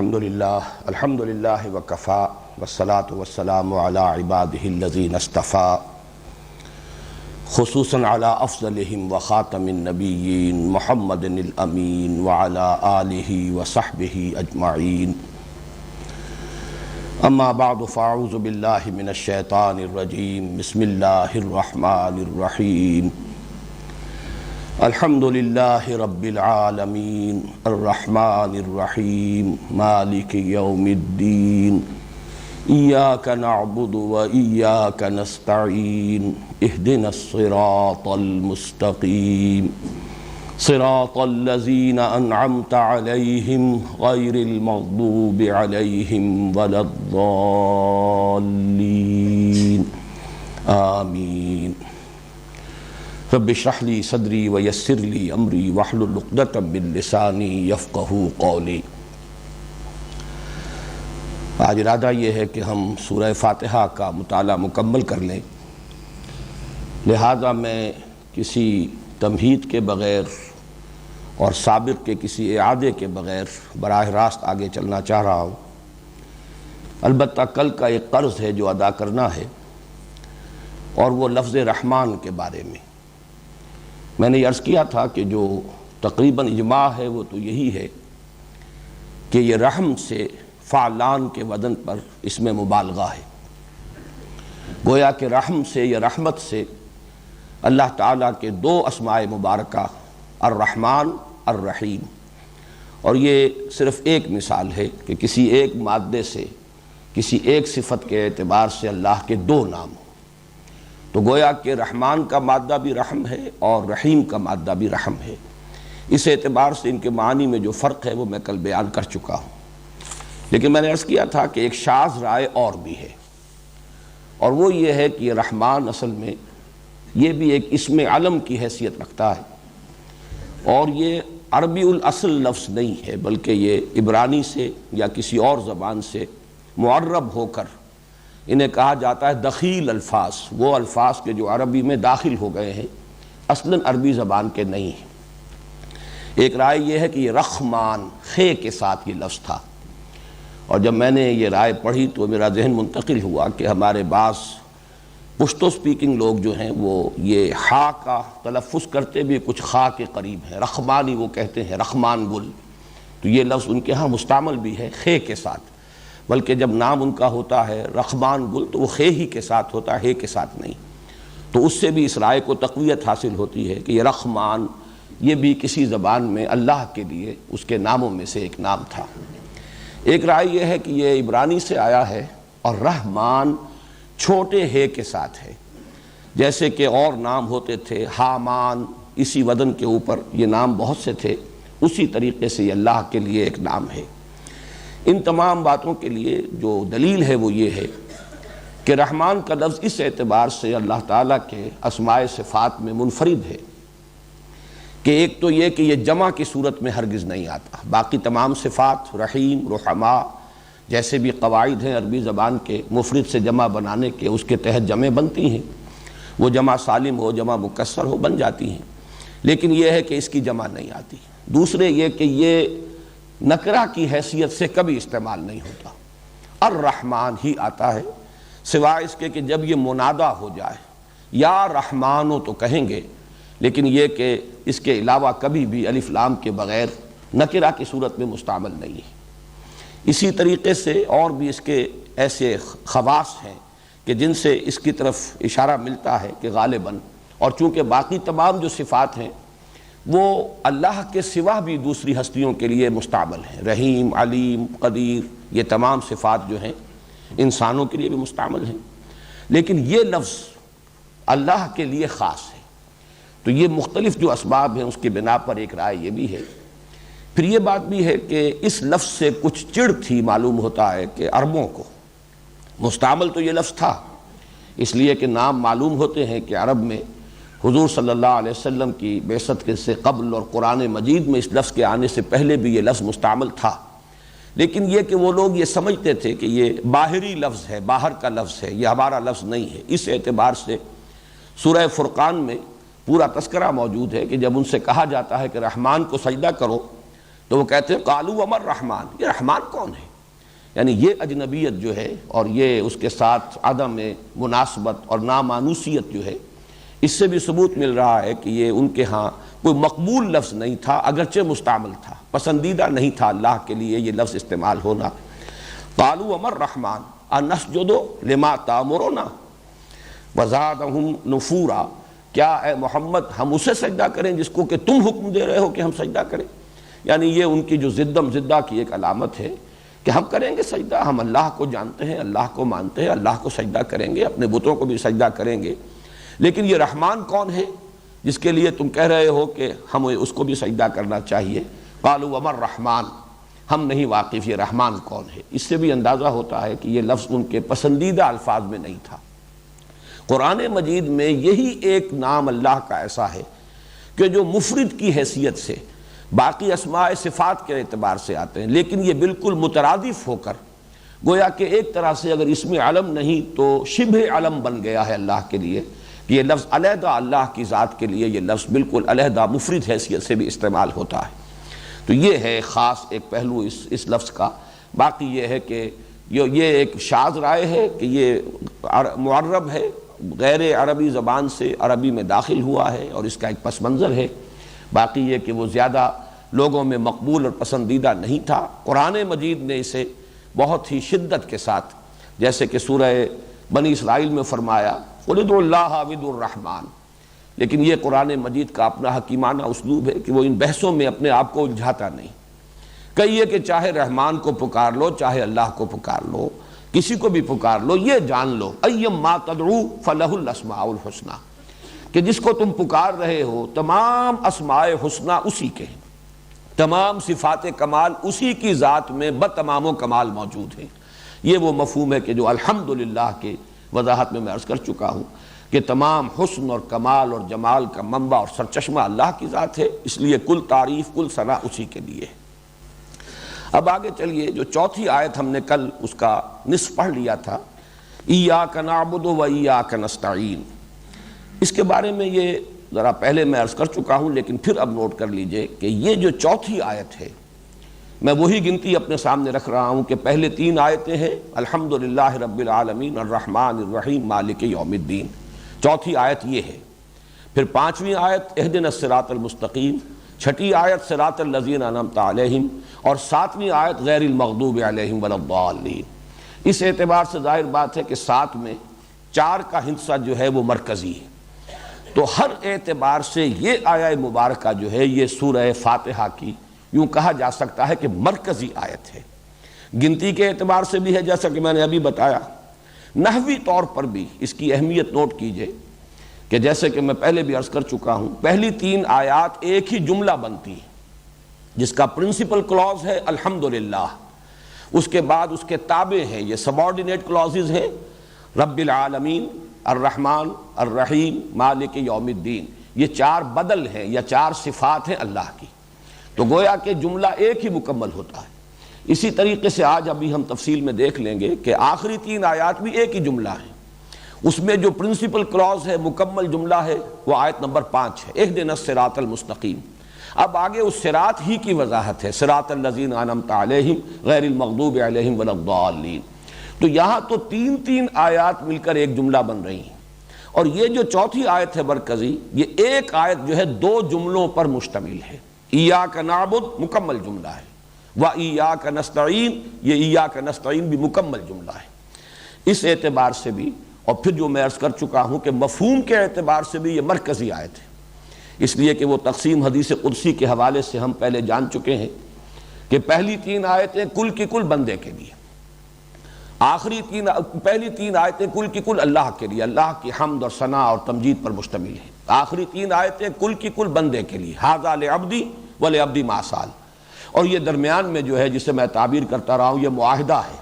الحمد للہ وکفا والصلاة والسلام علی عبادہ الذین اصطفیٰ خصوصاً علی افضلہم وخاتم النبیین محمد الامین وعلی آلہ وصحبہ اجمعین اما بعد فاعوذ باللہ من الشیطان الرجیم بسم اللہ الرحمن الرحیم الحمد للہ رب العالمین الرحمن الرحیم مالک یوم الدین ایاک نعبد و ایاک نستعین اہدنا الصراط المستقیم صراط الذین انعمت علیہم غیر المغضوب علیہم ولا الضالین آمین رب اشرح لی صدری ویسر لی امری واحلل عقدۃ من لسانی یفقہوا قولی۔ آج ارادہ یہ ہے کہ ہم سورہ فاتحہ کا مطالعہ مکمل کر لیں، لہذا میں کسی تمہید کے بغیر اور سابق کے کسی اعادے کے بغیر براہ راست آگے چلنا چاہ رہا ہوں۔ البتہ کل کا ایک قرض ہے جو ادا کرنا ہے، اور وہ لفظ رحمان کے بارے میں نے عرض کیا تھا کہ جو تقریباً اجماع ہے وہ تو یہی ہے کہ یہ رحم سے فعلان کے وزن پر اس میں مبالغہ ہے، گویا کہ رحم سے یا رحمت سے اللہ تعالیٰ کے دو اسماء مبارکہ الرحمن الرحیم، اور یہ صرف ایک مثال ہے کہ کسی ایک مادے سے کسی ایک صفت کے اعتبار سے اللہ کے دو نام، تو گویا کہ رحمان کا مادہ بھی رحم ہے اور رحیم کا مادہ بھی رحم ہے۔ اس اعتبار سے ان کے معنی میں جو فرق ہے وہ میں کل بیان کر چکا ہوں، لیکن میں نے عرض کیا تھا کہ ایک شاذ رائے اور بھی ہے، اور وہ یہ ہے کہ یہ رحمان اصل میں یہ بھی ایک اسم علم کی حیثیت رکھتا ہے، اور یہ عربی الاصل لفظ نہیں ہے بلکہ یہ عبرانی سے یا کسی اور زبان سے معرب ہو کر انہیں کہا جاتا ہے دخیل الفاظ، وہ الفاظ کے جو عربی میں داخل ہو گئے ہیں، اصلاً عربی زبان کے نہیں ہیں۔ ایک رائے یہ ہے کہ یہ رحمان خے کے ساتھ یہ لفظ تھا، اور جب میں نے یہ رائے پڑھی تو میرا ذہن منتقل ہوا کہ ہمارے بعض پشتو سپیکنگ لوگ جو ہیں وہ یہ ہا کا تلفظ کرتے بھی کچھ خا کے قریب ہے، رحمانی وہ کہتے ہیں، رحمان گل، تو یہ لفظ ان کے ہاں مستعمل بھی ہے خے کے ساتھ، بلکہ جب نام ان کا ہوتا ہے رحمان گل تو وہ خے ہی کے ساتھ ہوتا ہے، ہے کے ساتھ نہیں، تو اس سے بھی اس رائے کو تقویت حاصل ہوتی ہے کہ یہ رحمان یہ بھی کسی زبان میں اللہ کے لیے اس کے ناموں میں سے ایک نام تھا۔ ایک رائے یہ ہے کہ یہ عبرانی سے آیا ہے اور رحمان چھوٹے ہے کے ساتھ ہے، جیسے کہ اور نام ہوتے تھے حامان، اسی وزن کے اوپر یہ نام بہت سے تھے، اسی طریقے سے یہ اللہ کے لیے ایک نام ہے۔ ان تمام باتوں کے لیے جو دلیل ہے وہ یہ ہے کہ رحمان کا لفظ اس اعتبار سے اللہ تعالیٰ کے اسماء صفات میں منفرد ہے کہ ایک تو یہ کہ یہ جمع کی صورت میں ہرگز نہیں آتا، باقی تمام صفات رحیم، رحماء جیسے بھی قواعد ہیں عربی زبان کے مفرد سے جمع بنانے کے، اس کے تحت جمع بنتی ہیں، وہ جمع سالم ہو جمع مکسر ہو بن جاتی ہیں، لیکن یہ ہے کہ اس کی جمع نہیں آتی۔ دوسرے یہ کہ یہ نکرہ کی حیثیت سے کبھی استعمال نہیں ہوتا، الرحمن ہی آتا ہے، سوائے اس کے کہ جب یہ منادا ہو جائے یا رحمانو تو کہیں گے، لیکن یہ کہ اس کے علاوہ کبھی بھی الف لام کے بغیر نکرہ کی صورت میں مستعمل نہیں ہے۔ اسی طریقے سے اور بھی اس کے ایسے خواص ہیں کہ جن سے اس کی طرف اشارہ ملتا ہے کہ غالباً، اور چونکہ باقی تمام جو صفات ہیں وہ اللہ کے سوا بھی دوسری ہستیوں کے لیے مستعمل ہیں، رحیم، علیم، قدیر، یہ تمام صفات جو ہیں انسانوں کے لیے بھی مستعمل ہیں، لیکن یہ لفظ اللہ کے لیے خاص ہے۔ تو یہ مختلف جو اسباب ہیں اس کی بنا پر ایک رائے یہ بھی ہے۔ پھر یہ بات بھی ہے کہ اس لفظ سے کچھ چڑ تھی، معلوم ہوتا ہے کہ عربوں کو مستعمل تو یہ لفظ تھا، اس لیے کہ نام معلوم ہوتے ہیں کہ عرب میں حضور صلی اللہ علیہ وسلم کی بعثت سے قبل اور قرآن مجید میں اس لفظ کے آنے سے پہلے بھی یہ لفظ مستعمل تھا، لیکن یہ کہ وہ لوگ یہ سمجھتے تھے کہ یہ باہری لفظ ہے، باہر کا لفظ ہے، یہ ہمارا لفظ نہیں ہے۔ اس اعتبار سے سورہ فرقان میں پورا تذکرہ موجود ہے کہ جب ان سے کہا جاتا ہے کہ رحمان کو سجدہ کرو تو وہ کہتے ہیں قالوا وما الرحمن، یہ رحمان کون ہے؟ یعنی یہ اجنبیت جو ہے اور یہ اس کے ساتھ عدم مناسبت اور نامانوسیت جو ہے، اس سے بھی ثبوت مل رہا ہے کہ یہ ان کے ہاں کوئی مقبول لفظ نہیں تھا، اگرچہ مستعمل تھا، پسندیدہ نہیں تھا اللہ کے لیے یہ لفظ استعمال ہونا۔ قالوا وما الرحمن انسجد لما تأمرنا وزادہم نفورا، کیا اے محمد ہم اسے سجدہ کریں جس کو کہ تم حکم دے رہے ہو کہ ہم سجدہ کریں؟ یعنی یہ ان کی جو زدم زدہ کی ایک علامت ہے کہ ہم کریں گے سجدہ، ہم اللہ کو جانتے ہیں، اللہ کو مانتے ہیں، اللہ کو سجدہ کریں گے، اپنے بتوں کو بھی سجدہ کریں گے، لیکن یہ رحمان کون ہے جس کے لیے تم کہہ رہے ہو کہ ہم اس کو بھی سجدہ کرنا چاہیے؟ قالوا وما الرحمن، ہم نہیں واقف یہ رحمان کون ہے۔ اس سے بھی اندازہ ہوتا ہے کہ یہ لفظ ان کے پسندیدہ الفاظ میں نہیں تھا۔ قرآن مجید میں یہی ایک نام اللہ کا ایسا ہے کہ جو مفرد کی حیثیت سے باقی اسماء صفات کے اعتبار سے آتے ہیں، لیکن یہ بالکل مترادف ہو کر گویا کہ ایک طرح سے اگر اس میں علم نہیں تو شبہ علم بن گیا ہے اللہ کے لیے، کہ یہ لفظ علیحدہ اللہ کی ذات کے لیے یہ لفظ بالکل علیحدہ مفرد حیثیت سے بھی استعمال ہوتا ہے۔ تو یہ ہے خاص ایک پہلو اس لفظ کا۔ باقی یہ ہے کہ یہ ایک شاذ رائے ہے کہ یہ معرب ہے، غیر عربی زبان سے عربی میں داخل ہوا ہے اور اس کا ایک پس منظر ہے۔ باقی یہ کہ وہ زیادہ لوگوں میں مقبول اور پسندیدہ نہیں تھا۔ قرآن مجید نے اسے بہت ہی شدت کے ساتھ، جیسے کہ سورہ بنی اسرائیل میں فرمایا قُلِ ادْعُوا اللَّهَ وَادْعُوا الرَّحْمَٰنَ، لیکن یہ قرآن مجید کا اپنا حکیمانہ اسلوب ہے کہ وہ ان بحثوں میں اپنے آپ کو الجھاتا نہیں۔ کہیے کہ چاہے رحمان کو پکار لو، چاہے اللہ کو پکار لو، کسی کو بھی پکار لو، یہ جان لو اَيَّمَّا تَدْعُوا فَلَهُ الْأَسْمَاءُ الْحُسْنَىٰ، کہ جس کو تم پکار رہے ہو تمام اسماء حسنہ اسی کے ہیں، تمام صفات کمال اسی کی ذات میں بتمام و کمال موجود ہیں۔ یہ وہ مفہوم ہے کہ جو الحمدللہ کے وضاحت میں عرض کر چکا ہوں کہ تمام حسن اور کمال اور جمال کا منبع اور سرچشمہ اللہ کی ذات ہے، اس لیے کل تعریف کل ثنا اسی کے لیے ہے۔ اب آگے چلیے، جو چوتھی آیت ہم نے کل اس کا نصف پڑھ لیا تھا، ایاک نعبد و ایاک نستعین، اس کے بارے میں یہ ذرا پہلے میں عرض کر چکا ہوں، لیکن پھر اب نوٹ کر لیجئے کہ یہ جو چوتھی آیت ہے، میں وہی گنتی اپنے سامنے رکھ رہا ہوں کہ پہلے تین آیتیں ہیں الحمدللہ رب العالمین الرحمن الرحیم مالک یوم الدین، چوتھی آیت یہ ہے، پھر پانچویں آیت اہدنا الصراط المستقیم، چھٹی آیت صراط الذین انعمت علیہم، اور ساتویں آیت غیر المغضوب علیہم ولا الضالین۔ اس اعتبار سے ظاہر بات ہے کہ ساتھ میں چار کا حصہ جو ہے وہ مرکزی ہے، تو ہر اعتبار سے یہ آیہ مبارکہ جو ہے یہ سورہ فاتحہ کی یوں کہا جا سکتا ہے کہ مرکزی آیت ہے۔ گنتی کے اعتبار سے بھی ہے، جیسا کہ میں نے ابھی بتایا، نحوی طور پر بھی اس کی اہمیت نوٹ کیجئے کہ جیسے کہ میں پہلے بھی عرض کر چکا ہوں، پہلی تین آیات ایک ہی جملہ بنتی ہیں جس کا پرنسپل کلوز ہے الحمدللہ، اس کے بعد اس کے تابع ہیں یہ سبارڈینیٹ کلوزز ہیں رب العالمین الرحمن الرحیم مالک یوم الدین، یہ چار بدل ہیں یا چار صفات ہیں اللہ کی، تو گویا کہ جملہ ایک ہی مکمل ہوتا ہے۔ اسی طریقے سے آج ابھی ہم تفصیل میں دیکھ لیں گے کہ آخری تین آیات بھی ایک ہی جملہ ہیں، اس میں جو پرنسپل کلوز ہے مکمل جملہ ہے وہ آیت نمبر 5 ہے، اہدنا الصراط المستقیم۔ اب آگے اس صراط ہی کی وضاحت ہے، صراط الذین انعمت علیہم غیر المغضوب علیہم ولا الضالین۔ تو یہاں تو تین آیات مل کر ایک جملہ بن رہی ہیں، اور یہ جو چوتھی آیت ہے مرکزی، یہ ایک آیت جو ہے دو جملوں پر مشتمل ہے۔ ایاک نعبد مکمل جملہ ہے، و ایاک نستعین، یہ ایاک نستعین بھی مکمل جملہ ہے۔ اس اعتبار سے بھی، اور پھر جو میں عرض کر چکا ہوں کہ مفہوم کے اعتبار سے بھی یہ مرکزی آیت ہے، اس لیے کہ وہ تقسیم حدیث قدسی کے حوالے سے ہم پہلے جان چکے ہیں کہ پہلی تین آیتیں کل کی کل بندے کے لیے، پہلی تین آیتیں کل کی کل اللہ کے لیے، اللہ کی حمد اور ثنا اور تمجید پر مشتمل ہیں، آخری تین آیتیں کل کی کل بندے کے لیے، ھذا لعبدی ولعبدی ما سال، اور یہ درمیان میں جو ہے جسے میں تعبیر کرتا رہا ہوں یہ معاہدہ ہے،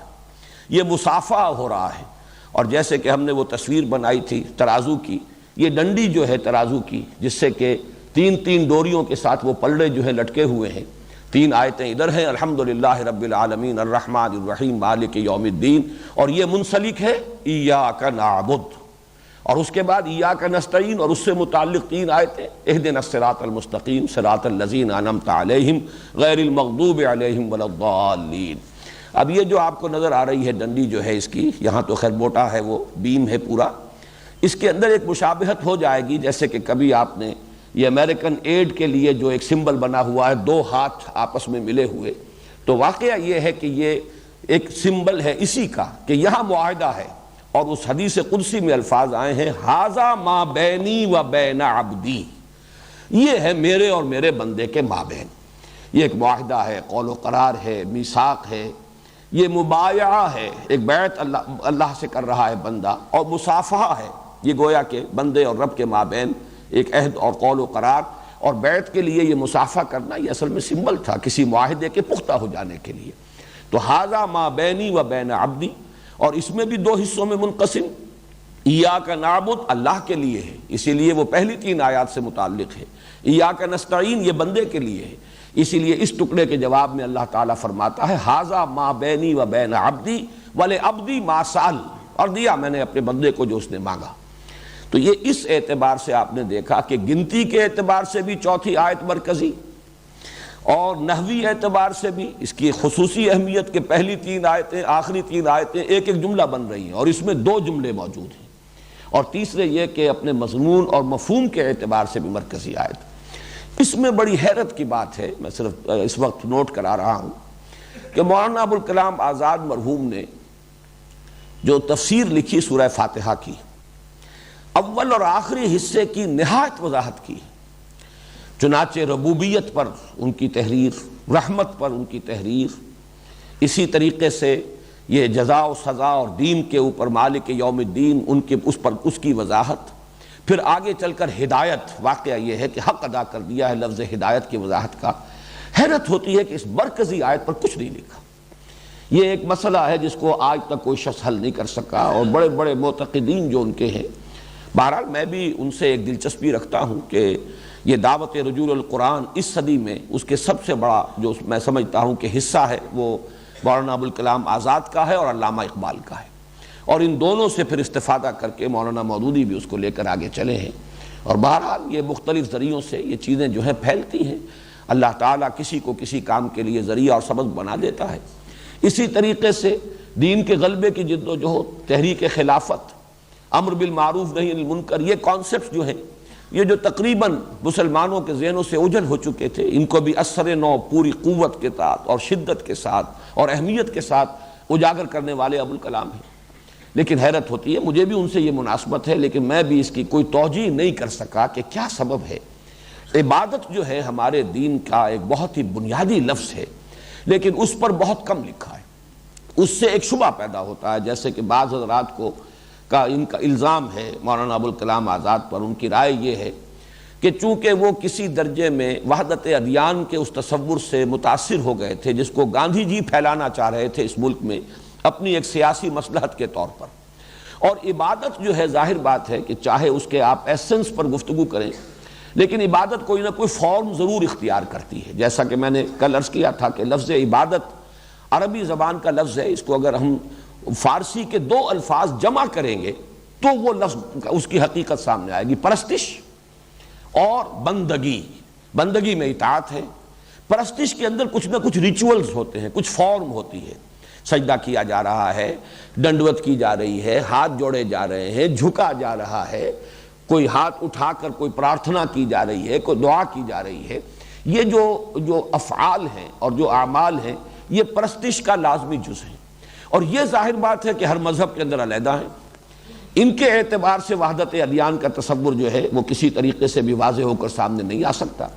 یہ مصافحہ ہو رہا ہے۔ اور جیسے کہ ہم نے وہ تصویر بنائی تھی ترازو کی، یہ ڈنڈی جو ہے ترازو کی، جس سے کہ تین ڈوریوں کے ساتھ وہ پلڑے جو ہے لٹکے ہوئے ہیں، تین آیتیں ادھر ہیں الحمدللہ رب العالمین الرحمن الرحیم مالک یوم الدین، اور یہ منسلک ہے ایاک نعبد، اور اس کے بعد ایاک نستعین اور اس سے متعلق 3 آیتیں، اہدنا الصراط المستقیم صراط الذین انعمت علیہم غیر المغضوب علیہم ولا الضالین۔ اب یہ جو آپ کو نظر آ رہی ہے ڈنڈی جو ہے اس کی، یہاں تو خیر موٹا ہے، وہ بیم ہے پورا، اس کے اندر ایک مشابہت ہو جائے گی جیسے کہ کبھی آپ نے یہ امریکن ایڈ کے لیے جو ایک سمبل بنا ہوا ہے 2 ہاتھ آپس میں ملے ہوئے، تو واقعہ یہ ہے کہ یہ ایک سمبل ہے اسی کا کہ یہاں معاہدہ ہے، اور اس حدیث قدسی میں الفاظ آئے ہیں ھذا ما بینی و بین عبدی، یہ ہے میرے اور میرے بندے کے مابین۔ یہ ایک معاہدہ ہے، قول و قرار ہے، میثاق ہے، یہ مبایعہ ہے، ایک بیعت اللہ سے کر رہا ہے بندہ، اور مصافحہ ہے، یہ گویا کہ بندے اور رب کے مابین ایک عہد اور قول و قرار، اور بیعت کے لیے یہ مصافحہ کرنا یہ اصل میں سمبل تھا کسی معاہدے کے پختہ ہو جانے کے لیے۔ تو ھذا ما بینی و بین عبدی، اور اس میں بھی 2 حصوں میں منقسم، ایاک نعبد اللہ کے لیے ہے، اسی لیے وہ پہلی 3 آیات سے متعلق ہے، ایاک نستعین یہ بندے کے لیے ہے، اسی لیے اس ٹکڑے کے جواب میں اللہ تعالیٰ فرماتا ہے ھذا ما بینی و بین عبدی ولعبدی ما سأل، اور دیا میں نے اپنے بندے کو جو اس نے مانگا۔ تو یہ اس اعتبار سے آپ نے دیکھا کہ گنتی کے اعتبار سے بھی 4تھی آیت مرکزی، اور نحوی اعتبار سے بھی اس کی خصوصی اہمیت کہ پہلی 3 آیتیں آخری 3 آیتیں ایک ایک جملہ بن رہی ہیں، اور اس میں 2 جملے موجود ہیں، اور تیسرے یہ کہ اپنے مضمون اور مفہوم کے اعتبار سے بھی مرکزی آیت۔ اس میں بڑی حیرت کی بات ہے، میں صرف اس وقت نوٹ کرا رہا ہوں کہ مولانا ابوالکلام آزاد مرحوم نے جو تفسیر لکھی سورہ فاتحہ کی، اول اور آخری حصے کی نہایت وضاحت کی، چنانچہ ربوبیت پر ان کی تحریر، رحمت پر ان کی تحریر، اسی طریقے سے یہ جزا و سزا اور دین کے اوپر مالک یوم الدین ان کے اس کی وضاحت، پھر آگے چل کر ہدایت، واقعہ یہ ہے کہ حق ادا کر دیا ہے لفظ ہدایت کی وضاحت کا۔ حیرت ہوتی ہے کہ اس مرکزی آیت پر کچھ نہیں لکھا۔ یہ ایک مسئلہ ہے جس کو آج تک کوئی شخص حل نہیں کر سکا، اور بڑے بڑے معتقدین جو ان کے ہیں، بہرحال میں بھی ان سے ایک دلچسپی رکھتا ہوں کہ یہ دعوت رجوع القرآن اس صدی میں اس کے سب سے بڑا جو میں سمجھتا ہوں کہ حصہ ہے وہ مولانا ابوالکلام آزاد کا ہے اور علامہ اقبال کا ہے، اور ان دونوں سے پھر استفادہ کر کے مولانا مودودی بھی اس کو لے کر آگے چلے ہیں، اور بہرحال یہ مختلف ذریعوں سے یہ چیزیں جو ہیں پھیلتی ہیں، اللہ تعالیٰ کسی کو کسی کام کے لیے ذریعہ اور سبب بنا دیتا ہے۔ اسی طریقے سے دین کے غلبے کی جد و جہد، تحریک خلافت، امر بالمعروف نہی عن المنکر، یہ کانسیپٹس جو ہیں یہ جو تقریباً مسلمانوں کے ذہنوں سے اوجھل ہو چکے تھے، ان کو بھی اثر نو پوری قوت کے ساتھ اور شدت کے ساتھ اور اہمیت کے ساتھ اجاگر کرنے والے ابوالکلام ہیں۔ لیکن حیرت ہوتی ہے، مجھے بھی ان سے یہ مناسبت ہے، لیکن میں بھی اس کی کوئی توجیہ نہیں کر سکا کہ کیا سبب ہے۔ عبادت جو ہے ہمارے دین کا ایک بہت ہی بنیادی لفظ ہے، لیکن اس پر بہت کم لکھا ہے۔ اس سے ایک شبہ پیدا ہوتا ہے، جیسے کہ بعض حضرات کو ان کا الزام ہے مولانا ابوالکلام آزاد پر، ان کی رائے یہ ہے کہ چونکہ وہ کسی درجے میں وحدت ادیان کے اس تصور سے متاثر ہو گئے تھے جس کو گاندھی جی پھیلانا چاہ رہے تھے اس ملک میں اپنی ایک سیاسی مصلحت کے طور پر، اور عبادت جو ہے ظاہر بات ہے کہ چاہے اس کے آپ ایسنس پر گفتگو کریں، لیکن عبادت کوئی نہ کوئی فارم ضرور اختیار کرتی ہے، جیسا کہ میں نے کل عرض کیا تھا کہ لفظ عبادت عربی زبان کا لفظ ہے، اس کو اگر ہم فارسی کے 2 الفاظ جمع کریں گے تو وہ لفظ اس کی حقیقت سامنے آئے گی، پرستش اور بندگی۔ بندگی میں اطاعت ہے، پرستش کے اندر کچھ نہ کچھ ریچولز ہوتے ہیں، کچھ فارم ہوتی ہے، سجدہ کیا جا رہا ہے، ڈنڈوت کی جا رہی ہے، ہاتھ جوڑے جا رہے ہیں، جھکا جا رہا ہے، کوئی ہاتھ اٹھا کر کوئی پرارتھنا کی جا رہی ہے، کوئی دعا کی جا رہی ہے۔ یہ جو افعال ہیں اور جو اعمال ہیں یہ پرستش کا لازمی جز ہیں، اور یہ ظاہر بات ہے کہ ہر مذہب کے اندر علیحدہ ہیں۔ ان کے اعتبار سے وحدت ادیان کا تصور جو ہے وہ کسی طریقے سے بھی واضح ہو کر سامنے نہیں آ سکتا۔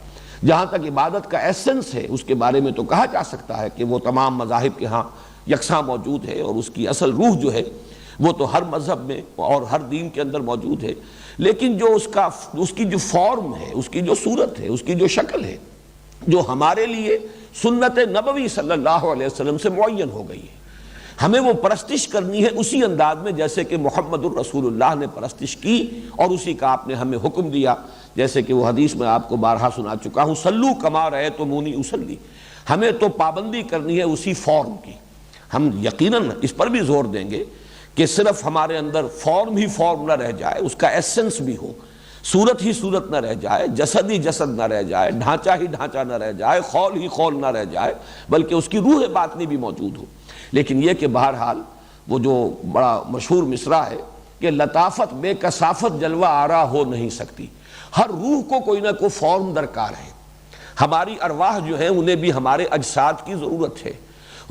جہاں تک عبادت کا ایسنس ہے اس کے بارے میں تو کہا جا سکتا ہے کہ وہ تمام مذاہب کے ہاں یکساں موجود ہے، اور اس کی اصل روح جو ہے وہ تو ہر مذہب میں اور ہر دین کے اندر موجود ہے، لیکن جو اس کی جو فارم ہے، اس کی جو صورت ہے، اس کی جو شکل ہے، جو ہمارے لیے سنت نبوی صلی اللہ علیہ وسلم سے معین ہو گئی ہے، ہمیں وہ پرستش کرنی ہے اسی انداز میں جیسے کہ محمد الرسول اللہ نے پرستش کی، اور اسی کا آپ نے ہمیں حکم دیا، جیسے کہ وہ حدیث میں آپ کو بارہا سنا چکا ہوں، صلو کما رأیتمونی اصلی۔ ہمیں تو پابندی کرنی ہے اسی فارم کی۔ ہم یقیناً اس پر بھی زور دیں گے کہ صرف ہمارے اندر فارم ہی فارم نہ رہ جائے، اس کا ایسنس بھی ہو، صورت ہی صورت نہ رہ جائے، جسد ہی جسد نہ رہ جائے، ڈھانچہ ہی ڈھانچہ نہ رہ جائے، خول ہی خول نہ رہ جائے، بلکہ اس کی روح باطنی بھی موجود ہو۔ لیکن یہ کہ بہرحال وہ جو بڑا مشہور مصرع ہے کہ لطافت بے کثافت جلوہ آرا ہو نہیں سکتی، ہر روح کو کوئی نہ کوئی فارم درکار ہے۔ ہماری ارواح جو ہیں انہیں بھی ہمارے اجساد کی ضرورت ہے۔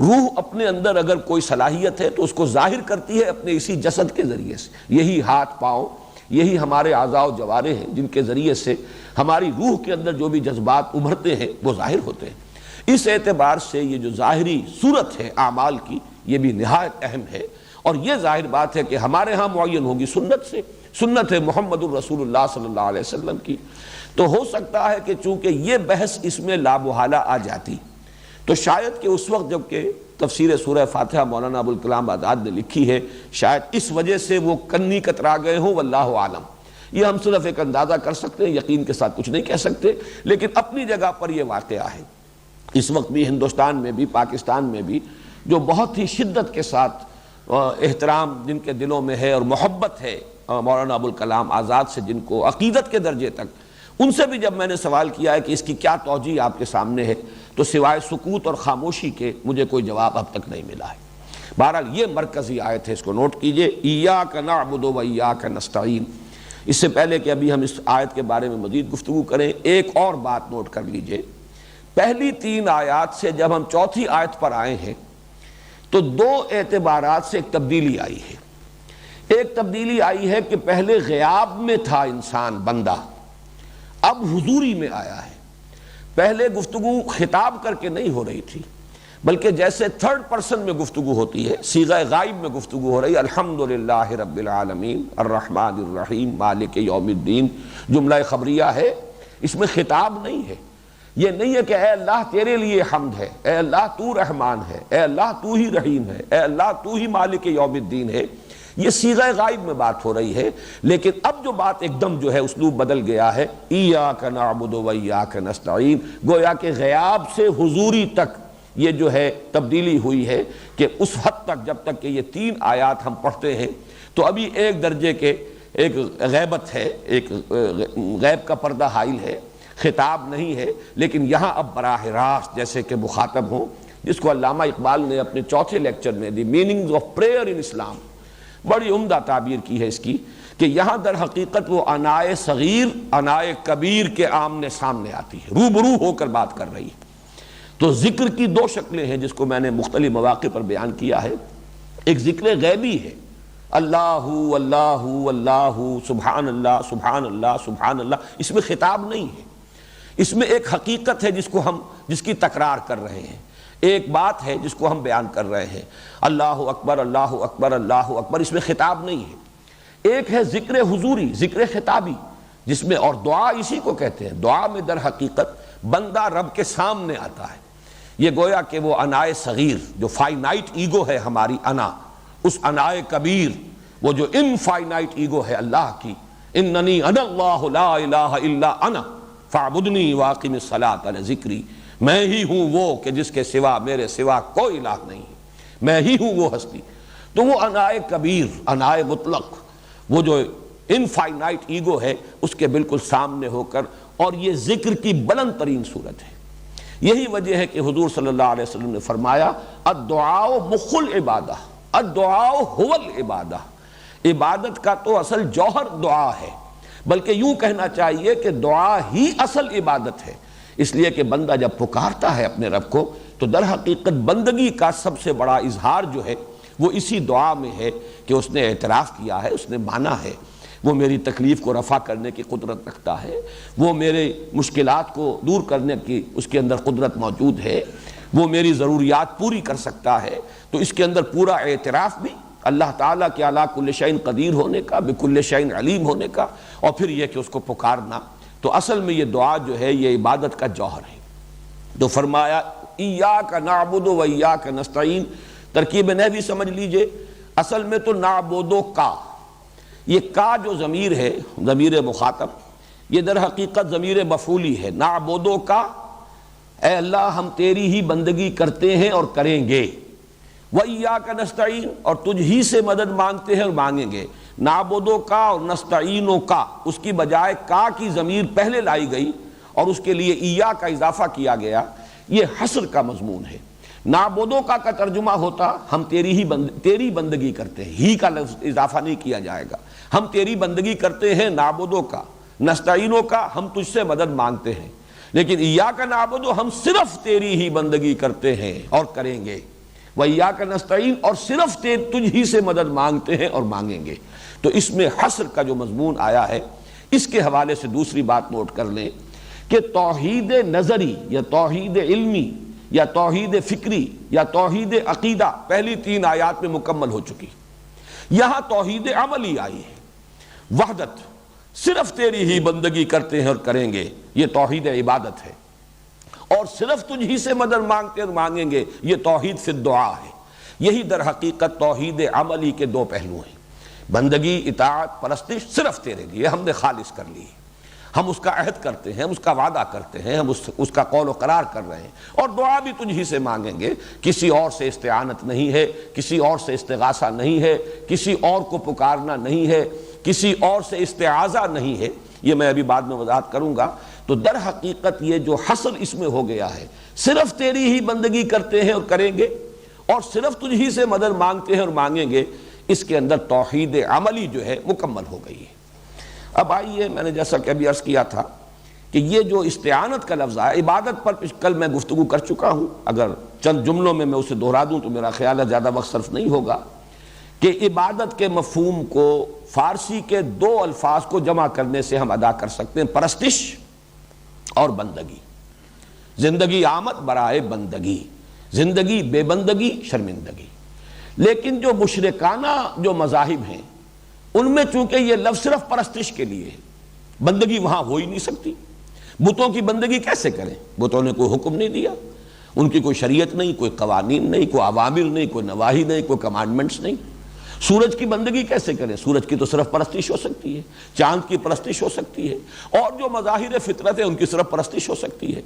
روح اپنے اندر اگر کوئی صلاحیت ہے تو اس کو ظاہر کرتی ہے اپنے اسی جسد کے ذریعے سے۔ یہی ہاتھ پاؤں، یہی ہمارے اعضاء و جوارح ہیں جن کے ذریعے سے ہماری روح کے اندر جو بھی جذبات ابھرتے ہیں وہ ظاہر ہوتے ہیں۔ اس اعتبار سے یہ جو ظاہری صورت ہے اعمال کی، یہ بھی نہایت اہم ہے، اور یہ ظاہر بات ہے کہ ہمارے ہاں معین ہوگی سنت سے، سنت ہے محمد الرسول اللہ صلی اللہ علیہ وسلم کی۔ تو ہو سکتا ہے کہ چونکہ یہ بحث اس میں لامحالہ آ جاتی تو شاید کہ اس وقت جب کہ تفسیر سورہ فاتحہ مولانا ابوالکلام آزاد نے لکھی ہے، شاید اس وجہ سے وہ کنی کترا گئے ہوں، واللہ عالم۔ یہ ہم صرف ایک اندازہ کر سکتے ہیں، یقین کے ساتھ کچھ نہیں کہہ سکتے، لیکن اپنی جگہ پر یہ واقعہ ہے۔ اس وقت بھی ہندوستان میں بھی، پاکستان میں بھی جو بہت ہی شدت کے ساتھ احترام جن کے دلوں میں ہے اور محبت ہے مولانا ابوالکلام آزاد سے، جن کو عقیدت کے درجے تک، ان سے بھی جب میں نے سوال کیا ہے کہ اس کی کیا توجیہ آپ کے سامنے ہے، تو سوائے سکوت اور خاموشی کے مجھے کوئی جواب اب تک نہیں ملا ہے۔ بہرحال یہ مرکزی آیت ہے، اس کو نوٹ کیجئے، ایاک نعبد و ایاک نستعین۔ اس سے پہلے کہ ابھی ہم اس آیت کے بارے میں مزید گفتگو کریں، ایک اور بات نوٹ کر لیجئے۔ پہلی 3 آیات سے جب ہم چوتھی آیت پر آئے ہیں تو 2 اعتبارات سے ایک تبدیلی آئی ہے۔ ایک تبدیلی آئی ہے کہ پہلے غیاب میں تھا انسان، بندہ، اب حضوری میں آیا ہے۔ پہلے گفتگو خطاب کر کے نہیں ہو رہی تھی، بلکہ جیسے 3rd پرسن میں گفتگو ہوتی ہے، صیغہ غائب میں گفتگو ہو رہی ہے، الحمدللہ رب العالمین الرحمن الرحیم مالک یوم الدین، جملہ خبریہ ہے، اس میں خطاب نہیں ہے۔ یہ نہیں ہے کہ اے اللہ تیرے لیے حمد ہے، اے اللہ تو رحمان ہے، اے اللہ تو ہی رحیم ہے، اے اللہ تو ہی مالک یوم الدین ہے۔ یہ صیغہ غائب میں بات ہو رہی ہے، لیکن اب جو بات ایک دم جو ہے اسلوب بدل گیا ہے، ایاک نعبد و ایاک نستعین، گویا کہ غیاب سے حضوری تک یہ جو ہے تبدیلی ہوئی ہے، کہ اس حد تک جب تک کہ یہ 3 آیات ہم پڑھتے ہیں تو ابھی ایک درجے کے ایک غیبت ہے، ایک غیب کا پردہ حائل ہے، خطاب نہیں ہے، لیکن یہاں اب براہ راست جیسے کہ مخاطب ہوں، جس کو علامہ اقبال نے اپنے چوتھے لیکچر میں دی میننگز آف پریئر ان اسلام، بڑی عمدہ تعبیر کی ہے اس کی، کہ یہاں در حقیقت وہ انائے صغیر انائے کبیر کے آمنے سامنے آتی ہے، روبرو ہو کر بات کر رہی ہے۔ تو ذکر کی 2 شکلیں ہیں جس کو میں نے مختلف مواقع پر بیان کیا ہے۔ ایک ذکر غیبی ہے، اللہ اللہ اللہ سبحان اللہ سبحان اللہ سبحان اللہ، اس میں خطاب نہیں ہے، اس میں ایک حقیقت ہے جس کی تکرار کر رہے ہیں، ایک بات ہے جس کو ہم بیان کر رہے ہیں، اللہ اکبر اللہ اکبر اللہ اکبر، اس میں خطاب نہیں ہے۔ ایک ہے ذکر حضوری، ذکر خطابی، جس میں، اور دعا اسی کو کہتے ہیں، دعا میں در حقیقت بندہ رب کے سامنے آتا ہے۔ یہ گویا کہ وہ انائے صغیر جو فائنائٹ ایگو ہے ہماری انا، اس انائے کبیر وہ جو انفائنائٹ ایگو ہے اللہ کی، اننی انا اللہ لا الہ الا انا فاعبدنی واقم الصلاۃ لذکری، میں ہی ہوں وہ کہ جس کے سوا میرے سوا کوئی الہ نہیں ہے، میں ہی ہوں وہ ہستی۔ تو وہ انائے کبیر، انائے مطلق، وہ جو انفائنائٹ ایگو ہے، اس کے بالکل سامنے ہو کر، اور یہ ذکر کی بلند ترین صورت ہے۔ یہی وجہ ہے کہ حضور صلی اللہ علیہ وسلم نے فرمایا الدعاء مخ العبادہ، الدعاء هو العبادہ، عبادت کا تو اصل جوہر دعا ہے، بلکہ یوں کہنا چاہیے کہ دعا ہی اصل عبادت ہے، اس لیے کہ بندہ جب پکارتا ہے اپنے رب کو تو در حقیقت بندگی کا سب سے بڑا اظہار جو ہے وہ اسی دعا میں ہے کہ اس نے اعتراف کیا ہے، اس نے مانا ہے وہ میری تکلیف کو رفع کرنے کی قدرت رکھتا ہے، وہ میرے مشکلات کو دور کرنے کی اس کے اندر قدرت موجود ہے، وہ میری ضروریات پوری کر سکتا ہے۔ تو اس کے اندر پورا اعتراف بھی اللہ تعالیٰ کے علی کل شیء قدیر ہونے کا، بکل شیء علیم ہونے کا، اور پھر یہ کہ اس کو پکارنا۔ تو اصل میں یہ دعا جو ہے یہ عبادت کا جوہر ہے۔ تو فرمایا ایاک نعبد و ایاک نستعین، ترکیب نحوی سمجھ لیجئے، اصل میں تو نعبدو کا، یہ کا جو ضمیر ہے، ضمیر مخاطب، یہ در حقیقت ضمیر مفعولی ہے، نعبدو کا، اے اللہ ہم تیری ہی بندگی کرتے ہیں اور کریں گے۔ وَإِيَّاكَ نَسْتَعِينُ اور تجھ ہی سے مدد مانگتے ہیں اور مانگیں گے. نعبدو کا اور نستعینو کا، اس کی بجائے کا کی ضمیر پہلے لائی گئی اور اس کے لیے ایا کا اضافہ کیا گیا. یہ حصر کا مضمون ہے. نعبدو کا ترجمہ ہوتا ہم تیری بندگی کرتے ہیں، ہی کا لفظ اضافہ نہیں کیا جائے گا. ہم تیری بندگی کرتے ہیں. نعبدو کا، نستعینو کا ہم تجھ سے مدد مانگتے ہیں. لیکن ایاک نعبدو ہم صرف تیری ہی بندگی کرتے ہیں اور کریں گے. وَإِيَّاكَ نَسْتَعِينُ اور صرف تجھ ہی سے مدد مانگتے ہیں اور مانگیں گے. تو اس میں حصر کا جو مضمون آیا ہے، اس کے حوالے سے دوسری بات نوٹ کر لیں کہ توحید نظری یا توحید علمی یا توحید فکری یا توحید عقیدہ پہلی 3 آیات میں مکمل ہو چکی. یہاں توحید عملی آئی ہے. وحدت، صرف تیری ہی بندگی کرتے ہیں اور کریں گے، یہ توحید عبادت ہے. اور صرف تجھ ہی سے مدد مانگتے اور مانگیں گے، یہ توحید فی الدعا ہے. یہی در حقیقت توحید عملی کے 2 پہلو ہیں. بندگی، اطاعت، پرستش صرف تیرے لیے ہم نے خالص کر لی. ہم اس کا عہد کرتے ہیں، ہم اس کا وعدہ کرتے ہیں، ہم اس کا قول و قرار کر رہے ہیں. اور دعا بھی تجھ ہی سے مانگیں گے. کسی اور سے استعانت نہیں ہے، کسی اور سے استغاثہ نہیں ہے، کسی اور کو پکارنا نہیں ہے، کسی اور سے استعاذہ نہیں ہے. یہ میں ابھی بعد میں وضاحت کروں گا. تو در حقیقت یہ جو حصر اس میں ہو گیا ہے، صرف تیری ہی بندگی کرتے ہیں اور کریں گے اور صرف تجھ ہی سے مدد مانگتے ہیں اور مانگیں گے، اس کے اندر توحید عملی جو ہے مکمل ہو گئی ہے. اب آئیے، میں نے جیسا کہ ابھی عرض کیا تھا کہ یہ جو استعانت کا لفظ ہے، عبادت پر کل میں گفتگو کر چکا ہوں. اگر چند جملوں میں اسے دہرا دوں تو میرا خیال ہے زیادہ وقت صرف نہیں ہوگا کہ عبادت کے مفہوم کو فارسی کے 2 الفاظ کو جمع کرنے سے ہم ادا کر سکتے ہیں: پرستش اور بندگی. زندگی آمد برائے بندگی، زندگی بے بندگی شرمندگی. لیکن جو مشرکانہ جو مذاہب ہیں ان میں چونکہ یہ لفظ صرف پرستش کے لیے ہے، بندگی وہاں ہو ہی نہیں سکتی. بتوں کی بندگی کیسے کریں؟ بتوں نے کوئی حکم نہیں دیا، ان کی کوئی شریعت نہیں، کوئی قوانین نہیں، کوئی اوامر نہیں، کوئی نواہی نہیں، کوئی کمانڈمنٹس نہیں. سورج کی بندگی کیسے کریں؟ سورج کی تو صرف پرستش ہو سکتی ہے، چاند کی پرستش ہو سکتی ہے، اور جو مظاہر فطرت ہے ان کی صرف پرستش ہو سکتی ہے.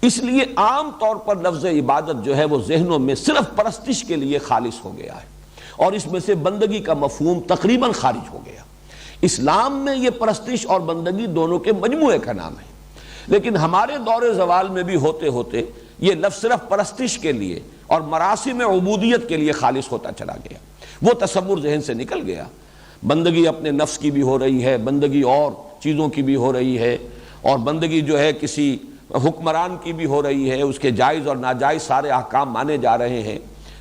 اس لیے عام طور پر لفظ عبادت جو ہے وہ ذہنوں میں صرف پرستش کے لیے خالص ہو گیا ہے، اور اس میں سے بندگی کا مفہوم تقریباً خارج ہو گیا. اسلام میں یہ پرستش اور بندگی دونوں کے مجموعے کا نام ہے. لیکن ہمارے دور زوال میں بھی ہوتے ہوتے یہ لفظ صرف پرستش کے لیے اور مراسم عبودیت کے لیے خالص ہوتا چلا گیا. وہ تصور ذہن سے نکل گیا. بندگی اپنے نفس کی بھی ہو رہی ہے، بندگی اور چیزوں کی بھی ہو رہی ہے، اور بندگی جو ہے کسی حکمران کی بھی ہو رہی ہے، اس کے جائز اور ناجائز سارے احکام مانے جا رہے ہیں.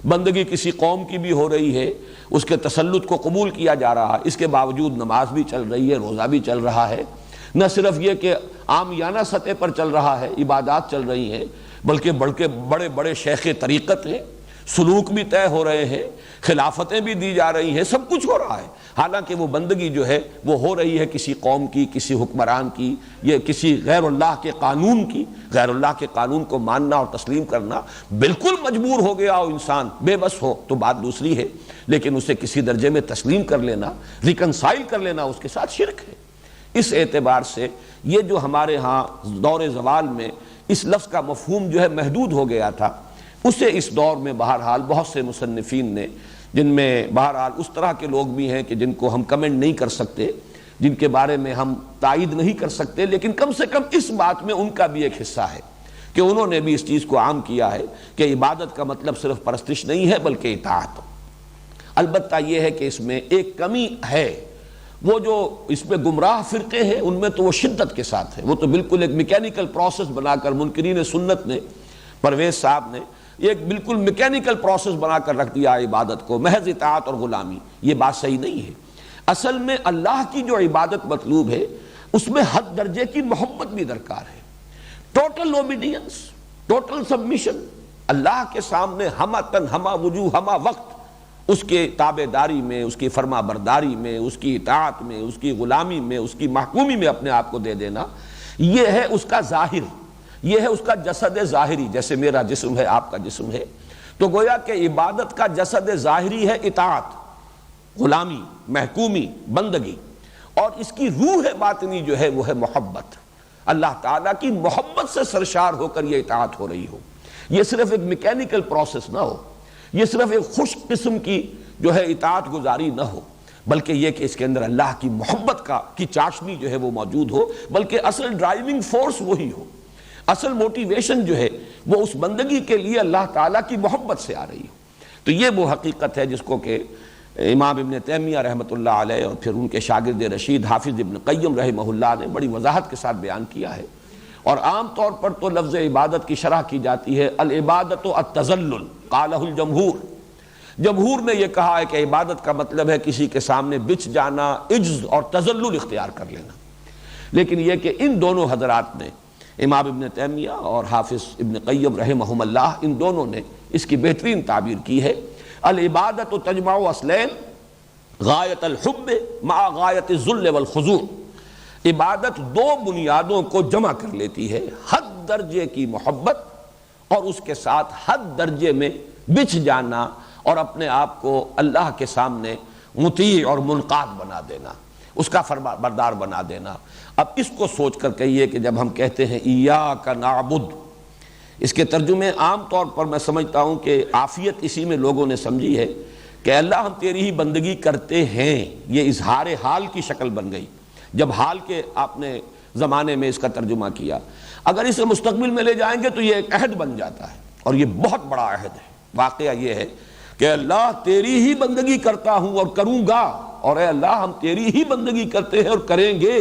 بندگی کسی قوم کی بھی ہو رہی ہے، اس کے تسلط کو قبول کیا جا رہا ہے. اس کے باوجود نماز بھی چل رہی ہے، روزہ بھی چل رہا ہے. نہ صرف یہ کہ عامیانہ سطح پر چل رہا ہے، عبادات چل رہی ہیں، بلکہ بڑے بڑے شیخ طریقت ہیں، سلوک بھی طے ہو رہے ہیں، خلافتیں بھی دی جا رہی ہیں، سب کچھ ہو رہا ہے. حالانکہ وہ بندگی جو ہے وہ ہو رہی ہے کسی قوم کی، کسی حکمران کی، یہ کسی غیر اللہ کے قانون کی. غیر اللہ کے قانون کو ماننا اور تسلیم کرنا، بالکل مجبور ہو گیا ہو انسان، بے بس ہو تو بات دوسری ہے، لیکن اسے کسی درجے میں تسلیم کر لینا، ریکنسائل کر لینا اس کے ساتھ شرک ہے. اس اعتبار سے یہ جو ہمارے ہاں دور زوال میں اس لفظ کا مفہوم جو ہے محدود ہو گیا تھا، اسے اس دور میں بہرحال بہت سے مصنفین نے، جن میں بہرحال اس طرح کے لوگ بھی ہیں کہ جن کو ہم کمنٹ نہیں کر سکتے، جن کے بارے میں ہم تائید نہیں کر سکتے، لیکن کم سے کم اس بات میں ان کا بھی ایک حصہ ہے کہ انہوں نے بھی اس چیز کو عام کیا ہے کہ عبادت کا مطلب صرف پرستش نہیں ہے بلکہ اطاعت. البتہ یہ ہے کہ اس میں ایک کمی ہے. وہ جو اس میں گمراہ فرقے ہیں ان میں تو وہ شدت کے ساتھ ہے، وہ تو بالکل ایک میکینیکل پروسیس بنا کر منکرین سنت نے، پرویز صاحب نے ایک بالکل میکینیکل پروسیس بنا کر رکھ دیا عبادت کو، محض اطاعت اور غلامی. یہ بات صحیح نہیں ہے. اصل میں اللہ کی جو عبادت مطلوب ہے اس میں حد درجے کی محبت بھی درکار ہے. ٹوٹل اوبیڈینس، ٹوٹل سبمیشن، اللہ کے سامنے ہمہ تن ہمہ وجوہ ہمہ وقت اس کے تابع داری میں، اس کی فرما برداری میں، اس کی اطاعت میں، اس کی غلامی میں، اس کی محکومی میں اپنے آپ کو دے دینا، یہ ہے اس کا ظاہر، یہ ہے اس کا جسد ظاہری. جیسے میرا جسم ہے، آپ کا جسم ہے، تو گویا کہ عبادت کا جسد ظاہری ہے اطاعت، غلامی، محکومی، بندگی، اور اس کی روح باطنی جو ہے وہ ہے محبت. اللہ تعالیٰ کی محبت سے سرشار ہو کر یہ اطاعت ہو رہی ہو. یہ صرف ایک میکینیکل پروسیس نہ ہو، یہ صرف ایک خشک قسم کی جو ہے اطاعت گزاری نہ ہو، بلکہ یہ کہ اس کے اندر اللہ کی محبت کی چاشنی جو ہے وہ موجود ہو، بلکہ اصل ڈرائیونگ فورس وہی ہو، اصل موٹیویشن جو ہے وہ اس بندگی کے لیے اللہ تعالیٰ کی محبت سے آ رہی ہو۔ تو یہ وہ حقیقت ہے جس کو کہ امام ابن تیمیہ رحمۃ اللہ علیہ اور پھر ان کے شاگرد رشید حافظ ابن قیم رحمہ اللہ نے بڑی وضاحت کے ساتھ بیان کیا ہے۔ اور عام طور پر تو لفظ عبادت کی شرح کی جاتی ہے العبادت التذلل قالہ الجمہور، جمہور نے یہ کہا ہے کہ عبادت کا مطلب ہے کسی کے سامنے بچ جانا، عجز اور تذلل اختیار کر لینا، لیکن یہ کہ ان دونوں حضرات نے، امام ابن تیمیہ اور حافظ ابن قیم رحمہم اللہ، ان دونوں نے اس کی بہترین تعبیر کی ہے، العبادت تجمع اصلین غایت الحب مع غایت الذل والخضوع، عبادت دو بنیادوں کو جمع کر لیتی ہے، حد درجے کی محبت اور اس کے ساتھ حد درجے میں بچھ جانا اور اپنے آپ کو اللہ کے سامنے مطیع اور منقاد بنا دینا، اس کا فرما بردار بنا دینا۔ اب اس کو سوچ کر کہیے کہ جب ہم کہتے ہیں ایاک نعبد، اس کے ترجمے عام طور پر میں سمجھتا ہوں کہ عافیت اسی میں لوگوں نے سمجھی ہے کہ اللہ ہم تیری ہی بندگی کرتے ہیں، یہ اظہار حال کی شکل بن گئی جب حال کے آپ نے زمانے میں اس کا ترجمہ کیا۔ اگر اسے مستقبل میں لے جائیں گے تو یہ ایک عہد بن جاتا ہے، اور یہ بہت بڑا عہد ہے۔ واقعہ یہ ہے کہ اللہ تیری ہی بندگی کرتا ہوں اور کروں گا، اور اے اللہ ہم تیری ہی بندگی کرتے ہیں اور کریں گے،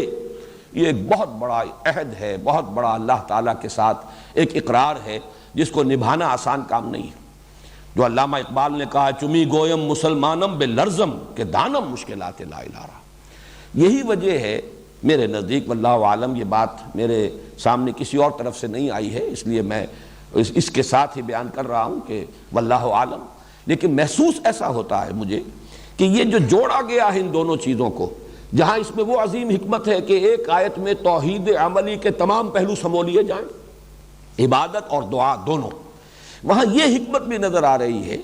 یہ ایک بہت بڑا عہد ہے، بہت بڑا اللہ تعالیٰ کے ساتھ ایک اقرار ہے جس کو نبھانا آسان کام نہیں ہے۔ جو علامہ اقبال نے کہا چمی گویم مسلمانم بے لرزم کہ دانم مشکلات لا الہ رہا، یہی وجہ ہے میرے نزدیک، واللہ عالم، یہ بات میرے سامنے کسی اور طرف سے نہیں آئی ہے اس لیے میں اس کے ساتھ ہی بیان کر رہا ہوں کہ واللہ عالم، لیکن محسوس ایسا ہوتا ہے مجھے کہ یہ جو جوڑا گیا ہے ان دونوں چیزوں کو، جہاں اس میں وہ عظیم حکمت ہے کہ ایک آیت میں توحید عملی کے تمام پہلو سمو لیے جائیں، عبادت اور دعا دونوں، وہاں یہ حکمت بھی نظر آ رہی ہے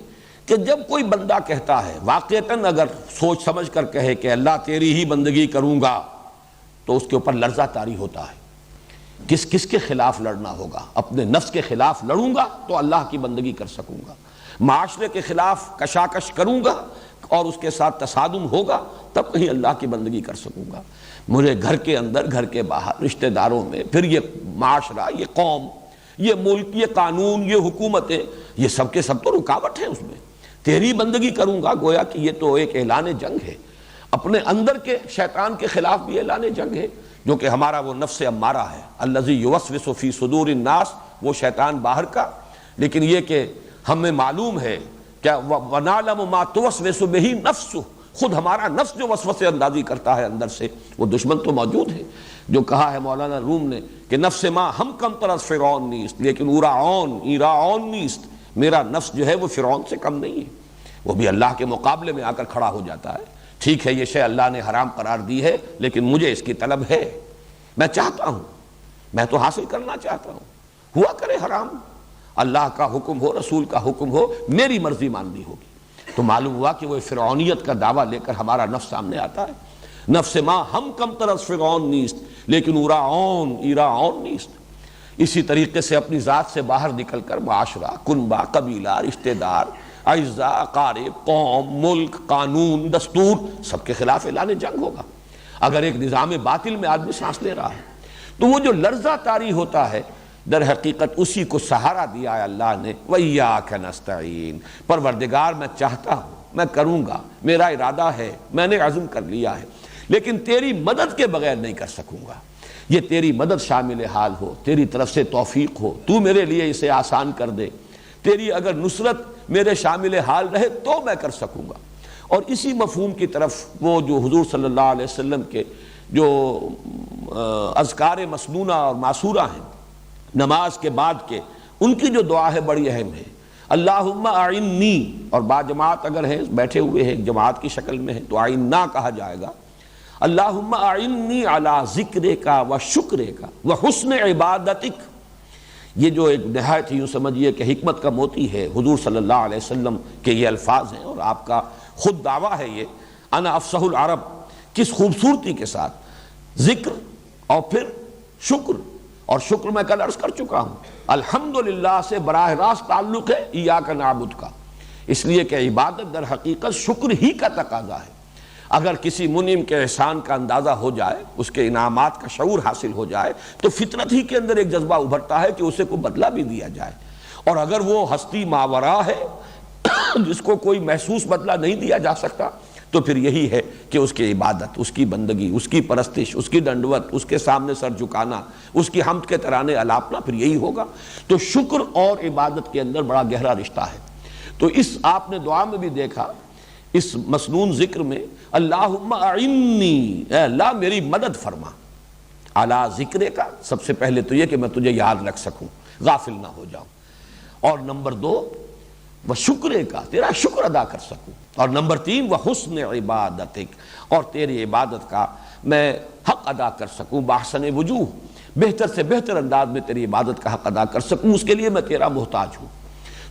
کہ جب کوئی بندہ کہتا ہے واقعتاً اگر سوچ سمجھ کر کہے کہ اللہ تیری ہی بندگی کروں گا، تو اس کے اوپر لرزہ طاری ہوتا ہے۔ کس کے خلاف لڑنا ہوگا؟ اپنے نفس کے خلاف لڑوں گا تو اللہ کی بندگی کر سکوں گا، معاشرے کے خلاف کشاکش کروں گا اور اس کے ساتھ تصادم ہوگا تب کہیں اللہ کی بندگی کر سکوں گا۔ مجھے گھر کے اندر، گھر کے باہر، رشتہ داروں میں، پھر یہ معاشرہ، یہ قوم، یہ ملک، یہ قانون، یہ حکومتیں، یہ سب کے سب تو رکاوٹ ہے اس میں۔ تیری بندگی کروں گا، گویا کہ یہ تو ایک اعلان جنگ ہے، اپنے اندر کے شیطان کے خلاف بھی اعلان جنگ ہے، جو کہ ہمارا وہ نفس امارہ ہے، الذی یوسوس فی صدور الناس، وہ شیطان باہر کا، لیکن یہ کہ ہمیں معلوم ہے کیا وَنَعْلَمُ مَا تُوَسْوِسُ بِهِ نَفْسُ، خود ہمارا نفس جو وسوسے اندازی کرتا ہے اندر سے، وہ دشمن تو موجود ہے، جو کہا ہے مولانا روم نے کہ نفس ما ہم کم تر از فرعون نیست لیکن ایراعون نیست، میرا نفس جو ہے وہ فرعون سے کم نہیں ہے، وہ بھی اللہ کے مقابلے میں آ کر کھڑا ہو جاتا ہے۔ ٹھیک ہے یہ شے اللہ نے حرام قرار دی ہے، لیکن مجھے اس کی طلب ہے، میں چاہتا ہوں، میں تو حاصل کرنا چاہتا ہوں، ہوا کرے حرام، اللہ کا حکم ہو، رسول کا حکم ہو، میری مرضی ماننی ہوگی۔ تو معلوم ہوا کہ وہ فرعونیت کا دعویٰ لے کر ہمارا نفس سامنے آتا ہے، نفس ما ہم کم تر از فرعون نیست لیکن ایراعون نیست۔ اسی طریقے سے اپنی ذات سے باہر نکل کر معاشرہ، کنبہ، قبیلہ، رشتہ دار، اعزاء، اقارب، قوم، ملک، قانون، دستور، سب کے خلاف اعلان جنگ ہوگا اگر ایک نظام باطل میں آدمی سانس لے رہا ہے۔ تو وہ جو لرزہ طاری ہوتا ہے، در حقیقت اسی کو سہارا دیا ہے اللہ نے، وَإِيَّاكَ نَسْتَعِينُ، پروردگار میں چاہتا ہوں، میں کروں گا، میرا ارادہ ہے، میں نے عزم کر لیا ہے، لیکن تیری مدد کے بغیر نہیں کر سکوں گا۔ یہ تیری مدد شامل حال ہو، تیری طرف سے توفیق ہو، تو میرے لیے اسے آسان کر دے، تیری اگر نصرت میرے شامل حال رہے تو میں کر سکوں گا۔ اور اسی مفہوم کی طرف وہ جو حضور صلی اللہ علیہ وسلم کے جو اذکار مسنونہ اور معصورہ ہیں نماز کے بعد کے، ان کی جو دعا ہے بڑی اہم ہے، اللہم اعنی، اور باجماعت اگر ہیں بیٹھے ہوئے ہیں ایک جماعت کی شکل میں ہے تو اعنا کہا جائے گا، اللہم اعنی علی ذکرک و شکرک و حسن عبادتک۔ یہ جو ایک نہایت ہی یوں سمجھیے کہ حکمت کا موتی ہے، حضور صلی اللہ علیہ وسلم کے یہ الفاظ ہیں اور آپ کا خود دعویٰ ہے یہ، انا افصح العرب، کس خوبصورتی کے ساتھ ذکر اور پھر شکر، اور شکر میں کل عرض کر چکا ہوں الحمدللہ سے براہ راست تعلق ہے ایاک نعبد کا، اس لیے کہ عبادت در حقیقت شکر ہی کا تقاضا ہے۔ اگر کسی منعم کے احسان کا اندازہ ہو جائے، اس کے انعامات کا شعور حاصل ہو جائے، تو فطرت ہی کے اندر ایک جذبہ ابھرتا ہے کہ اسے کوئی بدلہ بھی دیا جائے۔ اور اگر وہ ہستی ماورا ہے جس کو کوئی محسوس بدلہ نہیں دیا جا سکتا، تو پھر یہی ہے کہ اس کی عبادت، اس کی بندگی، اس کی پرستش، اس کی ڈنڈوت، اس کے سامنے سر جھکانا، اس کی حمد کے ترانے الاپنا، پھر یہی ہوگا۔ تو شکر اور عبادت کے اندر بڑا گہرا رشتہ ہے۔ تو اس آپ نے دعا میں بھی دیکھا، اس مسنون ذکر میں اللہم اعنی، اے اللہ میری مدد فرما، علی ذکرے کا، سب سے پہلے تو یہ کہ میں تجھے یاد رکھ سکوں، غافل نہ ہو جاؤں، اور نمبر 2 وہ شکرے کا، تیرا شکر ادا کر سکوں، اور نمبر 3 وہ حسن عبادتک، اور تیری عبادت کا میں حق ادا کر سکوں، باحسن وجوہ، بہتر سے بہتر انداز میں تیری عبادت کا حق ادا کر سکوں، اس کے لیے میں تیرا محتاج ہوں۔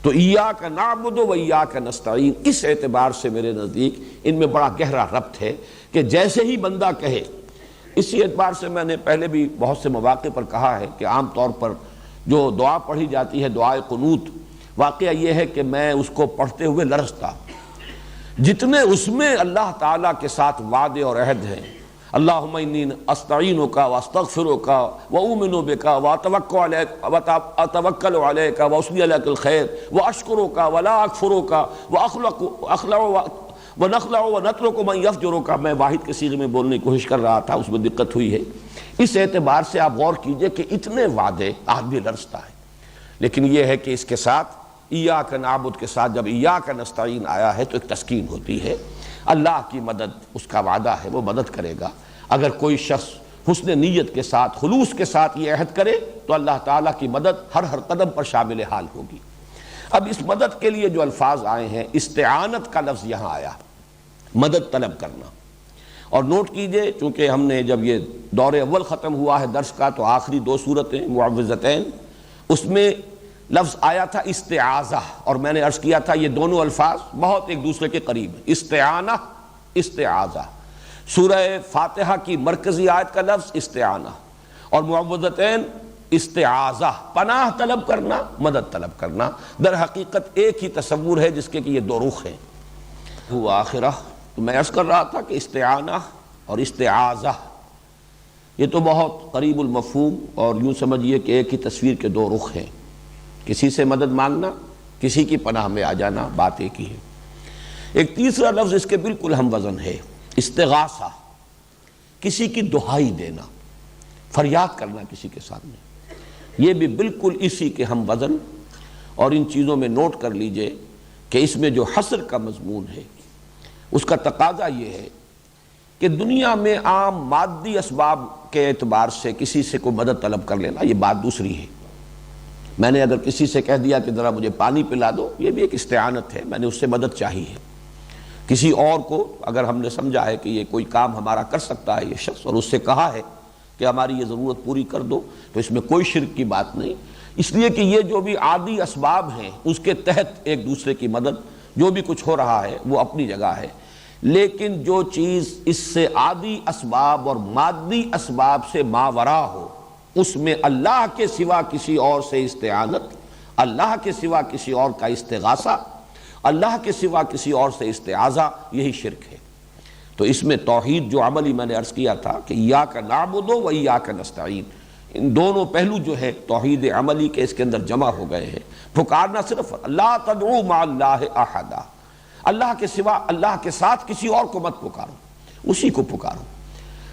تو ایاک نعبد و ایاک نستعین، اس اعتبار سے میرے نزدیک ان میں بڑا گہرا ربط ہے کہ جیسے ہی بندہ کہے، اسی اعتبار سے میں نے پہلے بھی بہت سے مواقع پر کہا ہے کہ عام طور پر جو دعا پڑھی جاتی ہے دعائے قنوت، واقعہ یہ ہے کہ میں اس کو پڑھتے ہوئے لرزتا، جتنے اس میں اللہ تعالیٰ کے ساتھ وعدے اور عہد ہیں، اللہم انی استعینک واستغفرک واؤمن بک واتوکل علیک واثنی علیک الخیر واشکرک ولا اکفرک واخلع ونخلع ونترک من یفجرک، میں واحد کے صیغے میں بولنے کی کوشش کر رہا تھا، اس میں دقت ہوئی ہے۔ اس اعتبار سے آپ غور کیجئے کہ اتنے وعدے آدمی لرزتا ہے، لیکن یہ ہے کہ اس کے ساتھ ایاک نعبد کے ساتھ جب ایاک نستعین آیا ہے تو ایک تسکین ہوتی ہے، اللہ کی مدد اس کا وعدہ ہے، وہ مدد کرے گا۔ اگر کوئی شخص حسن نیت کے ساتھ، خلوص کے ساتھ یہ عہد کرے تو اللہ تعالیٰ کی مدد ہر قدم پر شامل حال ہوگی۔ اب اس مدد کے لیے جو الفاظ آئے ہیں، استعانت کا لفظ یہاں آیا، مدد طلب کرنا۔ اور نوٹ کیجئے، چونکہ ہم نے جب یہ دور اول ختم ہوا ہے درس کا، تو آخری 2 سورتیں معوذتین، اس میں لفظ آیا تھا استعاذہ، اور میں نے عرض کیا تھا یہ دونوں الفاظ بہت ایک دوسرے کے قریب ہیں، استعانہ، استعاذہ۔ سورہ فاتحہ کی مرکزی آیت کا لفظ استعانہ، اور معوذتین استعاذہ، پناہ طلب کرنا، مدد طلب کرنا، در حقیقت ایک ہی تصور ہے جس کے کہ یہ 2 رخ ہیں۔ وہ آخرہ، تو میں عرض کر رہا تھا کہ استعانہ اور استعاذہ یہ تو بہت قریب المفہوم، اور یوں سمجھیے کہ ایک ہی تصویر کے 2 رخ ہیں، کسی سے مدد مانگنا، کسی کی پناہ میں آ جانا، بات ایک ہی ہے۔ ایک تیسرا لفظ اس کے بالکل ہم وزن ہے، استغاثہ، کسی کی دہائی دینا، فریاد کرنا کسی کے سامنے، یہ بھی بالکل اسی کے ہم وزن۔ اور ان چیزوں میں نوٹ کر لیجئے کہ اس میں جو حصر کا مضمون ہے، اس کا تقاضا یہ ہے کہ دنیا میں عام مادی اسباب کے اعتبار سے کسی سے کوئی مدد طلب کر لینا، یہ بات دوسری ہے۔ میں نے اگر کسی سے کہہ دیا کہ ذرا مجھے پانی پلا دو، یہ بھی ایک استعانت ہے، میں نے اس سے مدد چاہی ہے۔ کسی اور کو اگر ہم نے سمجھا ہے کہ یہ کوئی کام ہمارا کر سکتا ہے یہ شخص، اور اس سے کہا ہے کہ ہماری یہ ضرورت پوری کر دو، تو اس میں کوئی شرک کی بات نہیں، اس لیے کہ یہ جو بھی عادی اسباب ہیں اس کے تحت ایک دوسرے کی مدد، جو بھی کچھ ہو رہا ہے وہ اپنی جگہ ہے۔ لیکن جو چیز اس سے عادی اسباب اور مادی اسباب سے ماورا ہو، اس میں اللہ کے سوا کسی اور سے استعانت، اللہ کے سوا کسی اور کا استغاثہ، اللہ کے سوا کسی اور سے استعاذہ، یہی شرک ہے۔ تو اس میں توحید جو عملی میں نے عرض کیا تھا کہ ایاک نعبد و ایاک نستعین، ان دونوں پہلو جو ہے توحید عملی کے اس کے اندر جمع ہو گئے ہیں۔ پکارنا صرف لا تدعو مع اللہ احدا، اللہ کے سوا، اللہ کے ساتھ کسی اور کو مت پکارو، اسی کو پکارو۔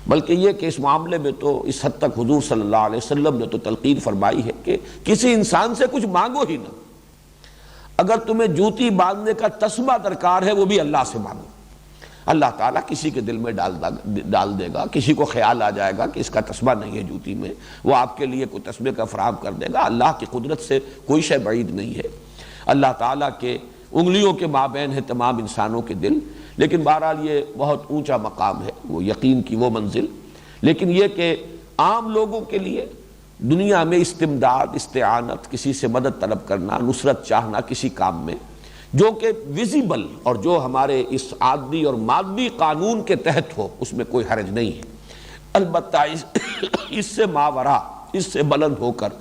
بلکہ یہ کہ اس معاملے میں تو اس حد تک حضور صلی اللہ علیہ وسلم نے تو تلقین فرمائی ہے کہ کسی انسان سے کچھ مانگو ہی نہ، اگر تمہیں جوتی باندھنے کا تسبہ درکار ہے وہ بھی اللہ سے مانگو، اللہ تعالیٰ کسی کے دل میں ڈال دے گا، کسی کو خیال آ جائے گا کہ اس کا تسبہ نہیں ہے جوتی میں، وہ آپ کے لیے کوئی تسبے کا فراہم کر دے گا۔ اللہ کی قدرت سے کوئی شے بعید نہیں ہے، اللہ تعالیٰ کے انگلیوں کے مابین ہے تمام انسانوں کے دل، لیکن بہرحال یہ بہت اونچا مقام ہے، وہ یقین کی وہ منزل۔ لیکن یہ کہ عام لوگوں کے لیے دنیا میں استمداد، استعانت، کسی سے مدد طلب کرنا، نصرت چاہنا کسی کام میں، جو کہ ویزیبل اور جو ہمارے اس عادی اور مادی قانون کے تحت ہو، اس میں کوئی حرج نہیں ہے۔ البتہ اس سے ماورا، اس سے بلند ہو کر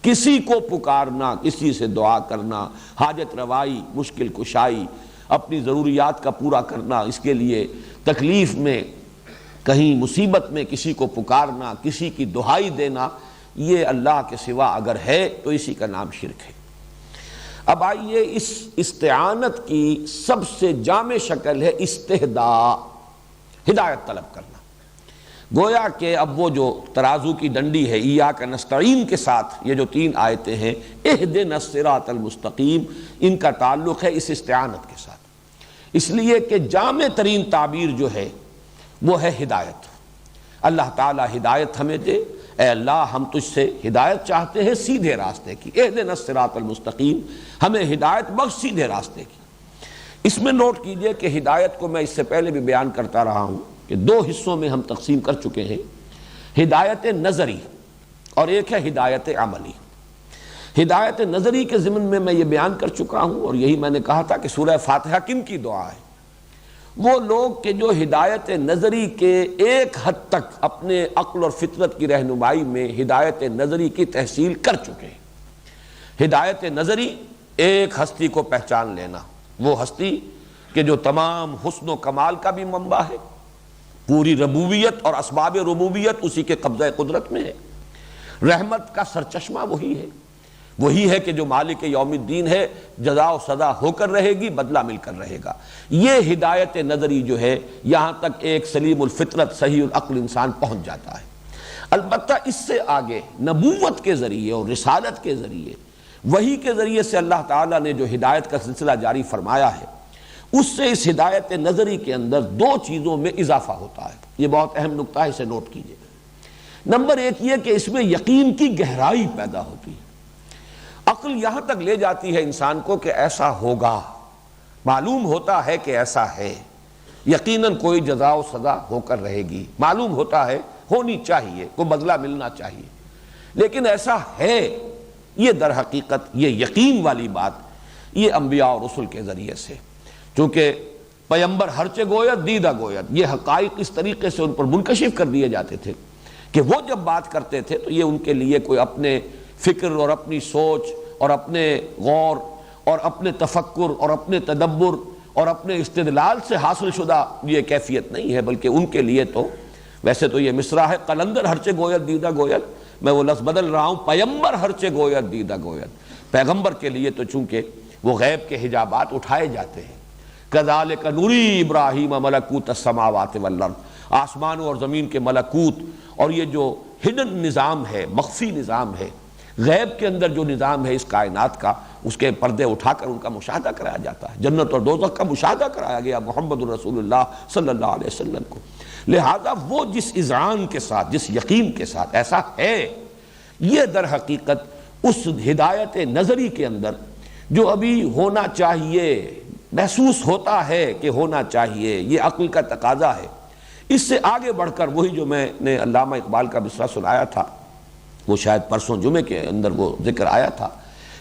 کسی کو پکارنا، کسی سے دعا کرنا، حاجت روائی، مشکل کشائی، اپنی ضروریات کا پورا کرنا، اس کے لیے تکلیف میں، کہیں مصیبت میں کسی کو پکارنا، کسی کی دہائی دینا، یہ اللہ کے سوا اگر ہے تو اسی کا نام شرک ہے۔ اب آئیے اس استعانت کی سب سے جامع شکل ہے استہداء، ہدایت طلب کرنا۔ گویا کہ اب وہ جو ترازو کی ڈنڈی ہے ایاک نستعین کے ساتھ یہ جو 3 آیتیں ہیں اہدنا الصراط المستقیم، ان کا تعلق ہے اس استعانت کے ساتھ، اس لیے کہ جامع ترین تعبیر جو ہے وہ ہے ہدایت۔ اللہ تعالی ہدایت ہمیں دے، اے اللہ ہم تجھ سے ہدایت چاہتے ہیں سیدھے راستے کی، اہدنا الصراط المستقیم، ہمیں ہدایت بخش سیدھے راستے کی۔ اس میں نوٹ کیجئے کہ ہدایت کو میں اس سے پہلے بھی بیان کرتا رہا ہوں کہ 2 حصوں میں ہم تقسیم کر چکے ہیں، ہدایت نظری اور ایک ہے ہدایت عملی۔ ہدایت نظری کے ضمن میں یہ بیان کر چکا ہوں، اور یہی میں نے کہا تھا کہ سورہ فاتحہ کن کی دعا ہے؟ وہ لوگ کہ جو ہدایت نظری کے ایک حد تک اپنے عقل اور فطرت کی رہنمائی میں ہدایت نظری کی تحصیل کر چکے ہیں۔ ہدایت نظری ایک ہستی کو پہچان لینا، وہ ہستی کہ جو تمام حسن و کمال کا بھی منبع ہے، پوری ربوبیت اور اسباب ربوبیت اسی کے قبضہ قدرت میں ہے، رحمت کا سرچشمہ وہی ہے کہ جو مالک یوم الدین ہے، جزا و سزا ہو کر رہے گی، بدلہ مل کر رہے گا۔ یہ ہدایت نظری جو ہے یہاں تک ایک سلیم الفطرت صحیح العقل انسان پہنچ جاتا ہے۔ البتہ اس سے آگے نبوت کے ذریعے اور رسالت کے ذریعے، وحی کے ذریعے سے اللہ تعالیٰ نے جو ہدایت کا سلسلہ جاری فرمایا ہے، اس سے اس ہدایت نظری کے اندر 2 چیزوں میں اضافہ ہوتا ہے۔ یہ بہت اہم نکتہ ہے، اسے نوٹ کیجئے۔ نمبر 1 یہ کہ اس میں یقین کی گہرائی پیدا ہوتی ہے۔ عقل یہاں تک لے جاتی ہے انسان کو کہ ایسا ہوگا، معلوم ہوتا ہے کہ ایسا ہے، یقیناً کوئی جزا و سزا ہو کر رہے گی، معلوم ہوتا ہے ہونی چاہیے، کوئی بدلہ ملنا چاہیے، لیکن ایسا ہے، یہ در حقیقت یہ یقین والی بات یہ انبیاء اور رسل کے ذریعے سے، چونکہ پیمبر ہرچے گوید دیدہ گوید، یہ حقائق اس طریقے سے ان پر منکشف کر دیے جاتے تھے کہ وہ جب بات کرتے تھے تو یہ ان کے لیے کوئی اپنے فکر اور اپنی سوچ اور اپنے غور اور اپنے تفکر اور اپنے تدبر اور اپنے استدلال سے حاصل شدہ یہ کیفیت نہیں ہے، بلکہ ان کے لیے تو ویسے تو یہ مصرع ہے قلندر ہرچے گوید دیدہ گوید، میں وہ لفظ بدل رہا ہوں، پیمبر ہرچے گوید دیدہ گوید، پیغمبر کے لیے تو چونکہ وہ غیب کے حجابات اٹھائے جاتے ہیں۔ کذالک نوری ابراہیم ملکوت السماوات والارض، آسمانوں اور زمین کے ملکوت اور یہ جو ہڈن نظام ہے، مخفی نظام ہے، غیب کے اندر جو نظام ہے اس کائنات کا، اس کے پردے اٹھا کر ان کا مشاہدہ کرایا جاتا ہے، جنت اور دوزخ کا مشاہدہ کرایا گیا محمد رسول اللہ صلی اللہ علیہ وسلم کو۔ لہذا وہ جس اذعان کے ساتھ، جس یقین کے ساتھ ایسا ہے، یہ در حقیقت اس ہدایت نظری کے اندر جو ابھی ہونا چاہیے، محسوس ہوتا ہے کہ ہونا چاہیے، یہ عقل کا تقاضا ہے۔ اس سے آگے بڑھ کر وہی جو میں نے علامہ اقبال کا مصرع سنایا تھا، وہ شاید پرسوں جمعے کے اندر وہ ذکر آیا تھا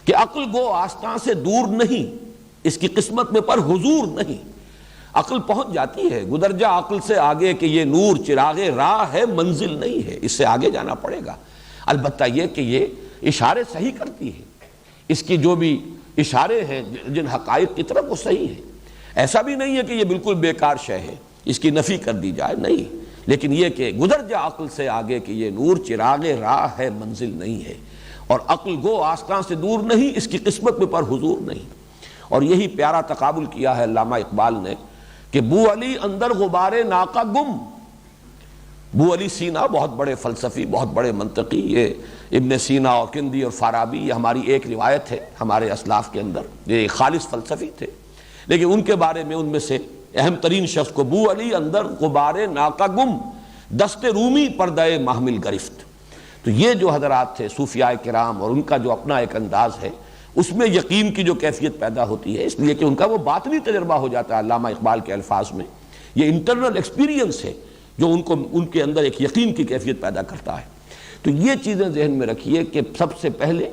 کہ عقل گو آستاں سے دور نہیں، اس کی قسمت میں پر حضور نہیں۔ عقل پہنچ جاتی ہے، گزر جا عقل سے آگے کہ یہ نور چراغ راہ ہے، منزل نہیں ہے، اس سے آگے جانا پڑے گا۔ البتہ یہ کہ یہ اشارے صحیح کرتی ہے، اس کی جو بھی اشارے ہیں جن حقائق کی طرف وہ صحیح ہیں، ایسا بھی نہیں ہے کہ یہ بالکل بیکار شے ہے، اس کی نفی کر دی جائے، نہیں، لیکن یہ کہ گزر جا عقل سے آگے کہ یہ نور چراغ راہ ہے، منزل نہیں ہے، اور عقل گو آستاں سے دور نہیں، اس کی قسمت میں پر حضور نہیں۔ اور یہی پیارا تقابل کیا ہے علامہ اقبال نے کہ بو علی اندر غبار ناقہ گم۔ بو علی سینا بہت بڑے فلسفی، بہت بڑے منطقی، یہ ابن سینا اور کندی اور فارابی، یہ ہماری ایک روایت ہے ہمارے اسلاف کے اندر، یہ خالص فلسفی تھے، لیکن ان کے بارے میں ان میں سے اہم ترین شخص کو بو علی اندر غبار ناقہ گم، دست رومی پردہ محمل گرفت۔ تو یہ جو حضرات تھے صوفیاء کرام، اور ان کا جو اپنا ایک انداز ہے، اس میں یقین کی جو کیفیت پیدا ہوتی ہے، اس لیے کہ ان کا وہ باطنی تجربہ ہو جاتا ہے، علامہ اقبال کے الفاظ میں یہ انٹرنل ایکسپیرینس ہے جو ان کے اندر ایک یقین کی کیفیت پیدا کرتا ہے۔ تو یہ چیزیں ذہن میں رکھیے کہ سب سے پہلے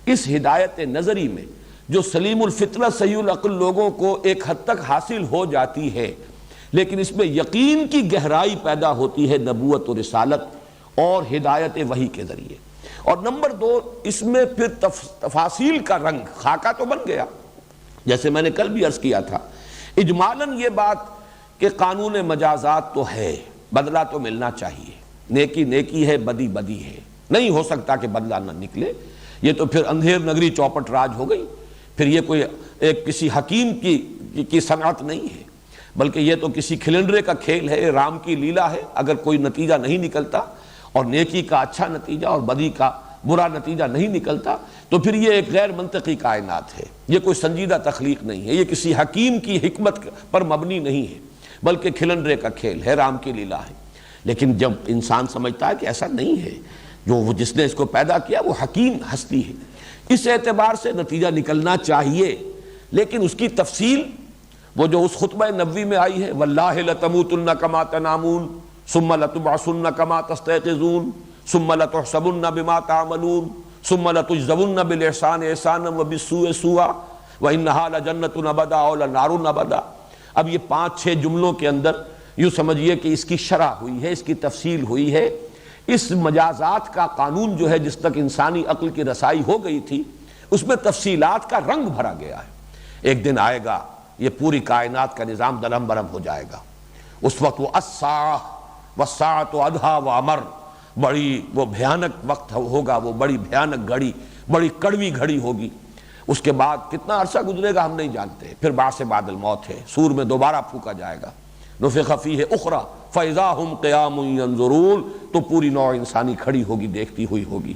اس ہدایت نظری میں جو سلیم الفطرت صحیح العقل لوگوں کو ایک حد تک حاصل ہو جاتی ہے، لیکن اس میں یقین کی گہرائی پیدا ہوتی ہے نبوت و رسالت اور ہدایت وحی کے ذریعے۔ اور نمبر دو، اس میں پھر تفاصیل کا رنگ، خاکہ تو بن گیا جیسے میں نے کل بھی عرض کیا تھا، اجمالاً یہ بات کہ قانون مجازات تو ہے، بدلہ تو ملنا چاہیے، نیکی نیکی ہے، بدی بدی ہے، نہیں ہو سکتا کہ بدلہ نہ نکلے، یہ تو پھر اندھیر نگری چوپٹ راج ہو گئی، پھر یہ کوئی ایک کسی حکیم کی صنعت نہیں ہے، بلکہ یہ تو کسی کھلنڈرے کا کھیل ہے، رام کی لیلا ہے۔ اگر کوئی نتیجہ نہیں نکلتا اور نیکی کا اچھا نتیجہ اور بدی کا برا نتیجہ نہیں نکلتا تو پھر یہ ایک غیر منطقی کائنات ہے، یہ کوئی سنجیدہ تخلیق نہیں ہے، یہ کسی حکیم کی حکمت پر مبنی نہیں ہے، بلکہ کھلنڈرے کا کھیل ہے، رام کی لیلا ہے۔ لیکن جب انسان سمجھتا ہے کہ ایسا نہیں ہے، جس نے اس کو پیدا کیا وہ حکیم ہستی ہے، اس اعتبار سے نتیجہ نکلنا چاہیے، لیکن اس کی تفصیل وہ جو اس خطبہ نبوی میں آئی ہے، واللہ لتموتن کما تنامون ثم لتبعثن کما تستيقظون ثم لتحسبن بما تعملون ثم لتجزون بالاحسان احسانا وبالسوء سوءا وانها لجنة ابدا او لنار ابدا۔ اب یہ 5-6 جملوں کے اندر یوں سمجھیے کہ اس کی شرح ہوئی ہے، اس کی تفصیل ہوئی ہے، اس مجازات کا قانون جو ہے جس تک انسانی عقل کی رسائی ہو گئی تھی اس میں تفصیلات کا رنگ بھرا گیا ہے۔ ایک دن آئے گا یہ پوری کائنات کا نظام درہم برہم ہو جائے گا، اس وقت وہ الساعہ والساعۃ ادھیٰ وامر، بڑی وہ بھیانک وقت ہوگا، وہ بڑی بھیانک گھڑی، بڑی کڑوی گھڑی ہوگی۔ اس کے بعد کتنا عرصہ گزرے گا ہم نہیں جانتے، پھر بعث بعد الموت ہے، سور میں دوبارہ پھونکا جائے گا، نفخ فیہ اخری فاذا ہم قیام ینظرون، تو پوری نوع انسانی کھڑی ہوگی، دیکھتی ہوئی ہوگی،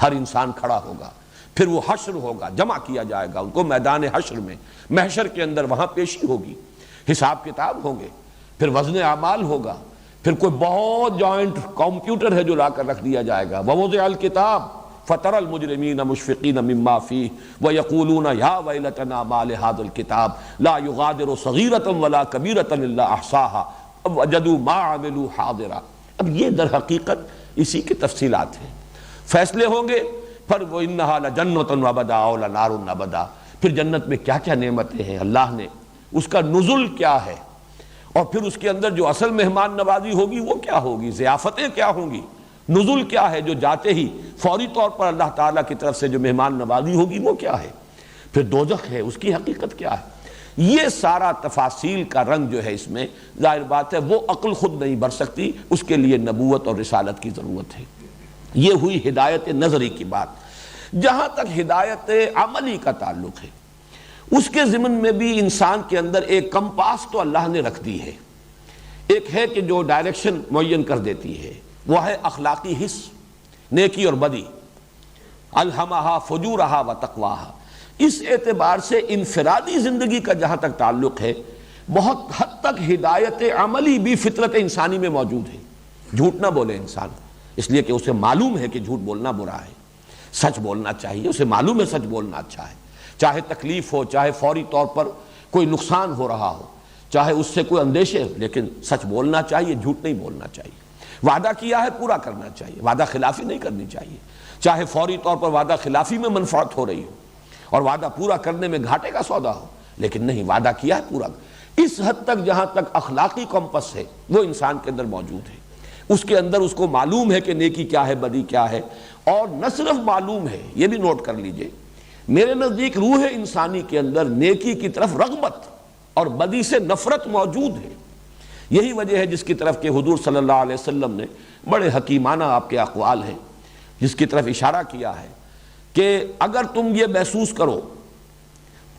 ہر انسان کھڑا ہوگا، پھر وہ حشر ہوگا، جمع کیا جائے گا ان کو میدان حشر میں، محشر کے اندر، وہاں پیشی ہوگی، حساب کتاب ہوں گے، پھر وزن اعمال ہوگا، پھر کوئی بہت جوائنٹ کمپیوٹر ہے جو لا کر رکھ دیا جائے گا، ووضع الکتاب فترى المجرمین مشفقین مما فیہ ویقولون یا ویلتنا ما لہذا الکتاب لا یغادر صغیرۃ ولا کبیرۃ الا احصاها وجدوا ما عملوا حاضرا۔ اب یہ در حقیقت اسی کی تفصیلات ہیں، فیصلے ہوں گے، پھر وہ انہا لجنۃ وابدا او لنار ابدا، پھر جنت میں کیا کیا نعمتیں ہیں اللہ نے، اس کا نزل کیا ہے، اور پھر اس کے اندر جو اصل مہمان نوازی ہوگی وہ کیا ہوگی، ضیافتیں کیا ہوں گی، نزول کیا ہے، جو جاتے ہی فوری طور پر اللہ تعالیٰ کی طرف سے جو مہمان نوازی ہوگی وہ کیا ہے، پھر دوزخ ہے، اس کی حقیقت کیا ہے، یہ سارا تفاصیل کا رنگ جو ہے اس میں، ظاہر بات ہے وہ عقل خود نہیں بھر سکتی، اس کے لیے نبوت اور رسالت کی ضرورت ہے۔ یہ ہوئی ہدایت نظری کی بات۔ جہاں تک ہدایت عملی کا تعلق ہے، اس کے ضمن میں بھی انسان کے اندر ایک کمپاس تو اللہ نے رکھ دی ہے، ایک ہے کہ جو ڈائریکشن معین کر دیتی ہے، وہ ہے اخلاقی حس، نیکی اور بدی، الہمہا فجورہا و تقواہا۔ اس اعتبار سے انفرادی زندگی کا جہاں تک تعلق ہے، بہت حد تک ہدایت عملی بھی فطرت انسانی میں موجود ہے۔ جھوٹ نہ بولے انسان، اس لیے کہ اسے معلوم ہے کہ جھوٹ بولنا برا ہے، سچ بولنا چاہیے، اسے معلوم ہے سچ بولنا اچھا ہے، چاہے تکلیف ہو، چاہے فوری طور پر کوئی نقصان ہو رہا ہو، چاہے اس سے کوئی اندیشے ہو، لیکن سچ بولنا چاہیے، جھوٹ نہیں بولنا چاہیے۔ وعدہ کیا ہے پورا کرنا چاہیے، وعدہ خلافی نہیں کرنی چاہیے، چاہے فوری طور پر وعدہ خلافی میں منفعت ہو رہی ہو اور وعدہ پورا کرنے میں گھاٹے کا سودا ہو، لیکن نہیں، وعدہ کیا ہے پورا۔ اس حد تک جہاں تک اخلاقی کمپس ہے وہ انسان کے اندر موجود ہے، اس کے اندر اس کو معلوم ہے کہ نیکی کیا ہے، بدی کیا ہے، اور نہ صرف معلوم ہے، یہ بھی نوٹ کر لیجئے، میرے نزدیک روح انسانی کے اندر نیکی کی طرف رغبت اور بدی سے نفرت موجود ہے۔ یہی وجہ ہے جس کی طرف کہ حضور صلی اللہ علیہ وسلم نے بڑے حکیمانہ آپ کے اقوال ہیں، جس کی طرف اشارہ کیا ہے کہ اگر تم یہ محسوس کرو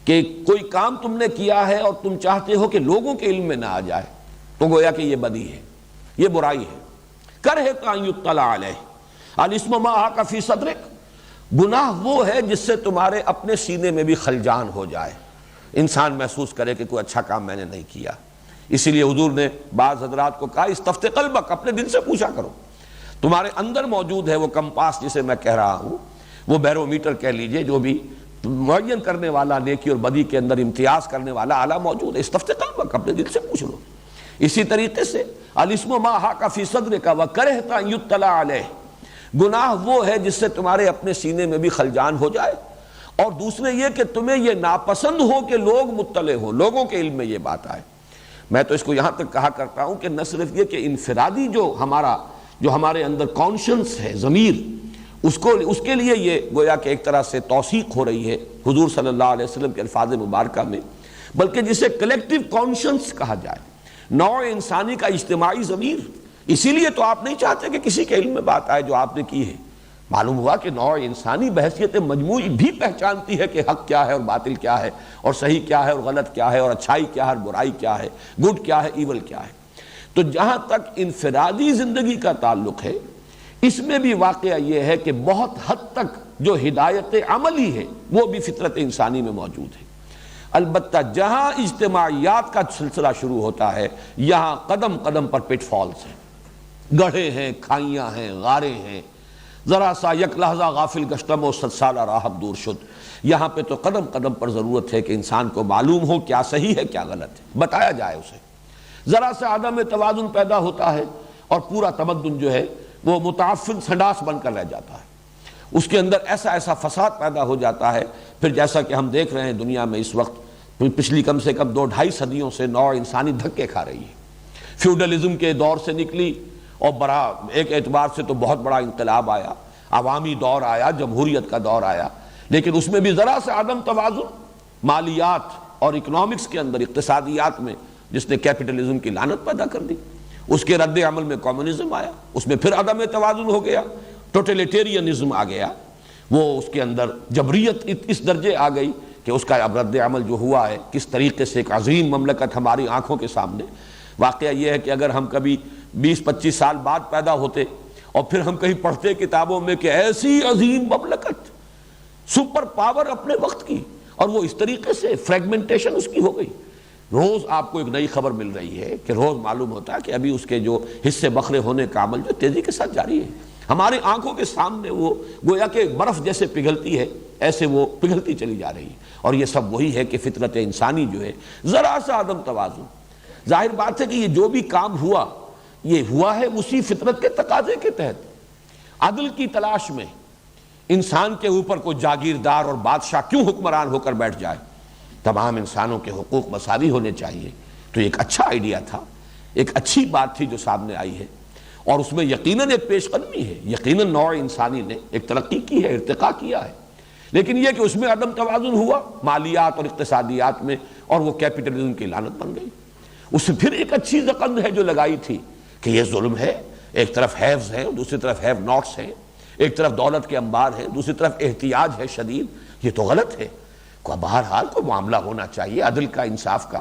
کہ کوئی کام تم نے کیا ہے اور تم چاہتے ہو کہ لوگوں کے علم میں نہ آ جائے تو گویا کہ یہ بدی ہے، یہ برائی ہے۔ کرہت ان یطلع علیہ الاسم ما حاک فی صدرک، گناہ وہ ہے جس سے تمہارے اپنے سینے میں بھی خلجان ہو جائے، انسان محسوس کرے کہ کوئی اچھا کام میں نے نہیں کیا۔ اسی لیے حضور نے بعض حضرات کو کہا استفت قلبک، اپنے دل سے پوچھا کرو، تمہارے اندر موجود ہے وہ کمپاس جسے میں کہہ رہا ہوں، وہ بیرومیٹر کہہ لیجئے، جو بھی معین کرنے والا، نیکی اور بدی کے اندر امتیاز کرنے والا آلہ موجود ہے، استفت قلبک، اپنے دل سے پوچھ لو۔ اسی طریقے سے الاسم ما حاک فی صدرک وکرہت ان یطلع علیہ، گناہ وہ ہے جس سے تمہارے اپنے سینے میں بھی خلجان ہو جائے، اور دوسرے یہ کہ تمہیں یہ ناپسند ہو کہ لوگ مطلع ہو، لوگوں کے علم میں یہ بات آئے۔ میں تو اس کو یہاں تک کہا کرتا ہوں کہ نہ صرف یہ کہ انفرادی جو ہمارے اندر کانشنس ہے، ضمیر، اس کے لیے یہ گویا کہ ایک طرح سے توثیق ہو رہی ہے حضور صلی اللہ علیہ وسلم کے الفاظ مبارکہ میں، بلکہ جسے کلیکٹیو کانشنس کہا جائے، نوع انسانی کا اجتماعی ضمیر۔ اسی لیے تو آپ نہیں چاہتے کہ کسی کے علم میں بات آئے جو آپ نے کی ہے۔ معلوم ہوا کہ نوع انسانی بحیثیت مجموعی بھی پہچانتی ہے کہ حق کیا ہے اور باطل کیا ہے، اور صحیح کیا ہے اور غلط کیا ہے، اور اچھائی کیا ہے اور برائی کیا ہے، گڈ کیا ہے ایول کیا ہے۔ تو جہاں تک انفرادی زندگی کا تعلق ہے، اس میں بھی واقعہ یہ ہے کہ بہت حد تک جو ہدایت عملی ہے وہ بھی فطرت انسانی میں موجود ہے۔ البتہ جہاں اجتماعیات کا سلسلہ شروع ہوتا ہے، یہاں قدم قدم پر پٹ فالز ہیں، گڑھے ہیں، کھائیاں ہیں، غاریں ہیں۔ ذرا سا یک لحظہ غافل گشتم و 100 سالہ راہب دور شد۔ یہاں پہ تو قدم قدم پر ضرورت ہے کہ انسان کو معلوم ہو کیا صحیح ہے کیا غلط ہے، بتایا جائے اسے۔ ذرا سا عدم توازن پیدا ہوتا ہے اور پورا تمدن جو ہے وہ متعفن سنڈاس بن کر رہ جاتا ہے، اس کے اندر ایسا ایسا فساد پیدا ہو جاتا ہے۔ پھر جیسا کہ ہم دیکھ رہے ہیں دنیا میں اس وقت پچھلی کم سے کم 2-2.5 صدیوں سے نوع انسانی دھکے کھا رہی ہے۔ فیوڈلزم کے دور سے نکلی اور بڑا ایک اعتبار سے تو بہت بڑا انقلاب آیا، عوامی دور آیا، جمہوریت کا دور آیا، لیکن اس میں بھی ذرا سے عدم توازن مالیات اور اکنامکس کے اندر، اقتصادیات میں، جس نے کیپٹلزم کی لعنت پیدا کر دی۔ اس کے رد عمل میں کمیونزم آیا، اس میں پھر عدم توازن ہو گیا، ٹوٹلیٹیرینزم آ گیا، وہ اس کے اندر جبریت اس درجے آ گئی کہ اس کا اب رد عمل جو ہوا ہے کس طریقے سے ایک عظیم مملکت ہماری آنکھوں کے سامنے۔ واقعہ یہ ہے کہ اگر ہم کبھی 20-25 سال بعد پیدا ہوتے اور پھر ہم کہیں پڑھتے کتابوں میں کہ ایسی عظیم مملکت، سپر پاور اپنے وقت کی، اور وہ اس طریقے سے فریگمنٹیشن اس کی ہو گئی۔ روز آپ کو ایک نئی خبر مل رہی ہے کہ روز معلوم ہوتا ہے کہ ابھی اس کے جو حصے بکھرے ہونے کا عمل جو تیزی کے ساتھ جاری ہے، ہماری آنکھوں کے سامنے وہ گویا کہ برف جیسے پگھلتی ہے، ایسے وہ پگھلتی چلی جا رہی ہے۔ اور یہ سب وہی ہے کہ فطرت انسانی جو ہے ذرا سا عدم توازن۔ ظاہر بات ہے کہ یہ جو بھی کام ہوا، یہ ہوا ہے اسی فطرت کے تقاضے کے تحت۔ عدل کی تلاش میں انسان کے اوپر کوئی جاگیردار اور بادشاہ کیوں حکمران ہو کر بیٹھ جائے؟ تمام انسانوں کے حقوق مساوی ہونے چاہیے۔ تو ایک اچھا آئیڈیا تھا، ایک اچھی بات تھی جو سامنے آئی ہے، اور اس میں یقیناً ایک پیش قدمی ہے، یقیناً نوع انسانی نے ایک ترقی کی ہے، ارتقا کیا ہے، لیکن یہ کہ اس میں عدم توازن ہوا مالیات اور اقتصادیات میں، اور وہ کیپٹلزم کی لعنت بن گئی۔ اس سے پھر ایک اچھی زقند ہے جو لگائی تھی کہ یہ ظلم ہے، ایک طرف ہیوز ہیں دوسری طرف ہیو ناٹس ہیں، ایک طرف دولت کے انبار ہیں دوسری طرف احتیاج ہے شدید، یہ تو غلط ہے۔ بہرحال کوئی معاملہ ہونا چاہیے عدل کا، انصاف کا۔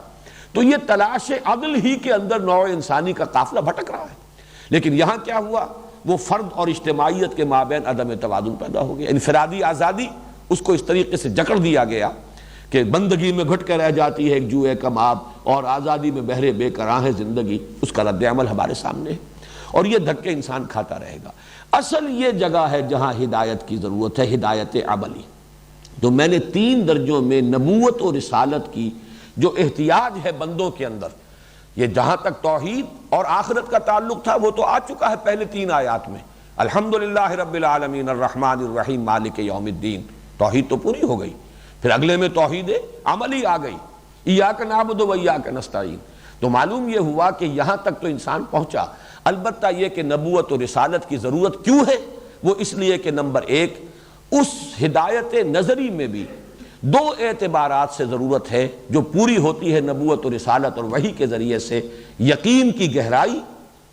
تو یہ تلاش عدل ہی کے اندر نوع انسانی کا قافلہ بھٹک رہا ہے، لیکن یہاں کیا ہوا؟ وہ فرد اور اجتماعیت کے مابین عدم توازن پیدا ہو گیا۔ انفرادی آزادی اس کو اس طریقے سے جکڑ دیا گیا کہ بندگی میں گھٹ کر رہ جاتی ہے ایک جوئے کا ماب، اور آزادی میں بہرے بے قرار ہے زندگی۔ اس کا رد عمل ہمارے سامنے ہے، اور یہ دھکے انسان کھاتا رہے گا۔ اصل یہ جگہ ہے جہاں ہدایت کی ضرورت ہے، ہدایت عملی۔ تو میں نے 3 درجوں میں نبوت و رسالت کی جو احتیاج ہے بندوں کے اندر، یہ جہاں تک توحید اور آخرت کا تعلق تھا وہ تو آ چکا ہے پہلے 3 آیات میں۔ الحمدللہ رب العالمین الرحمن الرحیم مالک یوم الدین، توحید تو پوری ہو گئی۔ پھر اگلے میں توحید عملی آ گئی، ایاک نعبد و ایاک نستعین۔ تو معلوم یہ ہوا کہ یہاں تک تو انسان پہنچا۔ البتہ یہ کہ نبوت و رسالت کی ضرورت کیوں ہے؟ وہ اس لیے کہ نمبر 1، اس ہدایت نظری میں بھی 2 اعتبارات سے ضرورت ہے جو پوری ہوتی ہے نبوت و رسالت اور وحی کے ذریعے سے: یقین کی گہرائی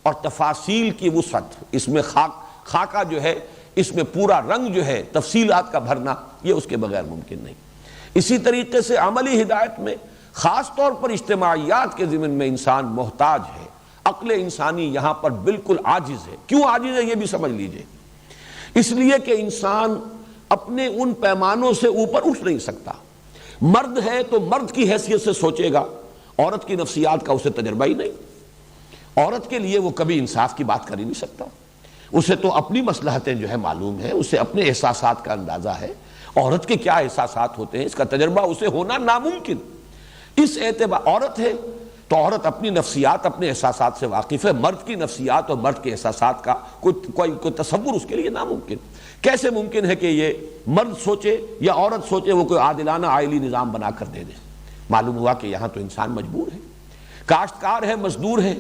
اور تفاصیل کی وسعت۔ اس میں خاکہ جو ہے، اس میں پورا رنگ جو ہے، تفصیلات کا بھرنا، یہ اس کے بغیر ممکن نہیں۔ اسی طریقے سے عملی ہدایت میں خاص طور پر اجتماعیات کے ضمن میں انسان محتاج ہے۔ عقل انسانی یہاں پر بالکل عاجز ہے۔ کیوں عاجز ہے یہ بھی سمجھ لیجئے۔ اس لیے کہ انسان اپنے ان پیمانوں سے اوپر اٹھ نہیں سکتا۔ مرد ہے تو مرد کی حیثیت سے سوچے گا، عورت کی نفسیات کا اسے تجربہ ہی نہیں۔ عورت کے لیے وہ کبھی انصاف کی بات کر ہی نہیں سکتا، اسے تو اپنی مصلحتیں جو ہے معلوم ہے، اسے اپنے احساسات کا اندازہ ہے۔ عورت کے کیا احساسات ہوتے ہیں اس کا تجربہ اسے ہونا ناممکن۔ اس اعتبار عورت ہے تو عورت اپنی نفسیات، اپنے احساسات سے واقف ہے۔ مرد کی نفسیات اور مرد کے احساسات کا کوئی تصور اس کے لیے ناممکن۔ کیسے ممکن ہے کہ یہ مرد سوچے یا عورت سوچے وہ کوئی عادلانہ آئلی نظام بنا کر دے دے؟ معلوم ہوا کہ یہاں تو انسان مجبور ہے۔ کاشتکار ہے، مزدور ہے،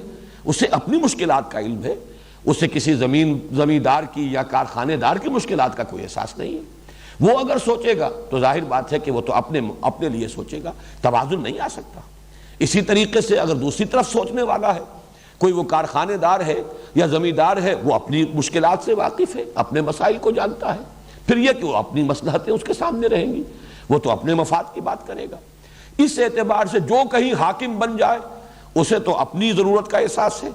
اسے اپنی مشکلات کا علم ہے، اسے کسی زمیندار کی یا کارخانے دار کی مشکلات کا کوئی احساس نہیں ہے۔ وہ اگر سوچے گا تو ظاہر بات ہے کہ وہ تو اپنے لیے سوچے گا، توازن نہیں آ سکتا۔ اسی طریقے سے اگر دوسری طرف سوچنے والا ہے، کوئی وہ کارخانے دار ہے یا زمیندار ہے، وہ اپنی مشکلات سے واقف ہے، اپنے مسائل کو جانتا ہے، پھر یہ کہ وہ اپنی مصلحتیں اس کے سامنے رہیں گی، وہ تو اپنے مفاد کی بات کرے گا۔ اس اعتبار سے جو کہیں حاکم بن جائے اسے تو اپنی ضرورت کا احساس ہے،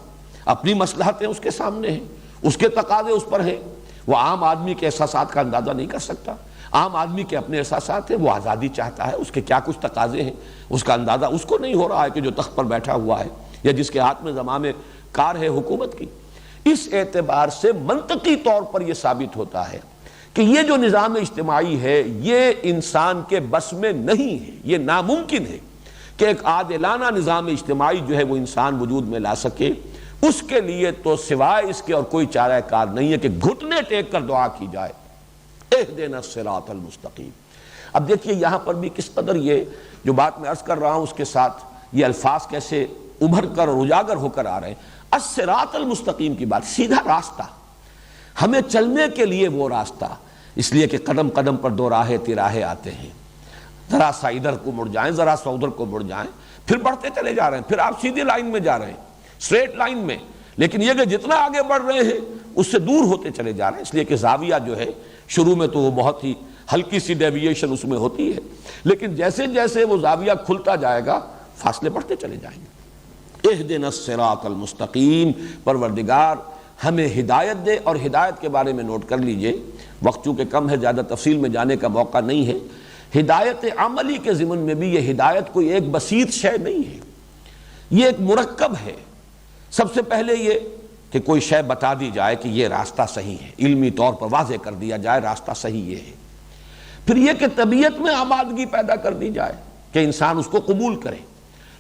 اپنی مصلحتیں اس کے سامنے ہیں، اس کے تقاضے اس پر ہیں۔ وہ عام آدمی کے احساسات کا اندازہ نہیں کر سکتا۔ عام آدمی کے اپنے احساسات ہیں، وہ آزادی چاہتا ہے، اس کے کیا کچھ تقاضے ہیں، اس کا اندازہ اس کو نہیں ہو رہا ہے کہ جو تخت پر بیٹھا ہوا ہے یا جس کے ہاتھ میں زمام کار ہے حکومت کی۔ اس اعتبار سے منطقی طور پر یہ ثابت ہوتا ہے کہ یہ جو نظام اجتماعی ہے یہ انسان کے بس میں نہیں ہے، یہ ناممکن ہے کہ ایک عادلانہ نظام اجتماعی جو ہے وہ انسان وجود میں لا سکے۔ اس کے لیے تو سوائے اس کے اور کوئی چارہ کار نہیں ہے کہ گھٹنے ٹیک کر دعا کی جائے، اہدنا الصراط المستقیم۔ اب دیکھیے یہاں پر بھی کس قدر یہ جو بات میں عرض کر رہا ہوں اس کے ساتھ یہ الفاظ کیسے ابھر کر اور اجاگر ہو کر آ رہے ہیں۔ الصراط المستقیم کی بات، سیدھا راستہ، ہمیں چلنے کے لیے وہ راستہ، اس لیے کہ قدم قدم پر دو راہیں تراہیں آتے ہیں، ذرا سا ادھر کو مڑ جائیں، ذرا سا ادھر کو مڑ جائیں، پھر بڑھتے چلے جا رہے ہیں، پھر آپ سیدھی لائن میں جا رہے ہیں، اسٹریٹ لائن میں، لیکن یہ کہ جتنا آگے بڑھ رہے ہیں اس سے دور ہوتے چلے جا رہے ہیں، اس لیے کہ زاویہ جو ہے شروع میں تو وہ بہت ہی ہلکی سی ڈیویشن اس میں ہوتی ہے، لیکن جیسے جیسے وہ زاویہ کھلتا جائے گا فاصلے بڑھتے چلے جائیں گے۔ اہدنا الصراط المستقیم، پروردگار ہمیں ہدایت دے۔ اور ہدایت کے بارے میں نوٹ کر لیجئے، وقت چونکہ کم ہے، زیادہ تفصیل میں جانے کا موقع نہیں ہے، ہدایت عملی کے ضمن میں بھی یہ ہدایت کوئی ایک بسیط شے نہیں ہے، یہ ایک مرکب ہے۔ سب سے پہلے یہ کہ کوئی شے بتا دی جائے کہ یہ راستہ صحیح ہے، علمی طور پر واضح کر دیا جائے راستہ صحیح یہ ہے۔ پھر یہ کہ طبیعت میں آمادگی پیدا کر دی جائے کہ انسان اس کو قبول کرے۔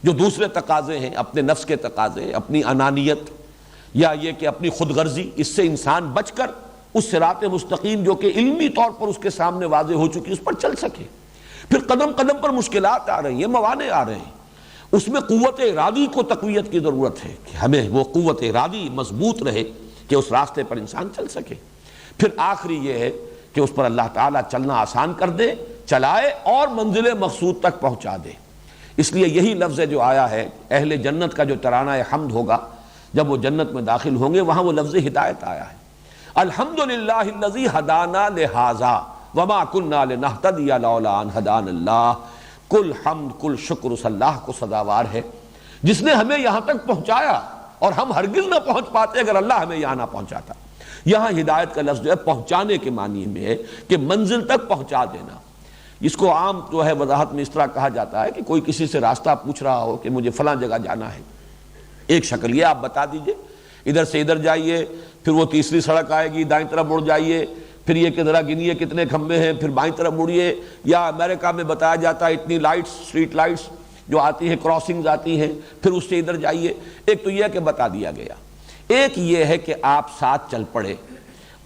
جو دوسرے تقاضے ہیں، اپنے نفس کے تقاضے، اپنی انانیت یا یہ کہ اپنی خود غرضی، اس سے انسان بچ کر اس صراط مستقیم جو کہ علمی طور پر اس کے سامنے واضح ہو چکی اس پر چل سکے۔ پھر قدم قدم پر مشکلات آ رہی ہیں، موانع آ رہے ہیں، اس میں قوت ارادی کو تقویت کی ضرورت ہے کہ ہمیں وہ قوت ارادی مضبوط رہے کہ اس راستے پر انسان چل سکے۔ پھر آخری یہ ہے کہ اس پر اللہ تعالیٰ چلنا آسان کر دے، چلائے اور منزل مقصود تک پہنچا دے۔ اس لیے یہی لفظ ہے جو آیا ہے اہل جنت کا جو ترانہ حمد ہوگا جب وہ جنت میں داخل ہوں گے، وہاں وہ لفظ ہدایت آیا ہے، الحمدللہ الذی ہدانا لہذا وما کننا لنہتدی لولا ان ہدانا اللہ۔ کل حمد کل شکر اس اللہ کو سزاوار ہے جس نے ہمیں یہاں تک پہنچایا، اور ہم ہرگز نہ پہنچ پاتے اگر اللہ ہمیں یہاں نہ پہنچاتا۔ یہاں ہدایت کا لفظ جو ہے پہنچانے کے معنی میں ہے کہ منزل تک پہنچا دینا۔ اس کو عام جو ہے وضاحت میں اس طرح کہا جاتا ہے کہ کوئی کسی سے راستہ پوچھ رہا ہو کہ مجھے فلاں جگہ جانا ہے، ایک شکل یہ آپ بتا دیجئے، ادھر سے ادھر جائیے، پھر وہ تیسری سڑک آئے گی، دائیں طرف مڑ جائیے، پھر یہ کہ ذرا گنیے کتنے کھمبے ہیں، پھر بائیں طرف مڑیے۔ یا امریکہ میں بتایا جاتا ہے اتنی لائٹس، اسٹریٹ لائٹس جو آتی ہیں، کراسنگز آتی ہیں، پھر اس سے ادھر جائیے۔ ایک تو یہ کہ بتا دیا گیا، ایک یہ ہے کہ آپ ساتھ چل پڑے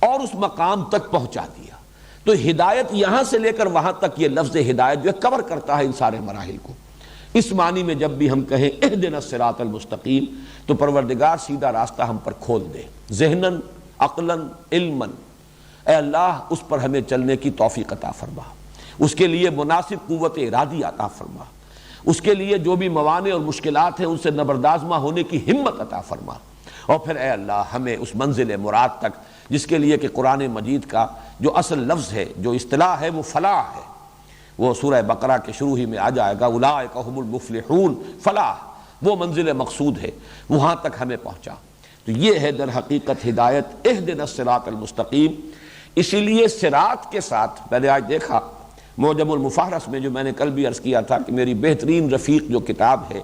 اور اس مقام تک پہنچا دیا۔ تو ہدایت یہاں سے لے کر وہاں تک یہ لفظ ہدایت جو ہے کور کرتا ہے ان سارے مراحل کو۔ اس معنی میں جب بھی ہم کہیں اہدنا الصراط المستقیم تو پروردگار سیدھا راستہ ہم پر کھول دے، ذہناً، عقلاً، علماً۔ اے اللہ اس پر ہمیں چلنے کی توفیق عطا فرما، اس کے لیے مناسب قوت ارادی عطا فرما، اس کے لیے جو بھی موانع اور مشکلات ہیں ان سے نبردازمہ ہونے کی ہمت عطا فرما، اور پھر اے اللہ ہمیں اس منزل مراد تک جس کے لیے کہ قرآن مجید کا جو اصل لفظ ہے، جو اصطلاح ہے، وہ فلاح ہے، وہ سورہ بقرہ کے شروع ہی میں آ جائے گا، اولئک ھم المفلحون، فلاح وہ منزل مقصود ہے، وہاں تک ہمیں پہنچا۔ تو یہ ہے در حقیقت ہدایت، اہدنا الصراط المستقیم۔ اسی لیے صراط کے ساتھ میں نے آج دیکھا معجم المفہرس میں، جو میں نے کل بھی عرض کیا تھا کہ میری بہترین رفیق جو کتاب ہے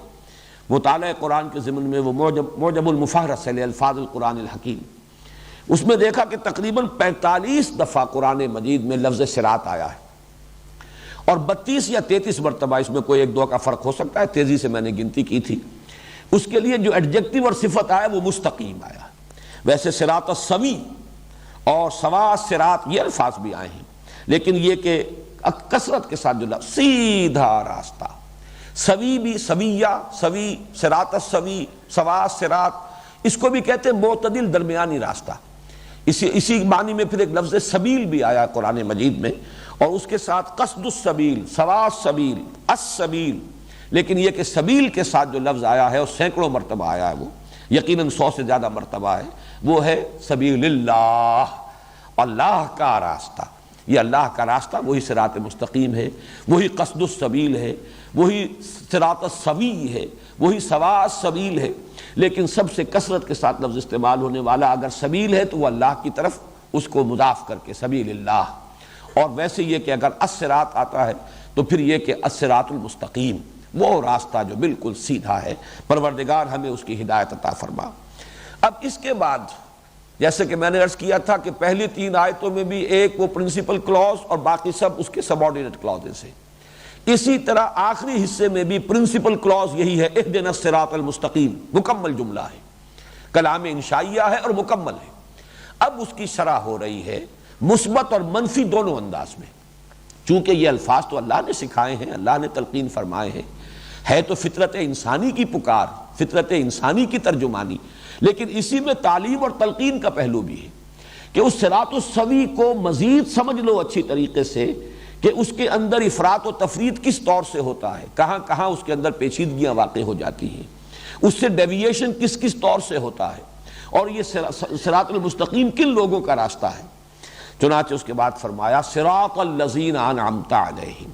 مطالعہ قرآن کے ضمن میں، وہ معجم المفہرس ہے لالفاظ القرآن الحکیم، اس میں دیکھا کہ تقریباً 45 دفعہ قرآن مجید میں لفظ صراط آیا ہے، اور 32 یا 33 مرتبہ، اس میں کوئی ایک دو کا فرق ہو سکتا ہے، تیزی سے میں نے گنتی کی تھی، اس کے لیے جو ایڈجیکٹیو اور صفت آیا وہ مستقیم آیا۔ ویسے صراط السوی اور سوا صراط یہ الفاظ بھی آئے ہیں، لیکن یہ کہ کثرت کے ساتھ جو لفظ سیدھا راستہ، سوی بھی، سویہ، سوی، صراط السوی، سوا صراط، اس کو بھی کہتے ہیں معتدل درمیانی راستہ. اسی معنی میں پھر ایک لفظ سبیل بھی آیا قرآن مجید میں، اور اس کے ساتھ قصد السبیل، سوا السبیل، السبیل. لیکن یہ کہ سبیل کے ساتھ جو لفظ آیا ہے اور سینکڑوں مرتبہ آیا ہے، وہ یقیناً 100 سے زیادہ مرتبہ ہے، وہ ہے سبیل اللہ، اللہ کا راستہ. یہ اللہ کا راستہ وہی صراط مستقیم ہے، وہی قصد السبیل ہے، وہی صراط السوی ہے، وہی سوا السبیل ہے. لیکن سب سے کثرت کے ساتھ لفظ استعمال ہونے والا اگر سبیل ہے تو وہ اللہ کی طرف اس کو مضاف کر کے سبیل اللہ. اور ویسے یہ کہ اگر الصراط آتا ہے تو پھر یہ کہ الصراط المستقیم، وہ راستہ جو بالکل سیدھا ہے. پروردگار ہمیں اس کی ہدایت عطا فرما. اب اس کے بعد جیسے کہ میں نے عرض کیا تھا کہ پہلی 3 آیتوں میں بھی ایک وہ پرنسپل کلوز اور باقی سب اس کے سب آرڈینیٹ کلوزز ہیں. اسی طرح آخری حصے میں بھی پرنسپل کلوز یہی ہے، اہدنا الصراط المستقیم، مکمل جملہ ہے، کلام انشائیہ ہے اور مکمل ہے. اب اس کی شرح ہو رہی ہے مثبت اور منفی دونوں انداز میں. چونکہ یہ الفاظ تو اللہ نے سکھائے ہیں، اللہ نے تلقین فرمائے ہیں، ہے تو فطرت انسانی کی پکار، فطرت انسانی کی ترجمانی، لیکن اسی میں تعلیم اور تلقین کا پہلو بھی ہے کہ اس صراط السوی کو مزید سمجھ لو اچھی طریقے سے کہ اس کے اندر افراط و تفریط کس طور سے ہوتا ہے، کہاں کہاں اس کے اندر پیچیدگیاں واقع ہو جاتی ہیں، اس سے ڈیویشن کس کس طور سے ہوتا ہے، اور یہ صراط المستقیم کن لوگوں کا راستہ ہے. چنانچہ اس کے بعد فرمایا صراط الذین انعمت علیہم،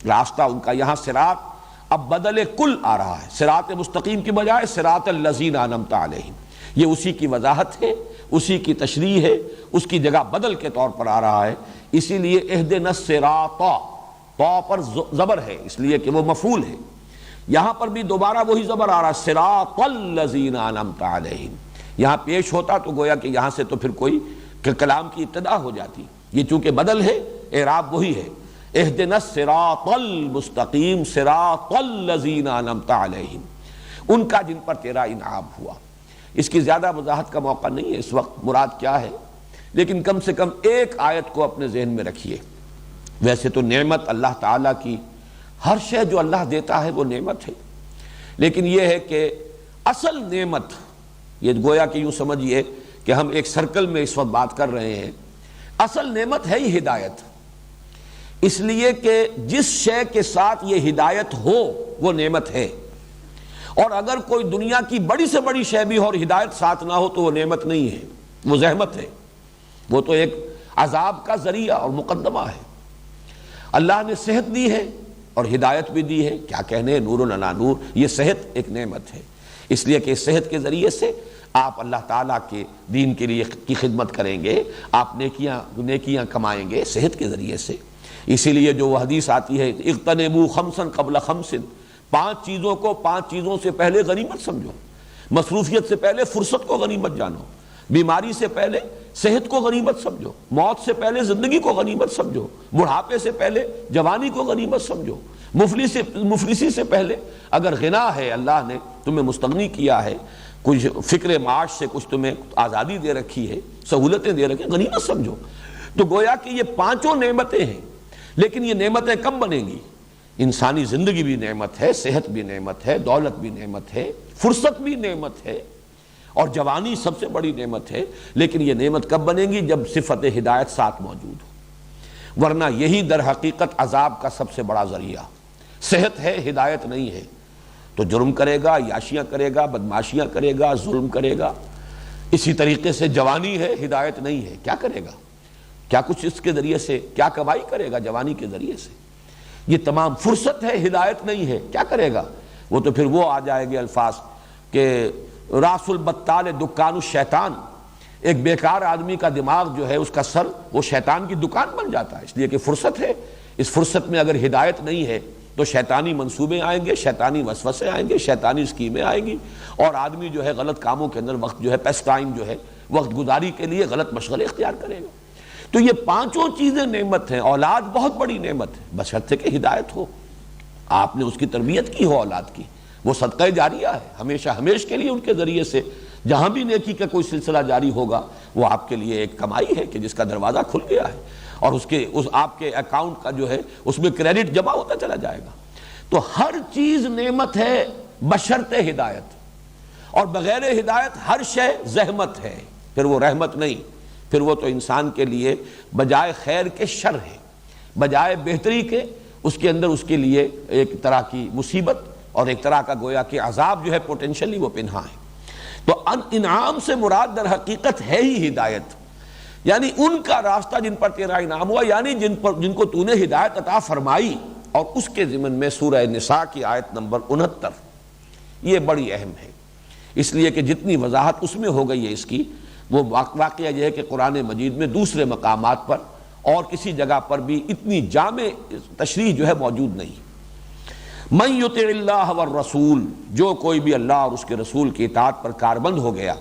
راستہ ان کا. یہاں صراط اب بدل کل آ رہا ہے، صراط مستقیم کی بجائے صراط الذین انعمت علیہم. یہ اسی کی وضاحت ہے، اسی کی تشریح ہے، اس کی جگہ بدل کے طور پر آ رہا ہے. اسی لیے اہدنا الصراط، طا پر زبر ہے اس لیے کہ وہ مفعول ہے. یہاں پر بھی دوبارہ وہی زبر آ رہا ہے، صراط الذین انعمت علیہم. یہاں پیش ہوتا تو گویا کہ یہاں سے تو پھر کوئی کلام کی ابتدا ہو جاتی. یہ چونکہ بدل ہے، اعراب وہی ہے، اہدنا الصراط المستقیم صراط الذین انعمت علیہم، ان کا جن پر تیرا انعام ہوا. اس کی زیادہ وضاحت کا موقع نہیں ہے اس وقت مراد کیا ہے، لیکن کم سے کم ایک آیت کو اپنے ذہن میں رکھیے. ویسے تو نعمت اللہ تعالیٰ کی، ہر شے جو اللہ دیتا ہے وہ نعمت ہے، لیکن یہ ہے کہ اصل نعمت، یہ گویا کہ یوں سمجھیے کہ ہم ایک سرکل میں اس وقت بات کر رہے ہیں، اصل نعمت ہے ہی ہدایت. اس لیے کہ جس شے کے ساتھ یہ ہدایت ہو وہ نعمت ہے، اور اگر کوئی دنیا کی بڑی سے بڑی شے بھی ہو اور ہدایت ساتھ نہ ہو تو وہ نعمت نہیں ہے، وہ زحمت ہے، وہ تو ایک عذاب کا ذریعہ اور مقدمہ ہے. اللہ نے صحت دی ہے اور ہدایت بھی دی ہے، کیا کہنے، نور علی نور. یہ صحت ایک نعمت ہے، اس لیے کہ صحت کے ذریعے سے آپ اللہ تعالیٰ کے دین کے لیے کی خدمت کریں گے، آپ نیکیاں کمائیں گے صحت کے ذریعے سے. اسی لیے جو وہ حدیث آتی ہے اغتنموا خمسا قبل خمس، 5 چیزوں کو 5 چیزوں سے پہلے غنیمت سمجھو. مصروفیت سے پہلے فرصت کو غنیمت جانو، بیماری سے پہلے صحت کو غنیمت سمجھو، موت سے پہلے زندگی کو غنیمت سمجھو، بڑھاپے سے پہلے جوانی کو غنیمت سمجھو، مفلسی سے پہلے اگر غنا ہے، اللہ نے تمہیں مستغنی کیا ہے، کچھ فکر معاش سے کچھ تمہیں آزادی دے رکھی ہے، سہولتیں دے رکھی ہیں، غنیمت سمجھو. تو گویا کہ یہ 5 نعمتیں ہیں، لیکن یہ نعمتیں کب بنیں گی؟ انسانی زندگی بھی نعمت ہے، صحت بھی نعمت ہے، دولت بھی نعمت ہے، فرصت بھی نعمت ہے، اور جوانی سب سے بڑی نعمت ہے. لیکن یہ نعمت کب بنے گی؟ جب صفت ہدایت ساتھ موجود ہو، ورنہ یہی در حقیقت عذاب کا سب سے بڑا ذریعہ. صحت ہے، ہدایت نہیں ہے تو جرم کرے گا، عیاشیاں کرے گا، بدماشیاں کرے گا، ظلم کرے گا. اسی طریقے سے جوانی ہے، ہدایت نہیں ہے، کیا کرے گا؟ کیا کچھ اس کے ذریعے سے کیا کمائی کرے گا جوانی کے ذریعے سے؟ یہ تمام فرصت ہے، ہدایت نہیں ہے، کیا کرے گا؟ وہ تو پھر وہ آ جائے گے الفاظ کہ راس البتال دکان الشیطان، ایک بیکار آدمی کا دماغ جو ہے اس کا سر وہ شیطان کی دکان بن جاتا ہے. اس لیے کہ فرصت ہے، اس فرصت میں اگر ہدایت نہیں ہے تو شیطانی منصوبے آئیں گے، شیطانی وسوسے آئیں گے، شیطانی اسکیمیں آئیں گی، اور آدمی جو ہے غلط کاموں کے اندر وقت جو ہے پیس ٹائم جو ہے وقت گزاری کے لیے غلط مشغلے اختیار کرے گا. تو یہ 5 چیزیں نعمت ہیں. اولاد بہت بڑی نعمت ہے، بشرطے کہ ہدایت ہو، آپ نے اس کی تربیت کی ہو اولاد کی، وہ صدقہ جاریہ ہے، ہمیشہ ہمیش کے لیے ان کے ذریعے سے جہاں بھی نیکی کا کوئی سلسلہ جاری ہوگا وہ آپ کے لیے ایک کمائی ہے کہ جس کا دروازہ کھل گیا ہے، اور اس آپ کے اکاؤنٹ کا جو ہے اس میں کریڈٹ جمع ہوتا چلا جائے گا. تو ہر چیز نعمت ہے بشرط ہدایت، اور بغیر ہدایت ہر شے زحمت ہے، پھر وہ رحمت نہیں، پھر وہ تو انسان کے لیے بجائے خیر کے شر ہے، بجائے بہتری کے اس کے اندر اس کے لیے ایک طرح کی مصیبت اور ایک طرح کا گویا کہ عذاب جو ہے پوٹینشلی وہ پنہا ہے۔ تو انعام سے مراد در حقیقت ہے ہی ہدایت، یعنی ان کا راستہ جن پر تیرا انعام ہوا، یعنی جن کو تو نے ہدایت عطا فرمائی۔ اور اس کے ضمن میں سورہ نساء کی آیت نمبر 69 یہ بڑی اہم ہے، اس لیے کہ جتنی وضاحت اس میں ہو گئی ہے اس کی، وہ واقعہ یہ ہے کہ قرآن مجید میں دوسرے مقامات پر اور کسی جگہ پر بھی اتنی جامع تشریح جو ہے موجود نہیں۔ من یطع اللہ والرسول، جو کوئی بھی اللہ اور اس کے رسول کی اطاعت پر کاربند ہو گیا،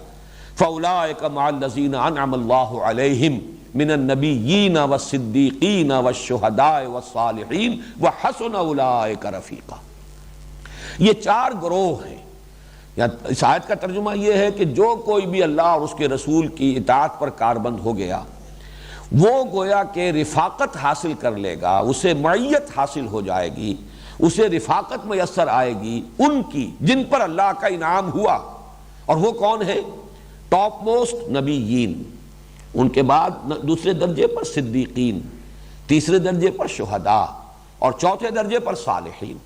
فاولئک مع الذین انعم اللہ علیہم من النبیین والصدیقین والشہداء والصالحین وحسن اولئک رفیقا۔ یہ چار گروہ ہیں۔ اس آیت کا ترجمہ یہ ہے کہ جو کوئی بھی اللہ اور اس کے رسول کی اطاعت پر کاربند ہو گیا، وہ گویا کہ رفاقت حاصل کر لے گا، اسے معیت حاصل ہو جائے گی، اسے رفاقت میسر آئے گی ان کی جن پر اللہ کا انعام ہوا۔ اور وہ کون ہے؟ ٹاپ موسٹ نبیین، ان کے بعد دوسرے درجے پر صدیقین، تیسرے درجے پر شہداء اور چوتھے درجے پر صالحین۔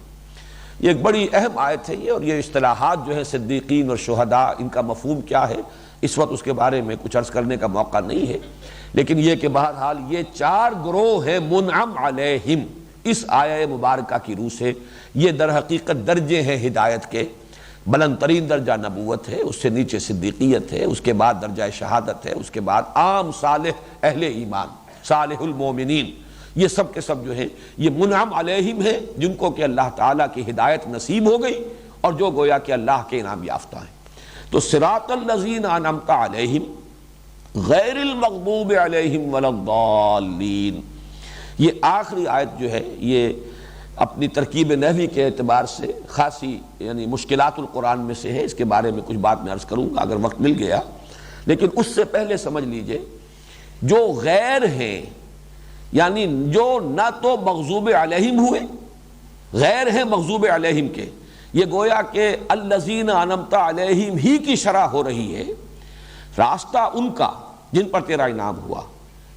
یہ ایک بڑی اہم آیت ہے یہ، اور یہ اصطلاحات جو ہے صدیقین اور شہداء، ان کا مفہوم کیا ہے اس وقت اس کے بارے میں کچھ عرض کرنے کا موقع نہیں ہے، لیکن یہ کہ بہرحال یہ چار گروہ ہیں منعم علیہم اس آیہ مبارکہ کی روح سے۔ یہ در حقیقت درجے ہیں ہدایت کے، بلند ترین درجہ نبوت ہے، اس سے نیچے صدیقیت ہے، اس کے بعد درجہ شہادت ہے، اس کے بعد عام صالح اہل ایمان، صالح المومنین، یہ سب کے سب جو ہیں یہ منعم علیہم ہیں، جن کو کہ اللہ تعالیٰ کی ہدایت نصیب ہو گئی اور جو گویا کہ اللہ کے انعام یافتہ ہیں۔ تو صراط الذین انعمت علیہم غیر المغضوب علیہم ولا الضالین، یہ آخری آیت جو ہے یہ اپنی ترکیب نحوی کے اعتبار سے خاصی یعنی مشکلات القرآن میں سے ہے، اس کے بارے میں کچھ بات میں عرض کروں گا اگر وقت مل گیا، لیکن اس سے پہلے سمجھ لیجئے جو غیر ہیں، یعنی جو نہ تو مغضوب علیہم ہوئے، غیر ہیں مغضوب علیہم کے، یہ گویا کہ الذین انعمت علیہم ہی کی شرح ہو رہی ہے، راستہ ان کا جن پر تیرا انعام ہوا،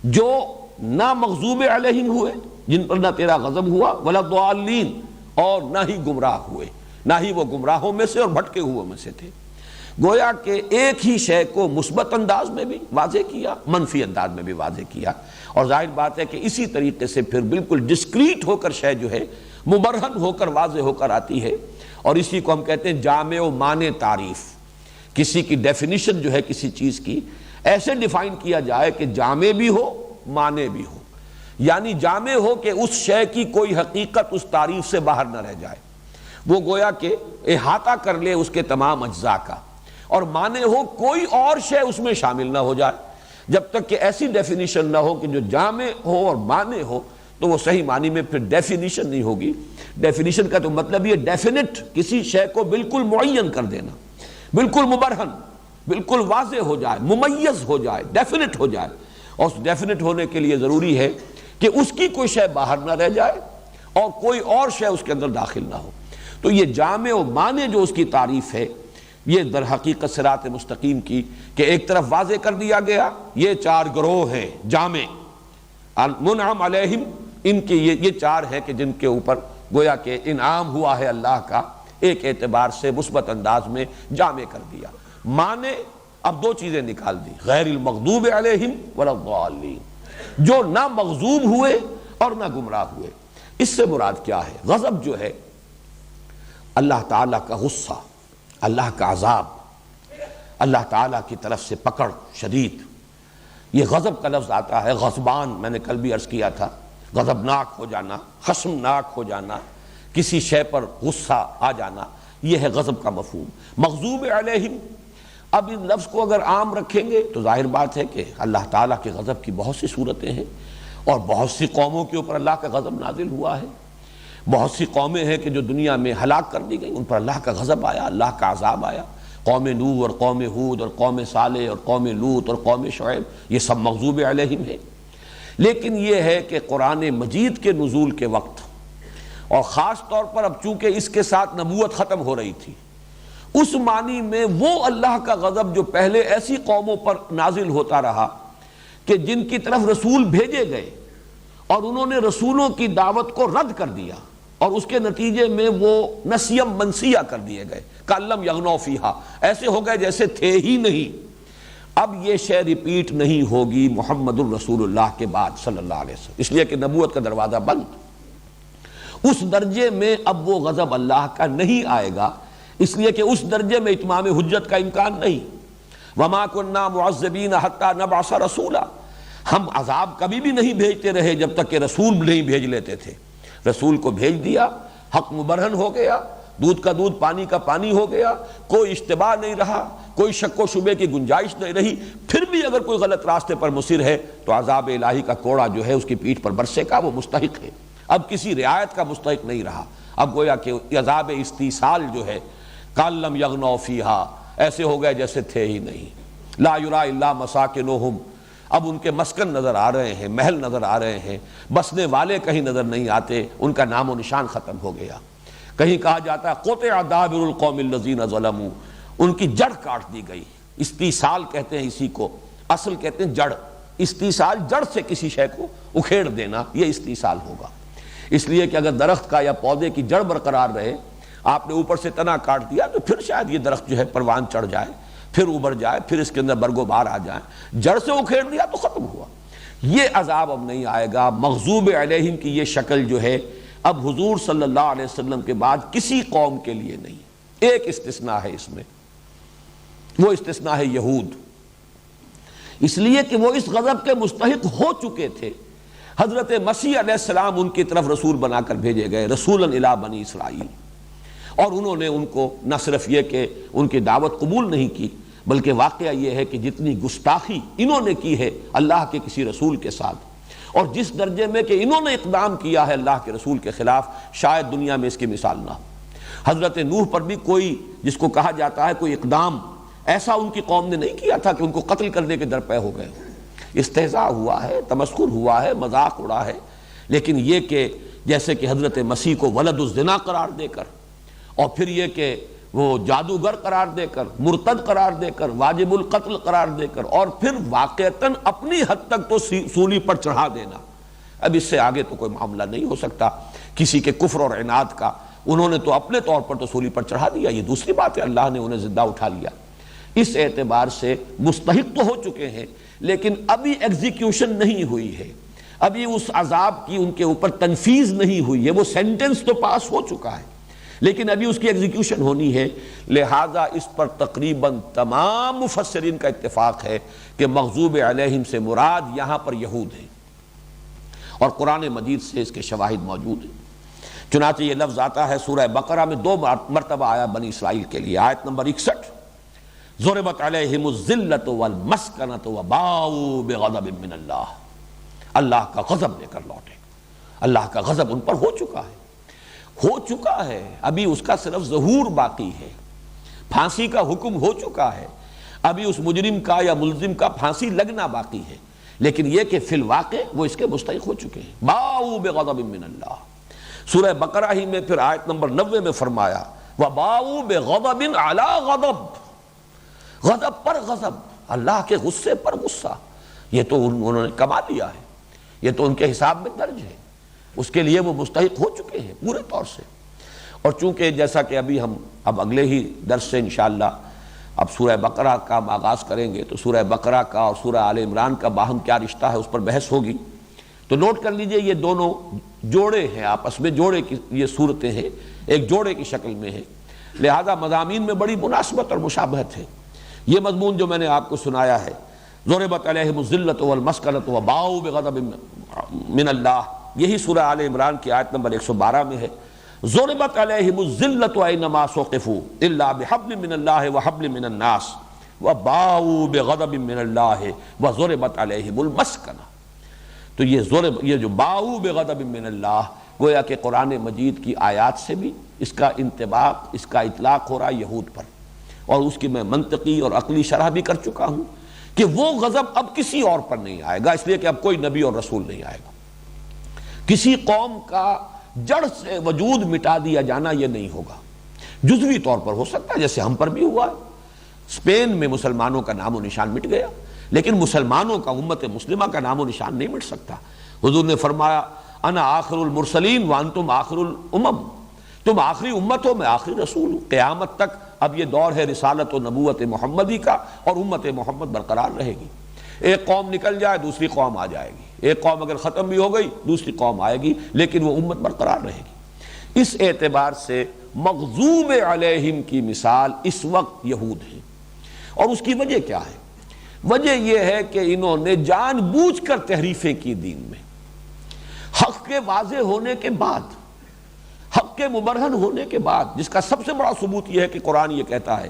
جو نہ مغضوب علیہم ہوئے جن پر نہ تیرا غضب ہوا، ولا الضالین، اور نہ ہی گمراہ ہوئے، نہ ہی وہ گمراہوں میں سے اور بھٹکے ہوئے میں سے تھے۔ گویا کہ ایک ہی شے کو مثبت انداز میں بھی واضح کیا، منفی انداز میں بھی واضح کیا، اور ظاہر بات ہے کہ اسی طریقے سے پھر بالکل ڈسکریٹ ہو کر شے جو ہے مبرہن ہو کر واضح ہو کر آتی ہے، اور اسی کو ہم کہتے ہیں جامع و مانع تعریف۔ کسی کی ڈیفینیشن جو ہے کسی چیز کی ایسے ڈیفائن کیا جائے کہ جامع بھی ہو مانع بھی ہو، یعنی جامع ہو کہ اس شے کی کوئی حقیقت اس تعریف سے باہر نہ رہ جائے، وہ گویا کہ احاطہ کر لے اس کے تمام اجزاء کا، اور مانع ہو کوئی اور شے اس میں شامل نہ ہو جائے۔ جب تک کہ ایسی ڈیفینیشن نہ ہو کہ جو جامع ہو اور مانع ہو تو وہ صحیح معنی میں پھر ڈیفینیشن نہیں ہوگی۔ ڈیفینیشن کا تو مطلب یہ ڈیفینٹ، کسی شے کو بالکل معین کر دینا، بالکل مبرہن، بالکل واضح ہو جائے، ممیز ہو جائے، ڈیفینٹ ہو جائے، اور اس ڈیفینٹ ہونے کے لیے ضروری ہے کہ اس کی کوئی شے باہر نہ رہ جائے اور کوئی اور شے اس کے اندر داخل نہ ہو۔ تو یہ جامع و مانع جو اس کی تعریف ہے، یہ در حقیقت صراط مستقیم کی کہ ایک طرف واضح کر دیا گیا یہ چار گروہ ہیں جامع منعم علیہم، ان کے یہ چار ہیں کہ جن کے اوپر گویا کہ انعام ہوا ہے اللہ کا، ایک اعتبار سے مثبت انداز میں جامع کر دیا۔ معنی اب دو چیزیں نکال دی، غیر المغضوب علیہم ولا الضالین، جو نہ مغضوب ہوئے اور نہ گمراہ ہوئے۔ اس سے مراد کیا ہے؟ غضب جو ہے اللہ تعالیٰ کا غصہ، اللہ کا عذاب، اللہ تعالیٰ کی طرف سے پکڑ شدید۔ یہ غضب کا لفظ آتا ہے غضبان، میں نے کل بھی عرض کیا تھا، غضبناک ہو جانا، خشمناک ہو جانا، کسی شے پر غصہ آ جانا، یہ ہے غضب کا مفہوم۔ مغضوب علیہم، اب ان لفظ کو اگر عام رکھیں گے تو ظاہر بات ہے کہ اللہ تعالیٰ کے غضب کی بہت سی صورتیں ہیں، اور بہت سی قوموں کے اوپر اللہ کا غضب نازل ہوا ہے۔ بہت سی قومیں ہیں کہ جو دنیا میں ہلاک کر دی گئیں، ان پر اللہ کا غضب آیا، اللہ کا عذاب آیا۔ قوم نوح اور قوم ہود اور قوم صالح اور قوم لوط اور قوم شعیب، یہ سب مغضوب علیہم ہیں۔ لیکن یہ ہے کہ قرآن مجید کے نزول کے وقت، اور خاص طور پر اب چونکہ اس کے ساتھ نبوت ختم ہو رہی تھی، اس معنی میں وہ اللہ کا غضب جو پہلے ایسی قوموں پر نازل ہوتا رہا کہ جن کی طرف رسول بھیجے گئے اور انہوں نے رسولوں کی دعوت کو رد کر دیا، اور اس کے نتیجے میں وہ نسیم منسیہ کر دیے گئے، کَأَلَّمْ يَغْنَوْا فِيهَا، ایسے ہو گئے جیسے تھے ہی نہیں۔ اب یہ شے ریپیٹ نہیں ہوگی محمد الرسول اللہ کے بعد صلی اللہ علیہ وسلم، اس لیے کہ نبوت کا دروازہ بند۔ اس درجے میں اب وہ غضب اللہ کا نہیں آئے گا، اس لیے کہ اس درجے میں اتمام حجت کا امکان نہیں۔ وَمَا كُنَّا مُعَذِّبِينَ حَتَّى نَبْعَثَ رَسُولًا، ہم عذاب کبھی بھی نہیں بھیجتے رہے جب تک کہ رسول نہیں بھیج لیتے تھے۔ رسول کو بھیج دیا، حق مبرہن ہو گیا، دودھ کا دودھ پانی کا پانی ہو گیا، کوئی اشتباہ نہیں رہا، کوئی شک و شبے کی گنجائش نہیں رہی۔ پھر بھی اگر کوئی غلط راستے پر مصر ہے تو عذاب الہی کا کوڑا جو ہے اس کی پیٹھ پر برسے کا وہ مستحق ہے، اب کسی رعایت کا مستحق نہیں رہا۔ اب گویا کہ عذاب استیصال جو ہے کَأَلَّمْ يَغْنَوْا فِيهَا، ایسے ہو گئے جیسے تھے ہی نہیں۔ لا یُرَىٰ إِلَّا مَسَاکِنُهُمْ، اب ان کے مسکن نظر آ رہے ہیں، محل نظر آ رہے ہیں، بسنے والے کہیں نظر نہیں آتے، ان کا نام و نشان ختم ہو گیا۔ کہیں کہا جاتا ہے قُطِعَ دَابِرُ الْقَوْمِ الَّذِينَ ظَلَمُوا، ان کی جڑ کاٹ دی گئی۔ استیصال کہتے ہیں اسی کو، اصل کہتے ہیں جڑ، استیصال جڑ سے کسی شے کو اکھیڑ دینا، یہ استیصال ہوگا۔ اس لیے کہ اگر درخت کا یا پودے کی جڑ برقرار رہے، آپ نے اوپر سے تنا کاٹ دیا تو پھر شاید یہ درخت جو ہے پروان چڑھ جائے، پھر ابھر جائے، پھر اس کے اندر برگ و بار آ جائیں۔ جڑ سے اکھیڑ دیا تو ختم ہوا۔ یہ عذاب اب نہیں آئے گا۔ مغضوب علیہم کی یہ شکل جو ہے اب حضور صلی اللہ علیہ وسلم کے بعد کسی قوم کے لیے نہیں۔ ایک استثناء ہے اس میں، وہ استثناء ہے یہود، اس لیے کہ وہ اس غضب کے مستحق ہو چکے تھے۔ حضرت مسیح علیہ السلام ان کی طرف رسول بنا کر بھیجے گئے، رسولا الی بنی اسرائیل، اور انہوں نے ان کو نہ صرف یہ کہ ان کی دعوت قبول نہیں کی، بلکہ واقعہ یہ ہے کہ جتنی گستاخی انہوں نے کی ہے اللہ کے کسی رسول کے ساتھ، اور جس درجے میں کہ انہوں نے اقدام کیا ہے اللہ کے رسول کے خلاف، شاید دنیا میں اس کی مثال نہ ہو۔ حضرت نوح پر بھی کوئی جس کو کہا جاتا ہے کوئی اقدام ایسا ان کی قوم نے نہیں کیا تھا کہ ان کو قتل کرنے کے درپے ہو گئے۔ استہزاء ہوا ہے، تمسخر ہوا ہے، مذاق اڑا ہے، لیکن یہ کہ جیسے کہ حضرت مسیح کو ولد الزنا قرار دے کر، اور پھر یہ کہ وہ جادوگر قرار دے کر، مرتد قرار دے کر، واجب القتل قرار دے کر، اور پھر واقعتاً اپنی حد تک تو سولی پر چڑھا دینا، اب اس سے آگے تو کوئی معاملہ نہیں ہو سکتا کسی کے کفر اور عناد کا۔ انہوں نے تو اپنے طور پر تو سولی پر چڑھا دیا، یہ دوسری بات ہے اللہ نے انہیں زندہ اٹھا لیا۔ اس اعتبار سے مستحق تو ہو چکے ہیں، لیکن ابھی ایگزیکیوشن نہیں ہوئی ہے، ابھی اس عذاب کی ان کے اوپر تنفیذ نہیں ہوئی ہے۔ وہ سینٹنس تو پاس ہو چکا ہے لیکن ابھی اس کی ایگزیکیوشن ہونی ہے، لہٰذا اس پر تقریباً تمام مفسرین کا اتفاق ہے کہ مغضوب علیہم سے مراد یہاں پر یہود ہیں، اور قرآن مجید سے اس کے شواہد موجود ہیں۔ چنانچہ یہ لفظ آتا ہے سورہ بقرہ میں 2 مرتبہ آیا بنی اسرائیل کے لیے، آیت نمبر 61، ضربت علیہم الذلۃ والمسکنۃ وباؤوا بغضب من اللہ، اللہ کا غضب لے کر لوٹے، اللہ کا غضب ان پر ہو چکا ہے، ابھی اس کا صرف ظہور باقی ہے، پھانسی کا حکم ہو چکا ہے، ابھی اس مجرم کا یا ملزم کا پھانسی لگنا باقی ہے، لیکن یہ کہ فی الواقع وہ اس کے مستحق ہو چکے ہیں۔ باؤوا بغضب من اللہ، سورہ بقرہ ہی میں پھر آیت نمبر 90 میں فرمایا وباؤوا بغضب علی غضب، غضب پر غضب، اللہ کے غصے پر غصہ، یہ تو انہوں نے کما لیا ہے، یہ تو ان کے حساب میں درج ہے، اس کے لیے وہ مستحق ہو چکے ہیں پورے طور سے۔ اور چونکہ جیسا کہ ابھی ہم اب اگلے ہی درس سے انشاءاللہ اب سورہ بقرہ کا آغاز کریں گے، تو سورہ بقرہ کا اور سورہ آل عمران کا باہم کیا رشتہ ہے اس پر بحث ہوگی، تو نوٹ کر لیجئے یہ دونوں جوڑے ہیں، آپس میں جوڑے کی یہ صورتیں ہیں، ایک جوڑے کی شکل میں ہے، لہذا مضامین میں بڑی مناسبت اور مشابہت ہے۔ یہ مضمون جو میں نے آپ کو سنایا ہے، ضربت علیہم الذلۃ والمسکنۃ وباؤوا بغضب من اللہ، یہی سورہ آل عمران کی آیت نمبر 112 میں ہے، ضربت علیہم الذلۃ اینما ثقفوا الا بحبل من اللہ وحبل من الناس وباؤوا بغضب من اللہ وضربت علیہم المسکنہ۔ تو یہ جو باؤوا بغضب من اللہ، گویا کہ قرآن مجید کی آیات سے بھی اس کا انطباق، اس کا اطلاق ہو رہا ہے یہود پر، اور اس کی میں منطقی اور عقلی شرح بھی کر چکا ہوں کہ وہ غضب اب کسی اور پر نہیں آئے گا، اس لیے کہ اب کوئی نبی اور رسول نہیں آئے گا۔ کسی قوم کا جڑ سے وجود مٹا دیا جانا یہ نہیں ہوگا، جزوی طور پر ہو سکتا ہے، جیسے ہم پر بھی ہوا ہے، اسپین میں مسلمانوں کا نام و نشان مٹ گیا، لیکن مسلمانوں کا، امت مسلمہ کا نام و نشان نہیں مٹ سکتا۔ حضور نے فرمایا انا آخر المرسلین وانتم آخر الامم، تم آخری امت ہو، میں آخری رسول ہوں۔ قیامت تک اب یہ دور ہے رسالت و نبوت محمدی کا، اور امت محمد برقرار رہے گی۔ ایک قوم نکل جائے دوسری قوم آ جائے گی، ایک قوم اگر ختم بھی ہو گئی دوسری قوم آئے گی، لیکن وہ امت برقرار رہے گی۔ اس اعتبار سے مغضوب علیہم کی مثال اس وقت یہود ہیں، اور اس کی وجہ کیا ہے؟ وجہ یہ ہے کہ انہوں نے جان بوجھ کر تحریفیں کی دین میں، حق کے واضح ہونے کے بعد، حق کے مبرہن ہونے کے بعد، جس کا سب سے بڑا ثبوت یہ ہے کہ قرآن یہ کہتا ہے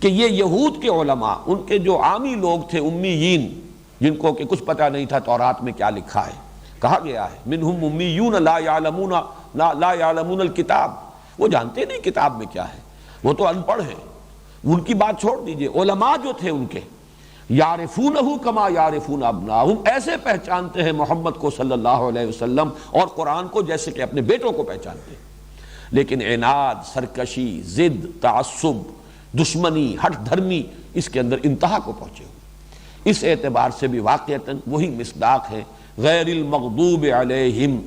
کہ یہ یہود کے علماء، ان کے جو عامی لوگ تھے امیین، جن کو کہ کچھ پتہ نہیں تھا تورات میں کیا لکھا ہے، کہا گیا ہے منہم امیون لا یعلمون الکتاب، وہ جانتے نہیں کتاب میں کیا ہے، وہ تو ان پڑھ ہیں۔ ان کی بات چھوڑ دیجئے، علماء جو تھے ان کے، یعرفونہ کما یعرفون ابناءہم، ایسے پہچانتے ہیں محمد کو صلی اللہ علیہ وسلم اور قرآن کو جیسے کہ اپنے بیٹوں کو پہچانتے ہیں، لیکن عناد، سرکشی، ضد، تعصب، دشمنی، ہٹ دھرمی اس کے اندر انتہا کو پہنچے ہوئے۔ اس اعتبار سے بھی واقعتاً وہی مصداق ہے غیر المغضوب علیہم،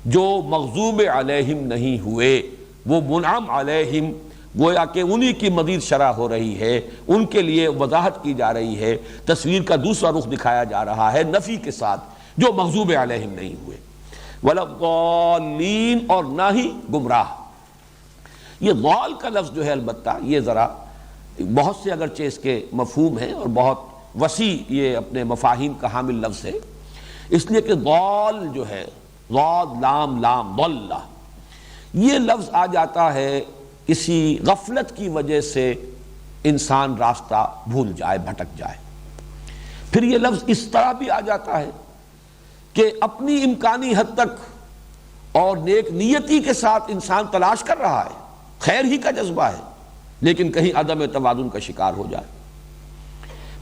جو مغضوب علیہم نہیں ہوئے، وہ منعم علیہم، گویا کہ انہی کی مزید شرح ہو رہی ہے، ان کے لیے وضاحت کی جا رہی ہے، تصویر کا دوسرا رخ دکھایا جا رہا ہے نفی کے ساتھ، جو مغضوب علیہم نہیں ہوئے، ولا الضالین، اور نہ ہی گمراہ۔ یہ ضال کا لفظ جو ہے البتہ یہ ذرا بہت سے اگرچہ اس کے مفہوم ہیں اور بہت وسیع یہ اپنے مفاہیم کا حامل لفظ ہے، اس لیے کہ ضال جو ہے، ضاد لام لام ضلہ، یہ لفظ آ جاتا ہے کسی غفلت کی وجہ سے انسان راستہ بھول جائے، بھٹک جائے۔ پھر یہ لفظ اس طرح بھی آ جاتا ہے کہ اپنی امکانی حد تک اور نیک نیتی کے ساتھ انسان تلاش کر رہا ہے، خیر ہی کا جذبہ ہے، لیکن کہیں عدم توازن کا شکار ہو جائے۔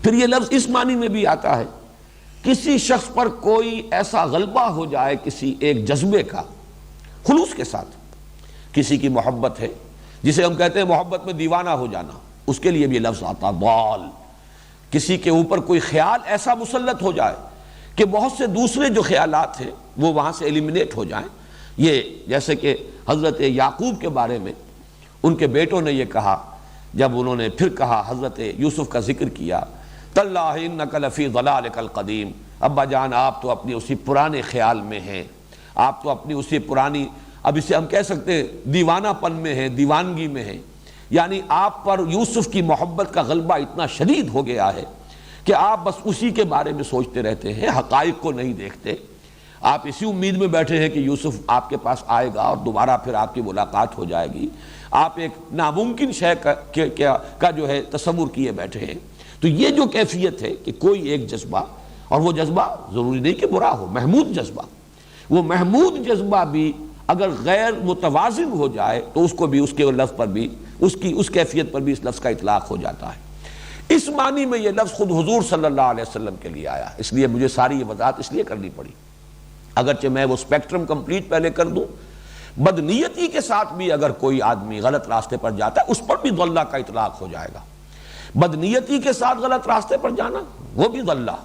پھر یہ لفظ اس معنی میں بھی آتا ہے کسی شخص پر کوئی ایسا غلبہ ہو جائے کسی ایک جذبے کا، خلوص کے ساتھ، کسی کی محبت ہے، جسے ہم کہتے ہیں محبت میں دیوانہ ہو جانا، اس کے لیے بھی یہ لفظ آتا ضال۔ کسی کے اوپر کوئی خیال ایسا مسلط ہو جائے کہ بہت سے دوسرے جو خیالات ہیں وہ وہاں سے ایلیمنیٹ ہو جائیں۔ یہ جیسے کہ حضرت یعقوب کے بارے میں ان کے بیٹوں نے یہ کہا، جب انہوں نے پھر کہا، حضرت یوسف کا ذکر کیا، تاللہ انک لفی ضلالک القدیم، ابا جان آپ تو اپنی اسی پرانے خیال میں ہیں، آپ تو اپنی اسی پرانی، اب اسے ہم کہہ سکتے ہیں دیوانہ پن میں ہیں، دیوانگی میں ہیں، یعنی آپ پر یوسف کی محبت کا غلبہ اتنا شدید ہو گیا ہے کہ آپ بس اسی کے بارے میں سوچتے رہتے ہیں، حقائق کو نہیں دیکھتے۔ آپ اسی امید میں بیٹھے ہیں کہ یوسف آپ کے پاس آئے گا اور دوبارہ پھر آپ کی ملاقات ہو جائے گی، آپ ایک ناممکن شے کا جو ہے تصور کیے بیٹھے ہیں۔ تو یہ جو کیفیت ہے کہ کوئی ایک جذبہ، اور وہ جذبہ ضروری نہیں کہ برا ہو، محمود جذبہ، وہ محمود جذبہ بھی اگر غیر متوازن ہو جائے تو اس کو بھی، اس کے لفظ پر بھی، اس کیفیت پر بھی اس لفظ کا اطلاق ہو جاتا ہے۔ اس معنی میں یہ لفظ خود حضور صلی اللہ علیہ وسلم کے لیے آیا، اس لیے مجھے ساری یہ وضاحت اس لیے کرنی پڑی، اگرچہ میں وہ اسپیکٹرم کمپلیٹ پہلے کر دوں۔ بدنیتی کے ساتھ بھی اگر کوئی آدمی غلط راستے پر جاتا ہے اس پر بھی ضلہ کا اطلاق ہو جائے گا۔ بدنیتی کے ساتھ غلط راستے پر جانا وہ بھی ضلہ،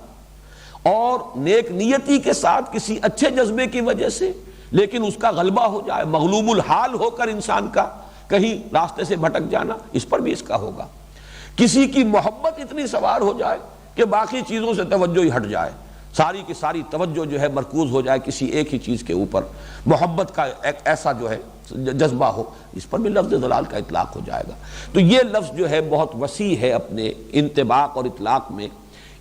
اور نیک نیتی کے ساتھ کسی اچھے جذبے کی وجہ سے لیکن اس کا غلبہ ہو جائے، مغلوب الحال ہو کر انسان کا کہیں راستے سے بھٹک جانا، اس پر بھی اس کا ہوگا۔ کسی کی محبت اتنی سوار ہو جائے کہ باقی چیزوں سے توجہ ہی ہٹ جائے، ساری کی ساری توجہ جو ہے مرکوز ہو جائے کسی ایک ہی چیز کے اوپر، محبت کا ایک ایسا جو ہے جذبہ ہو، اس پر بھی لفظ ضلال کا اطلاق ہو جائے گا۔ تو یہ لفظ جو ہے بہت وسیع ہے اپنے انطباق اور اطلاق میں۔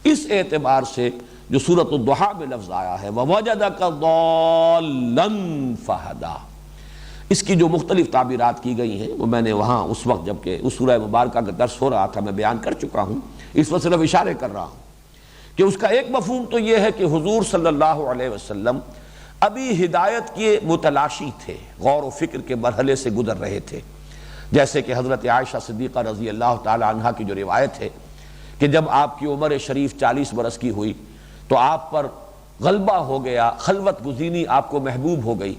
اس اعتبار سے جو سورۃ الضحیٰ میں لفظ آیا ہے وَوَجَدَكَ ضَالًّا فَہَدَىٰ، اس کی جو مختلف تعبیرات کی گئی ہیں وہ میں نے وہاں اس وقت جبکہ اس سورہ مبارکہ کا درس ہو رہا تھا میں بیان کر چکا ہوں، اس وقت صرف اشارے کر رہا ہوں کہ اس کا ایک مفہوم تو یہ ہے کہ حضور صلی اللہ علیہ وسلم ابھی ہدایت کے متلاشی تھے، غور و فکر کے مرحلے سے گزر رہے تھے، جیسے کہ حضرت عائشہ صدیقہ رضی اللہ تعالی عنہا کی جو روایت ہے کہ جب آپ کی عمر شریف 40 برس کی ہوئی تو آپ پر غلبہ ہو گیا، خلوت گزینی آپ کو محبوب ہو گئی،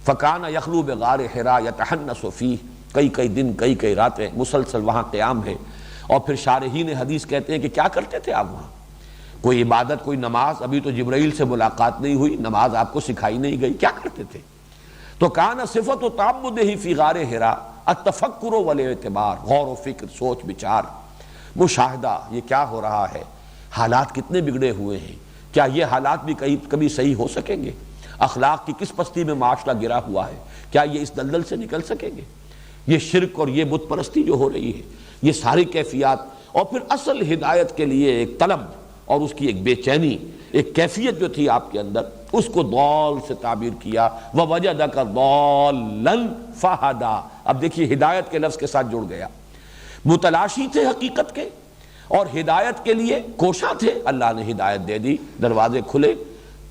فکان یخلو بغار حرا یتحنس فیہ، کئی کئی دن کئی کئی راتیں مسلسل وہاں قیام ہے. اور پھر شارحین حدیث کہتے ہیں کہ کیا کرتے تھے آپ وہاں؟ کوئی عبادت، کوئی نماز، ابھی تو جبرائیل سے ملاقات نہیں ہوئی، نماز آپ کو سکھائی نہیں گئی، کیا کرتے تھے؟ تو کان صفت و تعبدہ فی غار حرا التفکر والاعتبار، غور و فکر، سوچ بچار، مشاہدہ، یہ کیا ہو رہا ہے، حالات کتنے بگڑے ہوئے ہیں، کیا یہ حالات بھی کبھی صحیح ہو سکیں گے؟ اخلاق کی کس پستی میں معاشرہ گرا ہوا ہے، کیا یہ اس دلدل سے نکل سکیں گے؟ یہ شرک اور یہ بت پرستی جو ہو رہی ہے، یہ ساری کیفیات، اور پھر اصل ہدایت کے لیے ایک طلب اور اس کی ایک بے چینی، ایک کیفیت جو تھی آپ کے اندر، اس کو ضال سے تعبیر کیا. وَوَجَدَكَ ضَالًّا فَہَدَىٰ. اب دیکھیے ہدایت کے لفظ کے ساتھ جڑ گیا. متلاشی تھے حقیقت کے اور ہدایت کے لیے کوشاں تھے، اللہ نے ہدایت دے دی، دروازے کھلے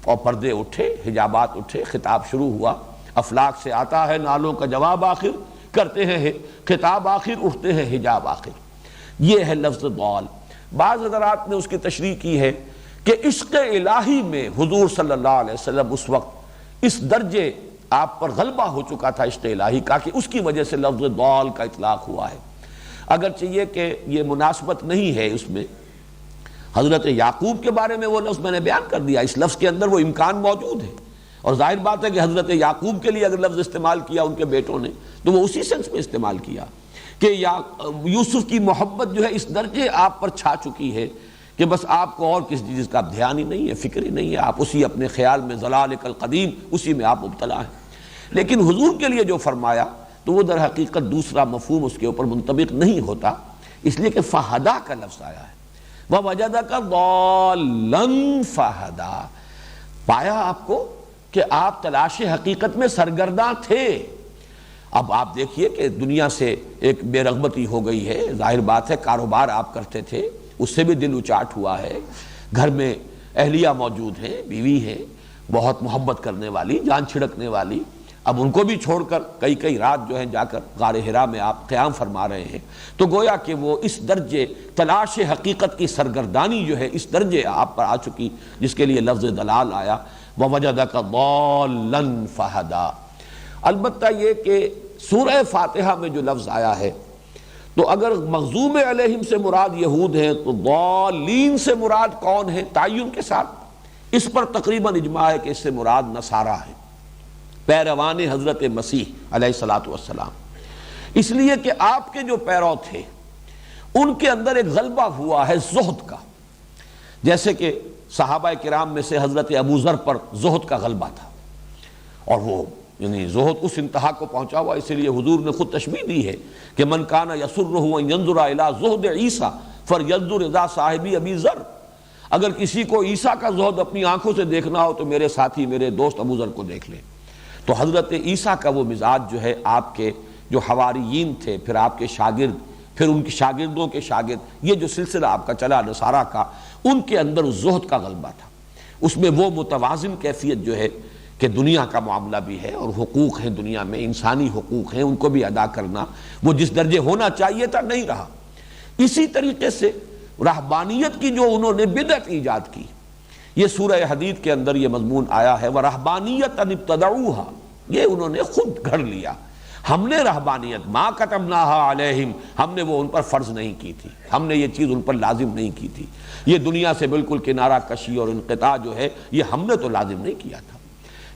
اور پردے اٹھے، حجابات اٹھے، خطاب شروع ہوا. افلاک سے آتا ہے نالوں کا جواب آخر، کرتے ہیں خطاب آخر، اٹھتے ہیں حجاب آخر. یہ ہے لفظ ضال. بعض حضرات نے اس کی تشریح کی ہے کہ عشق الہی میں حضور صلی اللہ علیہ وسلم اس وقت اس درجے آپ پر غلبہ ہو چکا تھا عشق الہی کا کہ اس کی وجہ سے لفظ ضال کا اطلاق ہوا ہے. اگرچہ یہ کہ یہ مناسبت نہیں ہے اس میں، حضرت یعقوب کے بارے میں وہ لفظ میں نے بیان کر دیا، اس لفظ کے اندر وہ امکان موجود ہے، اور ظاہر بات ہے کہ حضرت یعقوب کے لیے اگر لفظ استعمال کیا ان کے بیٹوں نے تو وہ اسی سینس میں استعمال کیا کہ یوسف کی محبت جو ہے اس درجے آپ پر چھا چکی ہے کہ بس آپ کو اور کسی چیز کا دھیان ہی نہیں ہے، فکر ہی نہیں ہے، آپ اسی اپنے خیال میں ضلالک القدیم اسی میں آپ مبتلا ہیں. لیکن حضور کے لیے جو فرمایا تو وہ در حقیقت دوسرا مفہوم اس کے اوپر منطبق نہیں ہوتا، اس لیے کہ فہدا کا لفظ آیا ہے. وَوَجَدَكَ ضَالًّا فَہَدَىٰ. پایا آپ کو کہ آپ تلاش حقیقت میں سرگرداں تھے. اب آپ دیکھیے کہ دنیا سے ایک بے رغبتی ہو گئی ہے، ظاہر بات ہے کاروبار آپ کرتے تھے اس سے بھی دل اچاٹ ہوا ہے، گھر میں اہلیہ موجود ہیں، بیوی ہے بہت محبت کرنے والی، جان چھڑکنے والی، اب ان کو بھی چھوڑ کر کئی کئی رات جو ہے جا کر غار حرا میں آپ قیام فرما رہے ہیں. تو گویا کہ وہ اس درجے تلاش حقیقت کی سرگردانی جو ہے اس درجے آپ پر آ چکی جس کے لیے لفظ دلال آیا. وَوَجَدَكَ ضَالًّا فَہَدَىٰ. البتہ یہ کہ سورہ فاتحہ میں جو لفظ آیا ہے تو اگر مغضوب علیہم سے مراد یہود ہیں تو ضالین سے مراد کون ہے تعین کے ساتھ؟ اس پر تقریباً اجماع ہے کہ اس سے مراد نصارہ ہے، پیروان حضرت مسیح علیہ الصلوۃ والسلام. اس لیے کہ آپ کے جو پیرو تھے ان کے اندر ایک غلبہ ہوا ہے زہد کا، جیسے کہ صحابہ کرام میں سے حضرت ابو ذر پر زہد کا غلبہ تھا، اور وہ یعنی زہد اس انتہا کو پہنچا ہوا، اسی لیے حضور نے خود تشبیہ دی ہے کہ من کان یسرہ ان ینظر الی زہد عیسیٰ فلینظر الی صاحبی ابی ذر. اگر کسی کو عیسیٰ کا زہد اپنی آنکھوں سے دیکھنا ہو تو میرے ساتھی میرے دوست ابو ذر کو دیکھ لیں. تو حضرت عیسیٰ کا وہ مزاج جو ہے آپ کے جو حواریین تھے، پھر آپ کے شاگرد، پھر ان کے شاگردوں کے شاگرد، یہ جو سلسلہ آپ کا چلا نصارہ کا، ان کے اندر اس زہد کا غلبہ تھا. اس میں وہ متوازن کیفیت جو ہے کہ دنیا کا معاملہ بھی ہے اور حقوق ہیں دنیا میں، انسانی حقوق ہیں، ان کو بھی ادا کرنا، وہ جس درجے ہونا چاہیے تھا نہیں رہا. اسی طریقے سے رہبانیت کی جو انہوں نے بدعت ایجاد کی، یہ سورہ حدید کے اندر یہ مضمون آیا ہے، وَرَهْبَانِيَّةً ابْتَدَعُوهَا. یہ انہوں نے خود گھڑ لیا. ہم نے رہبانیت مَا كَتَبْنَاهَا عَلَيْهِمْ، ہم نے وہ ان پر فرض نہیں کی تھی، ہم نے یہ چیز ان پر لازم نہیں کی تھی. یہ دنیا سے بالکل کنارہ کشی اور انقطاع جو ہے یہ ہم نے تو لازم نہیں کیا تھا.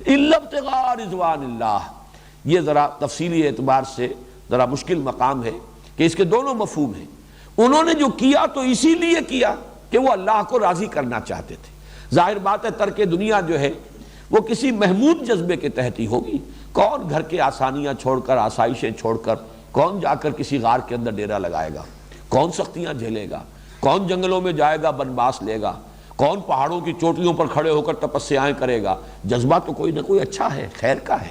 إِلَّا ابْتِغَاءَ رِضْوَانِ اللَّهِ. یہ ذرا تفصیلی اعتبار سے ذرا مشکل مقام ہے کہ اس کے دونوں مفہوم ہیں. انہوں نے جو کیا تو اسی لیے کیا کہ وہ اللہ کو راضی کرنا چاہتے تھے. ظاہر بات ہے ترک دنیا جو ہے وہ کسی محمود جذبے کے تحت ہی ہوگی. کون گھر کے آسانیاں چھوڑ کر، آسائشیں چھوڑ کر کون جا کر کسی غار کے اندر ڈیرا لگائے گا؟ کون سختیاں جھیلے گا؟ کون جنگلوں میں جائے گا، بنواس لے گا؟ کون پہاڑوں کی چوٹیوں پر کھڑے ہو کر تپسیائیں کرے گا؟ جذبہ تو کوئی نہ کوئی اچھا ہے، خیر کا ہے.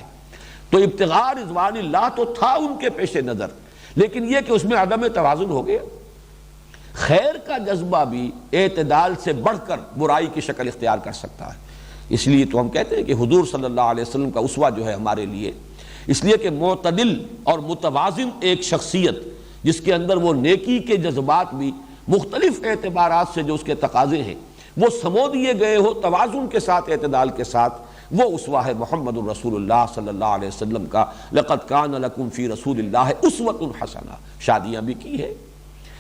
تو ابتغاء رضوان اللہ تو تھا ان کے پیش نظر، لیکن یہ کہ اس میں عدم توازن ہو گیا. خیر کا جذبہ بھی اعتدال سے بڑھ کر برائی کی شکل اختیار کر سکتا ہے. اس لیے تو ہم کہتے ہیں کہ حضور صلی اللہ علیہ وسلم کا اسوہ جو ہے ہمارے لیے، اس لیے کہ معتدل اور متوازن ایک شخصیت جس کے اندر وہ نیکی کے جذبات بھی مختلف اعتبارات سے جو اس کے تقاضے ہیں وہ سمو دیے گئے ہو توازن کے ساتھ، اعتدال کے ساتھ، وہ اسوہ ہے محمد الرسول اللہ صلی اللہ علیہ وسلم کا، لقد کان لکم فی رسول اللہ اسوۃ حسنہ۔ شادیاں بھی کی ہے،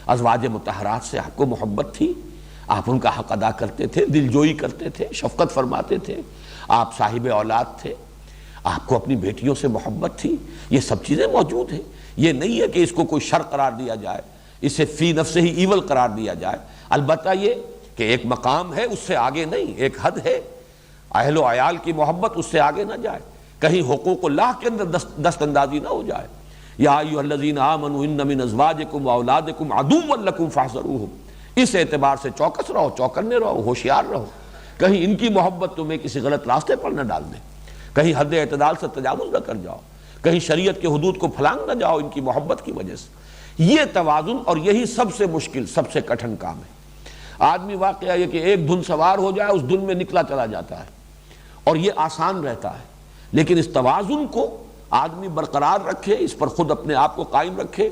ازواج مطہرات سے آپ کو محبت تھی، آپ ان کا حق ادا کرتے تھے، دلجوئی کرتے تھے، شفقت فرماتے تھے، آپ صاحب اولاد تھے، آپ کو اپنی بیٹیوں سے محبت تھی، یہ سب چیزیں موجود ہیں۔ یہ نہیں ہے کہ اس کو کوئی شر قرار دیا جائے، اسے فی نفسہ ہی ایول قرار دیا جائے، البتہ یہ کہ ایک مقام ہے، اس سے آگے نہیں، ایک حد ہے، اہل و عیال کی محبت اس سے آگے نہ جائے، کہیں حقوق اللہ کے اندر دست اندازی نہ ہو جائے۔ یا ایھا الذین آمنوا ان من ازواجکم واولادکم عدوا لکم فاحذروہم، اس اعتبار سے چوکس رہو، چوکنے رہو، ہوشیار رہو، کہیں ان کی محبت تمہیں کسی غلط راستے پر نہ ڈال دے، کہیں حد اعتدال سے تجاوز نہ کر جاؤ، کہیں شریعت کے حدود کو پھلانگ نہ جاؤ ان کی محبت کی وجہ سے۔ یہ توازن، اور یہی سب سے مشکل، سب سے کٹھن کام ہے۔ آدمی واقعہ یہ کہ ایک دھن سوار ہو جائے، اس دھن میں نکلا چلا جاتا ہے، اور یہ آسان رہتا ہے، لیکن اس توازن کو آدمی برقرار رکھے، اس پر خود اپنے آپ کو قائم رکھے۔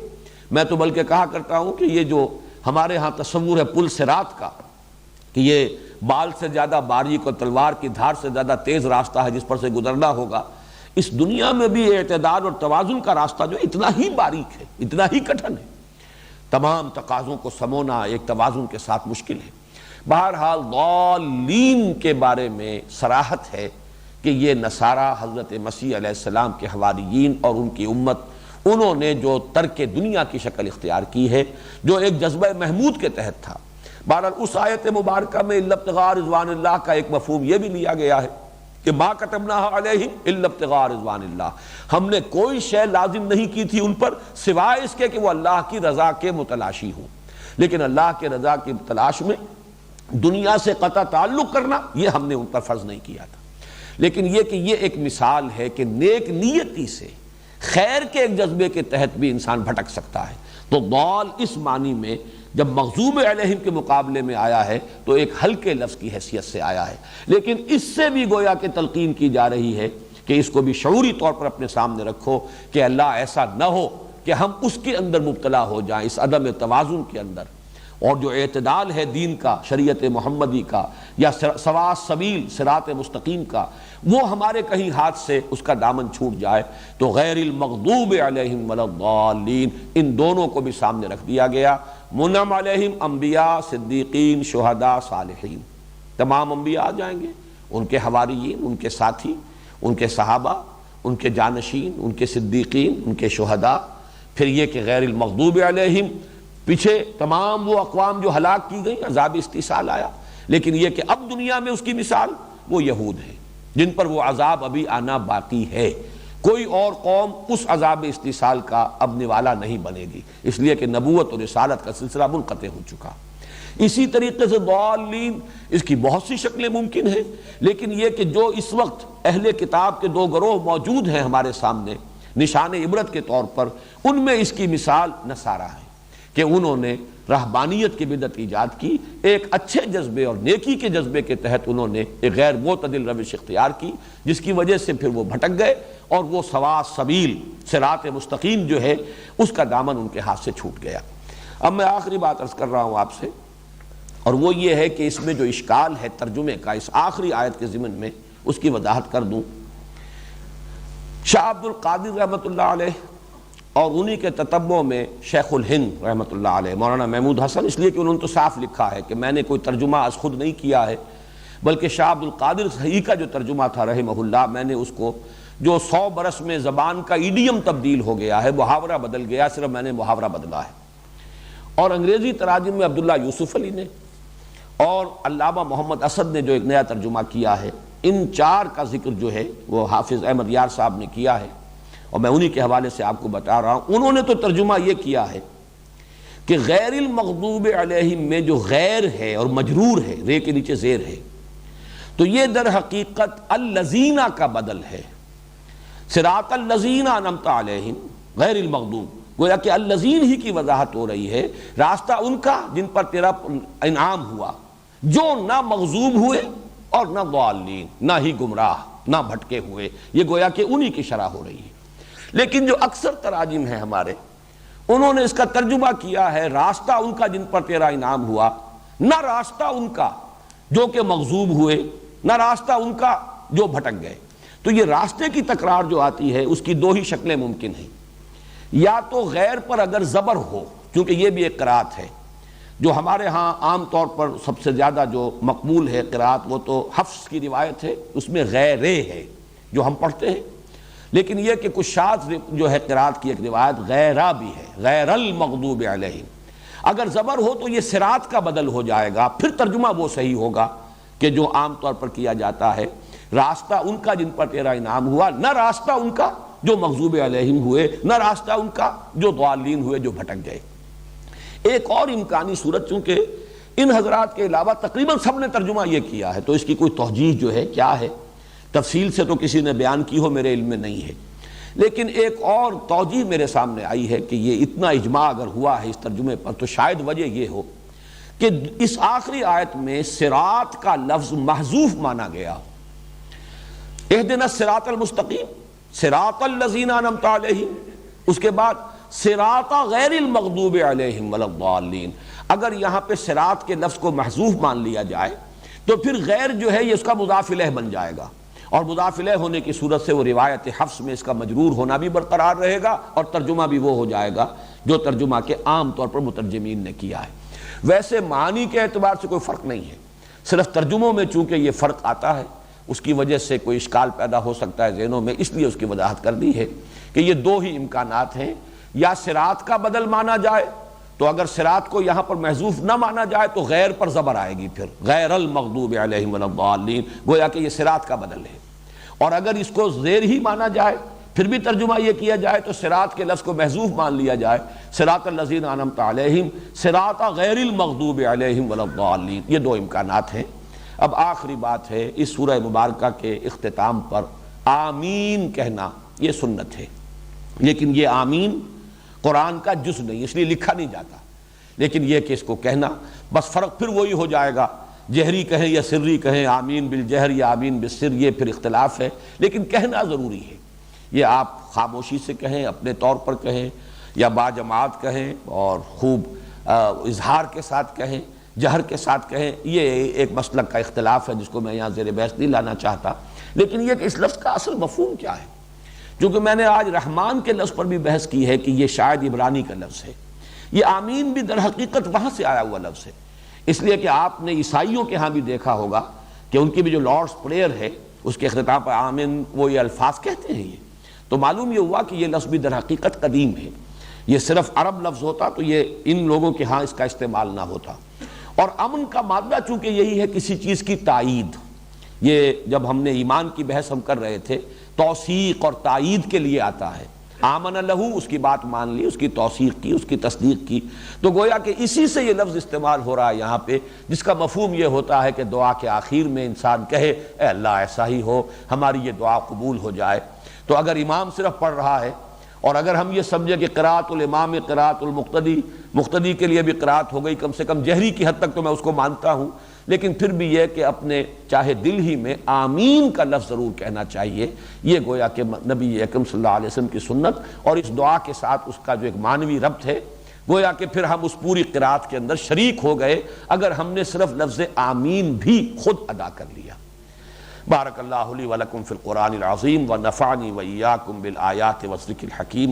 میں تو بلکہ کہا کرتا ہوں کہ یہ جو ہمارے ہاں تصور ہے پل صراط کا، کہ یہ بال سے زیادہ باریک اور تلوار کی دھار سے زیادہ تیز راستہ ہے جس پر سے گزرنا ہوگا، اس دنیا میں بھی اعتدال اور توازن کا راستہ جو اتنا ہی باریک ہے، اتنا ہی کٹھن ہے، تمام تقاضوں کو سمونا ایک توازن کے ساتھ مشکل ہے۔ بہرحال ضالین کے بارے میں صراحت ہے کہ یہ نصارہ حضرت مسیح علیہ السلام کے حواریین اور ان کی امت، انہوں نے جو ترک دنیا کی شکل اختیار کی ہے، جو ایک جذبہ محمود کے تحت تھا۔ بہرحال اس آیت مبارکہ میں الا ابتغاء رضوان اللہ کا ایک مفہوم یہ بھی لیا گیا ہے کہ ما کتبناها علیہم الا ابتغاء رضوان اللہ، ہم نے کوئی شے لازم نہیں کی تھی ان پر سوائے اس کے کہ وہ اللہ کی رضا کے متلاشی ہوں، لیکن اللہ کے رضا کی تلاش میں دنیا سے قطع تعلق کرنا یہ ہم نے ان پر فرض نہیں کیا تھا۔ لیکن یہ کہ یہ ایک مثال ہے کہ نیک نیتی سے، خیر کے ایک جذبے کے تحت بھی انسان بھٹک سکتا ہے۔ تو ضال اس معنی میں جب مغضوب علیہم کے مقابلے میں آیا ہے تو ایک ہلکے لفظ کی حیثیت سے آیا ہے، لیکن اس سے بھی گویا کہ تلقین کی جا رہی ہے کہ اس کو بھی شعوری طور پر اپنے سامنے رکھو کہ اللہ ایسا نہ ہو کہ ہم اس کے اندر مبتلا ہو جائیں، اس عدم توازن کے اندر، اور جو اعتدال ہے دین کا، شریعت محمدی کا، یا سواء السبیل صراط مستقیم کا، وہ ہمارے کہیں ہاتھ سے اس کا دامن چھوٹ جائے تو غیر المغضوب علیہم ولا الضالین، ان دونوں کو بھی سامنے رکھ دیا گیا۔ منعم علیہم انبیاء، صدیقین، شہداء، صالحین، تمام انبیاء آ جائیں گے، ان کے حواریین، ان کے ساتھی، ان کے صحابہ، ان کے جانشین، ان کے صدیقین، ان کے شہداء۔ پھر یہ کہ غیر المغضوب علیہم، پیچھے تمام وہ اقوام جو ہلاک کی گئی، عذاب استیصال آیا، لیکن یہ کہ اب دنیا میں اس کی مثال وہ یہود ہیں جن پر وہ عذاب ابھی آنا باقی ہے۔ کوئی اور قوم اس عذاب استیصال کا اب نوالا نہیں بنے گی، اس لیے کہ نبوت اور رسالت کا سلسلہ منقطع ہو چکا۔ اسی طریقے سے ضالین، اس کی بہت سی شکلیں ممکن ہیں، لیکن یہ کہ جو اس وقت اہل کتاب کے دو گروہ موجود ہیں ہمارے سامنے نشان عبرت کے طور پر، ان میں اس کی مثال نصارہ ہے کہ انہوں نے رہبانیت کی بدعت ایجاد کی، ایک اچھے جذبے اور نیکی کے جذبے کے تحت انہوں نے ایک غیر معتدل روش اختیار کی، جس کی وجہ سے پھر وہ بھٹک گئے اور وہ سواء سبیل صراط مستقیم جو ہے اس کا دامن ان کے ہاتھ سے چھوٹ گیا۔ اب میں آخری بات عرض کر رہا ہوں آپ سے، اور وہ یہ ہے کہ اس میں جو اشکال ہے ترجمے کا اس آخری آیت کے ضمن میں، اس کی وضاحت کر دوں۔ شاہ عبد القادر رحمۃ اللہ علیہ اور انہی کے تتبع میں شیخ الہند رحمۃ اللہ علیہ مولانا محمود حسن، اس لیے کہ انہوں نے تو صاف لکھا ہے کہ میں نے کوئی ترجمہ از خود نہیں کیا ہے، بلکہ شاہ عبد القادر صحیح کا جو ترجمہ تھا رحمہ اللہ، میں نے اس کو جو 100 برس میں زبان کا ایڈیم تبدیل ہو گیا ہے، محاورہ بدل گیا، صرف میں نے محاورہ بدلا ہے، اور انگریزی تراجم میں عبداللہ یوسف علی نے اور علامہ محمد اسد نے جو ایک نیا ترجمہ کیا ہے، ان چار کا ذکر جو ہے وہ حافظ احمد یار صاحب نے کیا ہے، اور میں انہی کے حوالے سے آپ کو بتا رہا ہوں۔ انہوں نے تو ترجمہ یہ کیا ہے کہ غیر المغضوب علیہم میں جو غیر ہے اور مجرور ہے، رے کے نیچے زیر ہے، تو یہ در حقیقت الذین کا بدل ہے، صراط الذین انعمت علیہم غیر المغضوب، گویا کہ الذین ہی کی وضاحت ہو رہی ہے، راستہ ان کا جن پر تیرا انعام ہوا، جو نہ مغضوب ہوئے اور نہ ضالین، نہ ہی گمراہ، نہ بھٹکے ہوئے، یہ گویا کہ انہی کی شرح ہو رہی ہے۔ لیکن جو اکثر تراجم ہیں ہمارے، انہوں نے اس کا ترجمہ کیا ہے راستہ ان کا جن پر تیرا انعام ہوا، نہ راستہ ان کا جو کہ مغضوب ہوئے، نہ راستہ ان کا جو بھٹک گئے۔ تو یہ راستے کی تکرار جو آتی ہے اس کی دو ہی شکلیں ممکن ہیں، یا تو غیر پر اگر زبر ہو، کیونکہ یہ بھی ایک قرات ہے جو ہمارے ہاں عام طور پر سب سے زیادہ جو مقبول ہے قرات، وہ تو حفص کی روایت ہے، اس میں غیرے ہے جو ہم پڑھتے ہیں، لیکن یہ کہ کچھ شاذ جو ہے قرات کی ایک روایت غیرہ بھی ہے، غیر المغضوب علیہم۔ اگر زبر ہو تو یہ صراط کا بدل ہو جائے گا، پھر ترجمہ وہ صحیح ہوگا کہ جو عام طور پر کیا جاتا ہے، راستہ ان کا جن پر تیرا انعام ہوا، نہ راستہ ان کا جو مغضوب علیہم ہوئے، نہ راستہ ان کا جو ضالین ہوئے، جو بھٹک گئے۔ ایک اور امکانی صورت، چونکہ ان حضرات کے علاوہ تقریباً سب نے ترجمہ یہ کیا ہے، تو اس کی کوئی توجیہ جو ہے کیا ہے، تفصیل سے تو کسی نے بیان کی ہو میرے علم میں نہیں ہے، لیکن ایک اور توجیہ میرے سامنے آئی ہے کہ یہ اتنا اجماع اگر ہوا ہے اس ترجمے پر، تو شاید وجہ یہ ہو کہ اس آخری آیت میں صراط کا لفظ محذوف مانا گیا، اہدنا الصراط المستقیم، صراط الذین انعمت علیہم، اس کے بعد صراط غیر المغضوب علیہم ولا الضالین۔ اگر یہاں پہ صراط کے لفظ کو محذوف مان لیا جائے تو پھر غیر جو ہے یہ اس کا مضاف الیہ بن جائے گا، اور مضاف الیہ ہونے کی صورت سے وہ روایت حفص میں اس کا مجرور ہونا بھی برقرار رہے گا، اور ترجمہ بھی وہ ہو جائے گا جو ترجمہ کے عام طور پر مترجمین نے کیا ہے۔ ویسے معنی کے اعتبار سے کوئی فرق نہیں ہے، صرف ترجموں میں چونکہ یہ فرق آتا ہے اس کی وجہ سے کوئی اشکال پیدا ہو سکتا ہے ذہنوں میں، اس لیے اس کی وضاحت کر دی ہے کہ یہ دو ہی امکانات ہیں، یا صراط کا بدل مانا جائے، تو اگر صراط کو یہاں پر محذوف نہ مانا جائے تو غیر پر زبر آئے گی، پھر غیر المغضوب علیہم ولا الضالین، گویا کہ یہ صراط کا بدل ہے، اور اگر اس کو زیر ہی مانا جائے پھر بھی ترجمہ یہ کیا جائے تو صراط کے لفظ کو محذوف مان لیا جائے، صراط الذین انعمت علیہم، صراط غیر المغضوب علیہم ولا الضالین، یہ دو امکانات ہیں۔ اب آخری بات ہے، اس سورہ مبارکہ کے اختتام پر آمین کہنا یہ سنت ہے، لیکن یہ آمین قرآن کا جز نہیں، اس لیے لکھا نہیں جاتا، لیکن یہ کہ اس کو کہنا، بس فرق پھر وہی ہو جائے گا، جہری کہیں یا سری کہیں، آمین بالجہر یا آمین بالسر، یہ پھر اختلاف ہے، لیکن کہنا ضروری ہے۔ یہ آپ خاموشی سے کہیں، اپنے طور پر کہیں، یا باجماعت کہیں، اور خوب اظہار کے ساتھ کہیں، جہر کے ساتھ کہیں، یہ ایک مسلک کا اختلاف ہے جس کو میں یہاں زیر بحث نہیں لانا چاہتا، لیکن یہ کہ اس لفظ کا اصل مفہوم کیا ہے، کیونکہ میں نے آج رحمان کے لفظ پر بھی بحث کی ہے کہ یہ شاید عبرانی کا لفظ ہے، یہ آمین بھی در حقیقت وہاں سے آیا ہوا لفظ ہے، اس لیے کہ آپ نے عیسائیوں کے ہاں بھی دیکھا ہوگا کہ ان کی بھی جو لارڈس پریئر ہے اس کے اختتام پر آمین وہ یہ الفاظ کہتے ہیں، یہ تو معلوم یہ ہوا کہ یہ لفظ بھی در حقیقت قدیم ہے، یہ صرف عرب لفظ ہوتا تو یہ ان لوگوں کے ہاں اس کا استعمال نہ ہوتا۔ اور امن کا مادہ چونکہ یہی ہے کسی چیز کی تائید، یہ جب ہم نے ایمان کی بحث ہم کر رہے تھے، توثیق اور تائید کے لیے آتا ہے، آمن لہو، اس کی بات مان لی، اس کی توثیق کی، اس کی تصدیق کی، تو گویا کہ اسی سے یہ لفظ استعمال ہو رہا ہے یہاں پہ، جس کا مفہوم یہ ہوتا ہے کہ دعا کے آخر میں انسان کہے اے اللہ ایسا ہی ہو، ہماری یہ دعا قبول ہو جائے۔ تو اگر امام صرف پڑھ رہا ہے، اور اگر ہم یہ سمجھے کہ قراءۃ الامام قراءۃ المقتدی، مقتدی کے لیے بھی قراءت ہو گئی، کم سے کم جہری کی حد تک تو میں اس کو مانتا ہوں، لیکن پھر بھی یہ کہ اپنے چاہے دل ہی میں آمین کا لفظ ضرور کہنا چاہیے، یہ گویا کہ نبی اکرم صلی اللہ علیہ وسلم کی سنت، اور اس دعا کے ساتھ اس کا جو ایک معنوی ربط ہے، گویا کہ پھر ہم اس پوری قراءت کے اندر شریک ہو گئے اگر ہم نے صرف لفظ آمین بھی خود ادا کر لیا۔ بارک اللہ لی ولکم فی القرآن العظیم ونفعنی وإیاکم بالآیات والذکر الحکیم۔